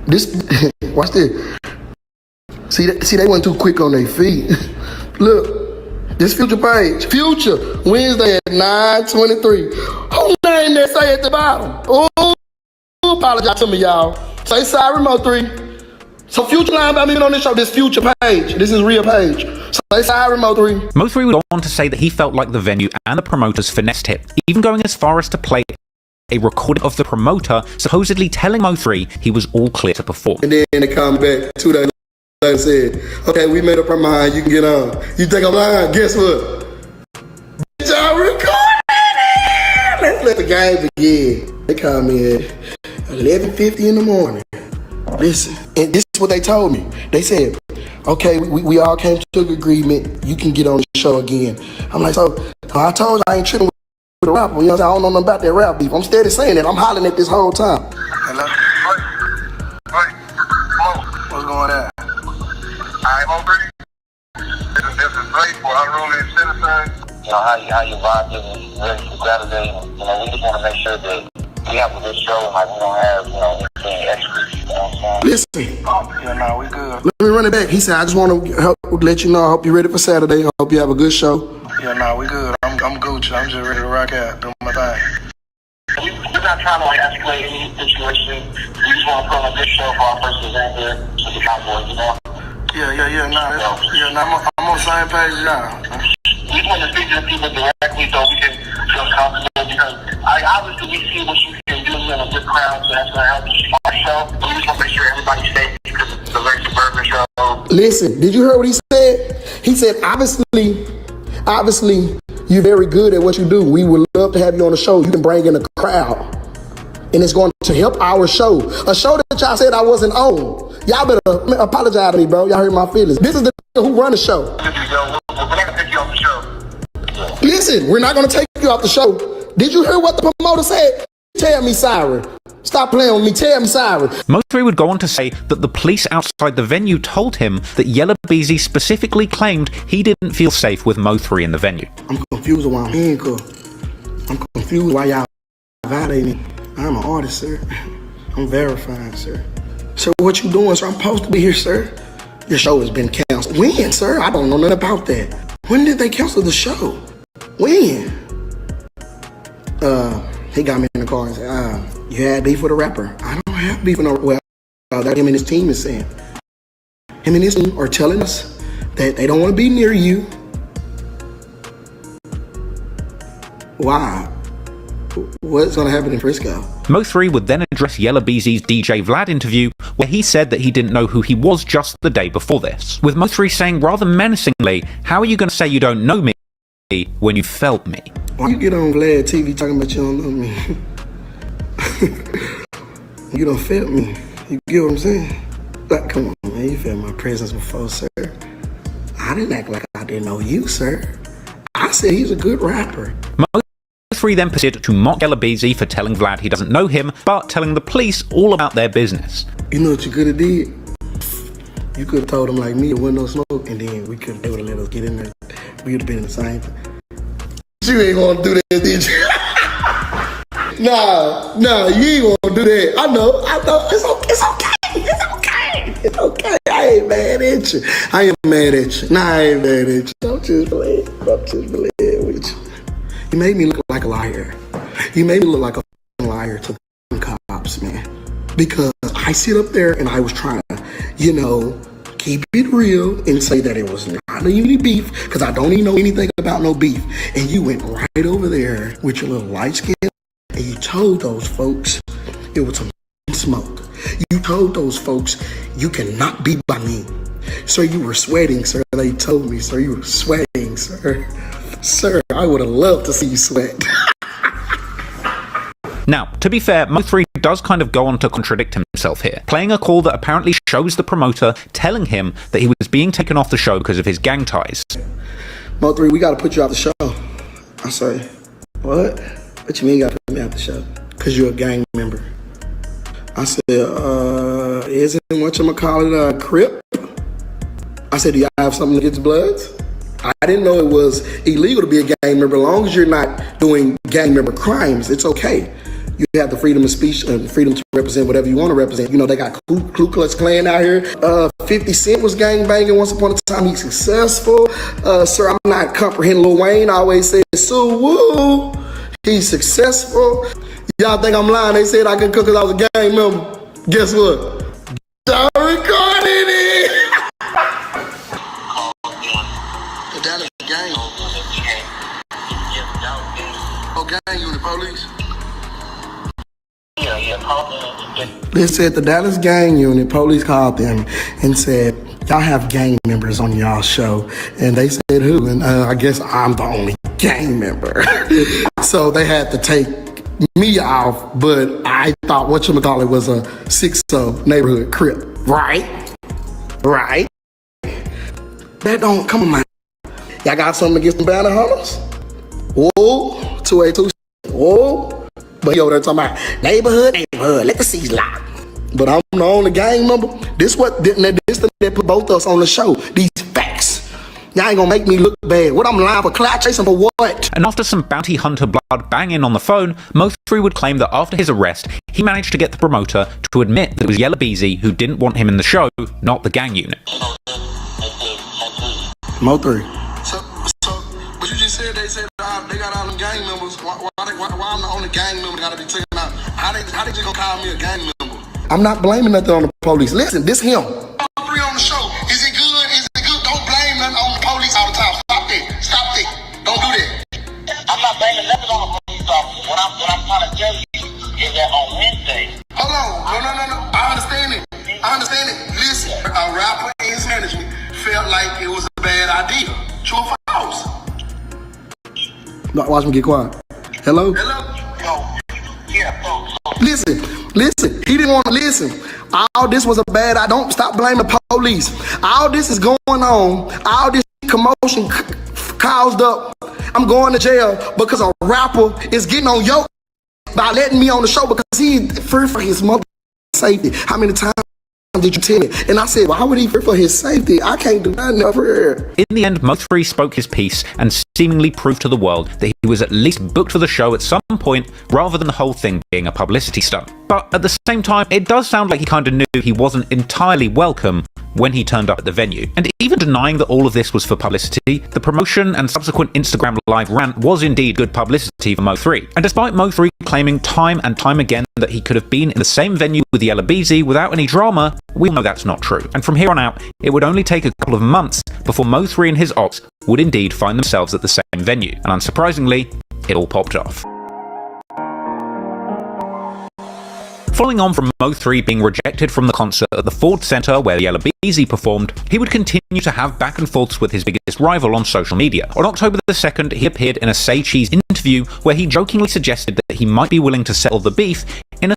B: This, watch this. See, they went too quick on their feet. Look, this Future page. Future, Wednesday at 9:23. Who name that say at the bottom? Oh, apologize to me, y'all. Say sorry, MO3. So Future lying about me on this show, this Future page. This is real page. So say sorry, MO3.
A: MO3 would go on to say that he felt like the venue and the promoters finessed him, even going as far as to play a recording of the promoter supposedly telling MO3 he was all clear to perform.
B: And then they come back 2 days later and said, okay, we made up our mind, you can get on. You think I'm lying? Guess what? Bitch, I recorded it! Let's let the game begin. They called me at 11:50 in the morning. Listen, and this is what they told me. They said, okay, we all came to an agreement, you can get on the show again. I'm like, so I told you I ain't tripping with a rapper. You know what I'm saying? I don't know nothing about that rap beef. I'm steady saying that. I'm hollering at this whole time.
I: Hello? What's going on? I'm over it. This is great for unruly citizens. You know, how you vibing ready for Saturday. You know, we just want to make sure that we have a good show and like we don't have, you know, anything extra. You know what I'm saying?
B: Listen.
I: Yeah, no, we good.
B: Let me run it back. He said, I just want to let you know, I hope you're ready for Saturday. I hope you have a good show.
I: Yeah, no, we good. I'm Gucci. I'm just ready to rock out, do my thing. We're not trying to like escalate any situation. We just want to put on a good show for our first event here with the Cowboys, you know? Yeah, I'm on the same page as y'all. We just want to speak to the people directly so we can feel comfortable because obviously we see what you can do in a good crowd, so that's going to help our show. But we just want to make sure everybody's safe because it's a very suburban show.
B: Listen, did you hear what he said? He said, obviously, you're very good at what you do. We would love to have you on the show. You can bring in a crowd. And it's going to help our show. A show that y'all said I wasn't on. Y'all better apologize to me, bro. Y'all hurt my feelings. This is the who run the show.
I: We're not going to take you off the show.
B: Listen, we're not going to take you off the show. Did you hear what the promoter said? Tell me sorry. Stop playing with me. Tell me sorry.
A: MO3 would go on to say that the police outside the venue told him that Yella Beezy specifically claimed he didn't feel safe with MO3 in the venue.
B: I'm confused why I'm handcuffed. I'm confused why y'all violating me. I'm an artist, sir. I'm verified, sir. Sir, what you doing, sir? I'm supposed to be here, sir. Your show has been canceled. When, sir? I don't know nothing about that. When did they cancel the show? When? He got me in the car and said, you had beef with a rapper. I don't have beef with no, well, that him and his team is saying. Him and his team are telling us that they don't want to be near you. Why? What's going to happen in Frisco?
A: MO3 would then address Yella Beezy's DJ Vlad interview, where he said that he didn't know who he was just the day before this, with MO3 saying rather menacingly, how are you going to say you don't know me when you felt me?
B: Why you get on Vlad TV talking about you don't know me? You don't felt me. You get what I'm saying? Like, come on, man. You felt my presence before, sir. I didn't act like I didn't know you, sir. I said he's a good rapper.
A: MO3 then proceeded to mock Yella Beezy for telling Vlad he doesn't know him, but telling the police all about their business.
B: You know what you could have did? You could have told him like me, it wasn't no smoke, and then they would have let us get in there. We would have been in the same thing. You ain't gonna do that, did you? Nah, you ain't gonna do that. I know. It's okay. I ain't mad at you. I ain't mad at you. Nah, I ain't mad at you. Don't just believe with you. You made me look like a liar. You made me look like a liar to the cops, man. Because I sit up there and I was trying to, keep it real and say that it was not any beef, because I don't even know anything about no beef. And you went right over there with your little light skin and you told those folks it was some smoke. You told those folks you cannot be by me. Sir, you were sweating, sir. They told me, sir, you were sweating, sir. Sir, I would have loved to see you sweat.
A: Now, to be fair, MO3 does kind of go on to contradict himself here, playing a call that apparently shows the promoter telling him that he was being taken off the show because of his gang ties.
B: MO3, we gotta put you off the show. I say, what? What you mean you gotta put me off the show? Because you're a gang member. I said, isn't whatchamacallit, Crip? I said, do y'all have something against Bloods? I didn't know it was illegal to be a gang member. As long as you're not doing gang member crimes, it's okay. You have the freedom of speech and freedom to represent whatever you want to represent. You know, they got Ku Klux Klan out here. 50 Cent was gang banging once upon a time. He's successful. Sir, I'm not comprehending Lil Wayne. I always say, so woo. He's successful. Y'all think I'm lying? They said I could cook because I was a gang member. Guess what? I recorded it. That is gang. Oh, gang unit police. They said the Dallas gang unit police called them and said, y'all have gang members on y'all show. And they said who? And I guess I'm the only gang member. So they had to take me off, but I thought whatchamacallit was a 6-0 neighborhood Crip. Right? That don't, come on, man. Y'all got something against the banner hunters? Whoa, 282. Whoa. But yo, they're talking about neighborhood, let the seats lock. But I'm the only gang member. This that put both of us on the show. These facts. Y'all ain't gonna make me look bad. What I'm lying for? Clout chasing for what?
A: And after some bounty hunter blood banging on the phone, Mo3 would claim that after his arrest, he managed to get the promoter to admit that it was Yella Beezy who didn't want him in the show, not the gang unit.
B: Mo3. But you just said they got all them gang members. Why I'm the only gang member that gotta be taken out? How they just gonna call me a gang member? I'm not blaming nothing on the police. Listen, this him. Mo3 on the show. Is it good? Don't blame nothing on the police all the time. Stop that. Don't do that.
J: I'm not blaming nothing on the police officer. What I'm trying to tell you is that on Wednesday.
B: Hold on. No. I understand it. Listen, a rapper and his management felt like it was a bad idea. True or false? No, watch me get quiet. Hello? Listen. He didn't want to listen. All this was a bad idea. Don't stop blaming the police. All this is going on. All this commotion caused up. I'm going to jail because a rapper is getting on your by letting me on the show because he feared for his mother's safety. How many times did you tell me? And I said, why would he fear for his safety? I can't do nothing over here.
A: In the end, Mo3 spoke his piece and seemingly proved to the world that he was at least booked for the show at some point, rather than the whole thing being a publicity stunt. But at the same time, it does sound like he kind of knew he wasn't entirely welcome when he turned up at the venue. And even denying that all of this was for publicity, the promotion and subsequent Instagram live rant was indeed good publicity for Mo3. And despite Mo3 claiming time and time again that he could have been in the same venue with Yella Beezy without any drama, we know that's not true. And from here on out, it would only take a couple of months before Mo3 and his ops would indeed find themselves at the same venue. And unsurprisingly, it all popped off. Following on from Mo3 being rejected from the concert at the Ford Center where Yella Beezy performed, he would continue to have back and forths with his biggest rival on social media. On October the 2nd, he appeared in a Say Cheese interview where he jokingly suggested that he might be willing to settle the beef in a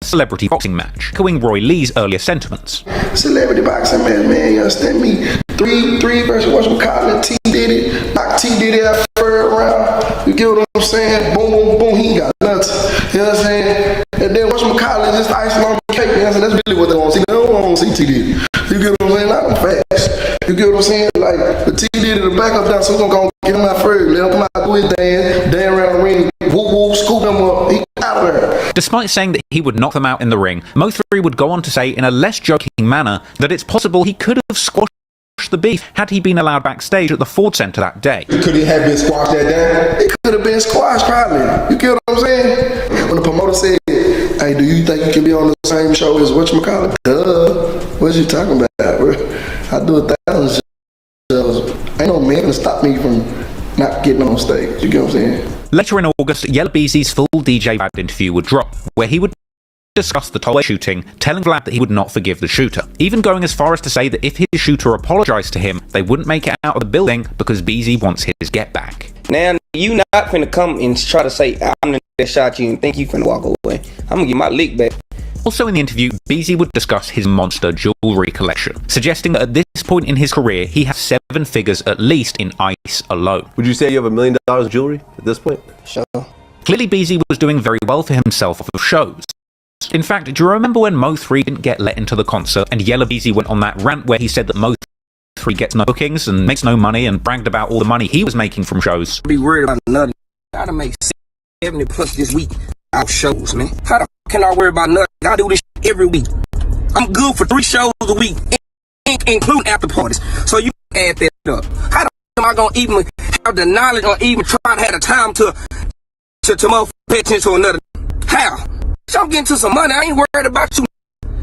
A: celebrity boxing match, echoing Roy Lee's earlier sentiments.
B: Celebrity boxing, man, you understand me? Three versus whatchamacallit, T Diddy, knock T Diddy out third round. You get what I'm saying? Boom, he ain't got nuts. You know what I'm saying? And then whatchamacallit, just icing on the cake. You know what I'm saying? That's really what they want to see. They don't want to see T Diddy. You get what I'm saying? Not them fast. You get what I'm saying? Like, the T Diddy, the backup down, so we're gonna get him out first. Let him come out, do his dance around the ring, whoop, scoop him up, he out of there.
A: Despite saying that he would knock them out in the ring, Mo3 would go on to say in a less joking manner that it's possible he could have squashed the beef had he been allowed backstage at the Ford Center that day.
I: Could he have been squashed that day?
B: It could have been squashed, probably. You get what I'm saying? When the promoter said, hey, do you think you can be on the same show as whatchamacallit? Duh. What you talking about, bro? I do 1,000 shows. Ain't no man to stop me from not getting on stage. You get what I'm saying?
A: Later in August, Yella Beezy's full DJ Vlad interview would drop, where he would discuss the Tollway shooting, telling Vlad that he would not forgive the shooter, even going as far as to say that if his shooter apologized to him, they wouldn't make it out of the building because Beezy wants his get back.
H: Now, you not finna come and try to say, I'm the that shot you and think you finna walk away. I'm gonna get my lick back.
A: Also in the interview, Beezy would discuss his monster jewelry collection, suggesting that at this point in his career, he has 7 figures at least in ice alone.
E: Would you say you have $1 million of jewelry at this point?
H: Sure.
A: Clearly, Beezy was doing very well for himself off of shows. In fact, do you remember when Mo3 didn't get let into the concert and Yella Beezy went on that rant where he said that Mo3 gets no bookings and makes no money and bragged about all the money he was making from shows?
H: Be worried about nothing. I gotta make 70 plus this week out shows, man. How the f can I worry about nothing? I do this every week. I'm good for 3 shows a week, including after parties. So you add that up. How the f am I gonna even have the knowledge or even try to have the time to pay attention to another? How? So I'm getting to some money. I ain't worried about you.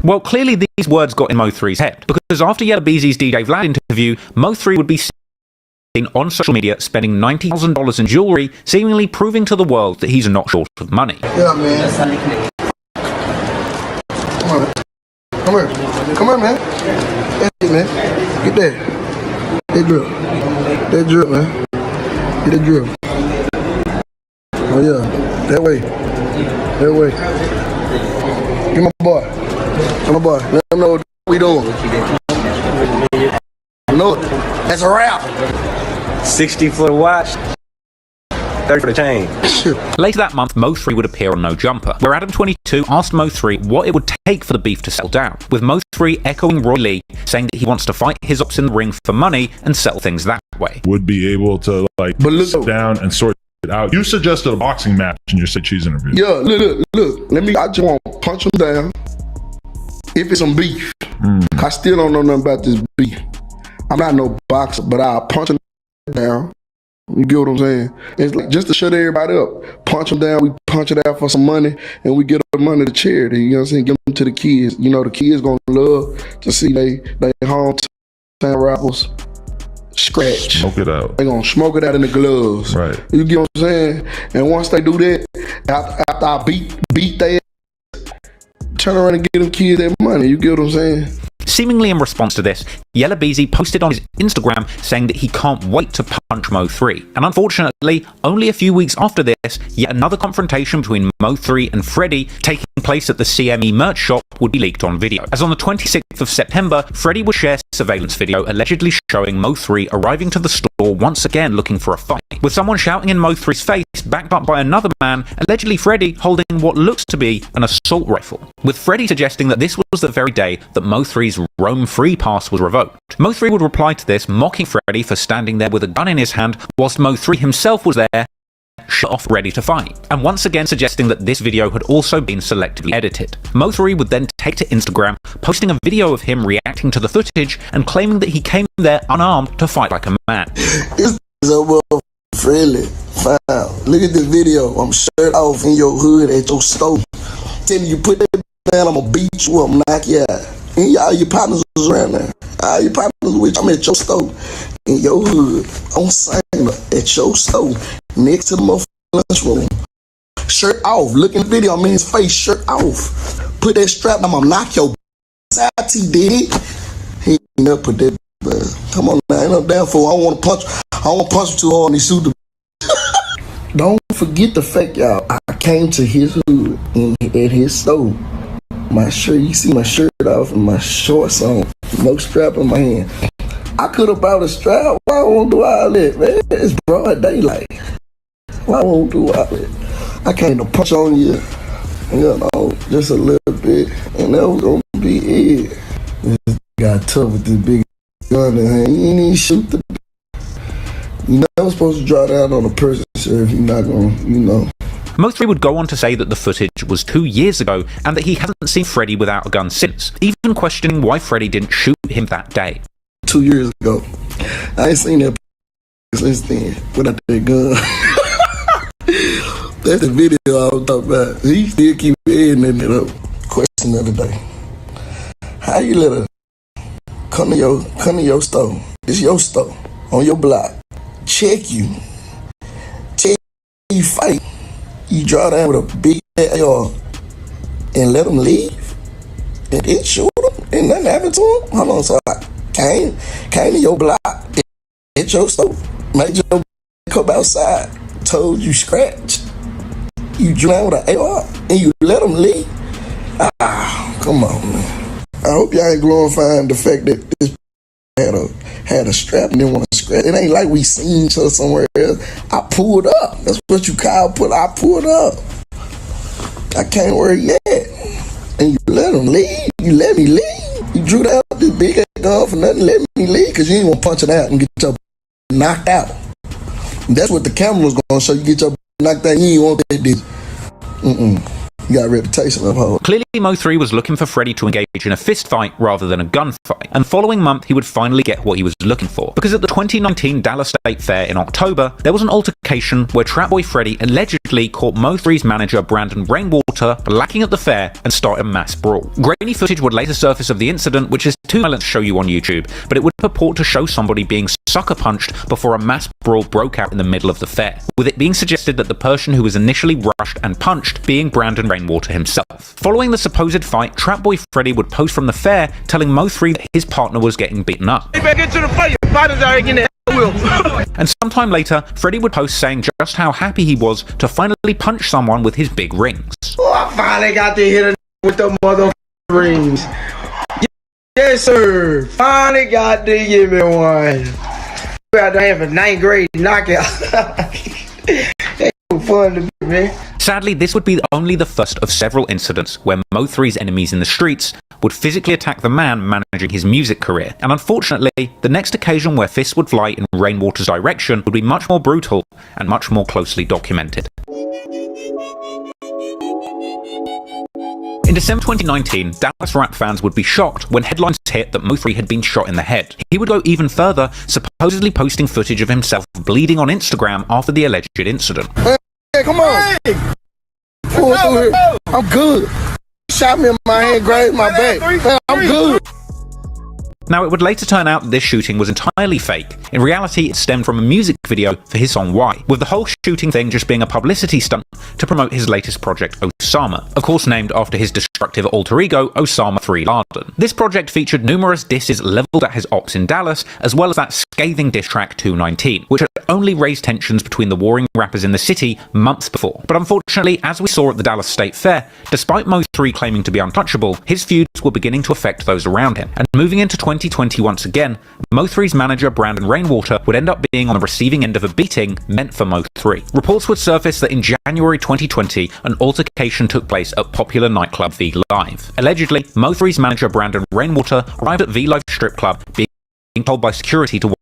A: Well, clearly these words got in Mo3's head, because after Yella Beezy's DJ Vlad interview, Mo3 would be seen on social media spending $90,000 in jewelry, seemingly proving to the world that he's not short of money.
B: Yeah, man. Come on. Come here. Come on, man. Hey, man. Get that. That drip. That drip, man. Get that drip. Oh, yeah. That way. That way. Get my boy. Get my boy. Let him know what we doing. No, that's a wrap.
R: 60 for the watch, 30 for the chain.
A: Later that month, Mo3 would appear on No Jumper, where Adam22 asked Mo3 what it would take for the beef to settle down, with Mo3 echoing Roy Lee, saying that he wants to fight his ops in the ring for money and settle things that way.
L: Would be able to sit down and sort it out. You suggested a boxing match in your Say Cheese interview.
B: Yeah, look. I just want to punch him down if it's some beef. I still don't know nothing about this beef. I'm not no boxer, but I'll punch him down. You get what I'm saying? It's like just to shut everybody up. Punch them down, we punch it out for some money, and we get the money to charity. You know what I'm saying? Give them to the kids. You know, the kids gonna love to see they hometown rappers scratch.
L: Smoke it out.
B: They gonna smoke it out in the gloves.
L: Right.
B: You get what I'm saying? And once they do that, after I beat their ass, turn around and give them kids their money. You get what I'm saying?
A: Seemingly in response to this, Yella Beezy posted on his Instagram saying that he can't wait to punch Mo3. And unfortunately, only a few weeks after this, yet another confrontation between Mo3 and Freddie taking place at the CME merch shop would be leaked on video. As on the 26th of September, Freddie would share surveillance video allegedly showing Mo3 arriving to the store once again looking for a fight, with someone shouting in Mo3's face, backed up by another man, allegedly Freddie holding what looks to be an assault rifle, with Freddie suggesting that this was the very day that Mo3's roam free pass was revoked. Mo3 would reply to this, mocking Freddie for standing there with a gun in his hand whilst Mo3 himself was there, shut off, ready to fight, and once again suggesting that this video had also been selectively edited. Mo3 would then take to Instagram, posting a video of him reacting to the footage and claiming that he came there unarmed to fight like a man.
B: It's so friendly. Fine. Look at this video. I'm shirt off in your hood at your store. Tell me you put that down, I'm gonna beat you up, knock you out. And all your partners was around there. All your partners with you. I'm at your store. In your hood. On Sanger. At your store. Next to the motherfucking lunchroom. Shirt off. Look in the video. I'm in his face. Shirt off. Put that strap. I'm gonna knock your ass. He did. He never put that. Come on now. Ain't no damn fool. I don't want to punch you too hard and he sued the. Don't forget the fact, y'all. I came to his hood at his store. My shirt, you see my shirt off and my shorts on. No strap in my hand. I could have bought a strap. Why won't do all that, man? It's broad daylight. Why won't do all that? I came to punch on you, just a little bit, and that was gonna be it. This got tough with this big gun in hand. You ain't even shoot the. You're never supposed to draw down on a person, sir, if you're not gonna,
A: Mo3 would go on to say that the footage was 2 years ago and that he hasn't seen Freddie without a gun since, even questioning why Freddie didn't shoot him that day.
B: 2 years ago. I ain't seen that since then without that gun. That's the video I was talking about. He still keep editing it up. Question the other day. How you let her come to your store? It's your store on your block. Check you. Check you fight. You draw down with a big AR and let them leave and then shoot them and nothing happened to them? Hold on, so I came to your block at your store, made your come outside, told you scratched. You drew down with an AR and you let them leave? Come on, man. I hope y'all ain't glorifying the fact that this had a strap and didn't want to scratch. It ain't like we seen each other somewhere else. I pulled up. That's what you call I pulled up. I can't wear it yet. and you let him leave. You let me leave. You drew down this big ass gun for nothing. Let me leave because you ain't want to punch it out and get your knocked out. And that's what the camera was going to show. You get your knocked out. You ain't want that bitch. You got a reputation of hold.
A: Clearly, Mo3 was looking for Freddie to engage in a fist fight rather than a gunfight, and the following month he would finally get what he was looking for. Because at the 2019 Dallas State Fair in October, there was an altercation where Trap Boy Freddie allegedly caught Mo3's manager Brandon Rainwater lacking at the fair and started a mass brawl. Grainy footage would later surface of the incident, which is too violent to show you on YouTube, but it would purport to show somebody being sucker punched before a mass brawl broke out in the middle of the fair, with it being suggested that the person who was initially rushed and punched being Brandon Rainwater himself. Following the supposed fight, Trap Boy Freddie would post from the fair telling Mo3 that his partner was getting beaten up.
U: Hey, man, get to the fight. Your partner's already getting the wheel.
A: And sometime later, Freddie would post saying just how happy he was to finally punch someone with his big rings.
F: Oh, I finally got to hit a with the mother rings. Yes, sir. Finally got to give me one. We had to have a 9th grade knockout. That was fun to be, man.
A: Sadly, this would be only the first of several incidents where Mo3's enemies in the streets would physically attack the man managing his music career. And unfortunately, the next occasion where fists would fly in Rainwater's direction would be much more brutal and much more closely documented. In December 2019, Dallas rap fans would be shocked when headlines hit that Mo3 had been shot in the head. He would go even further, supposedly posting footage of himself bleeding on Instagram after the alleged incident.
B: Hey, come on. Pull through here. I'm good. Shot me in my hand, grazed my back. Man, I'm good.
A: Now, it would later turn out that this shooting was entirely fake. In reality, it stemmed from a music video for his song Why, with the whole shooting thing just being a publicity stunt to promote his latest project, Osama, of course named after his destructive alter ego, Osama 3 Laden. This project featured numerous disses leveled at his ops in Dallas, as well as that scathing diss track 219, which had only raised tensions between the warring rappers in the city months before. But unfortunately, as we saw at the Dallas State Fair, despite Mo3 claiming to be untouchable, his feuds were beginning to affect those around him. And moving into 2020 once again, Mo3's manager Brandon Rainwater would end up being on the receiving end of a beating meant for Mo3. Reports would surface that in January 2020, an altercation took place at popular nightclub V Live. Allegedly, Mo3's manager Brandon Rainwater arrived at V Live strip club being told by security to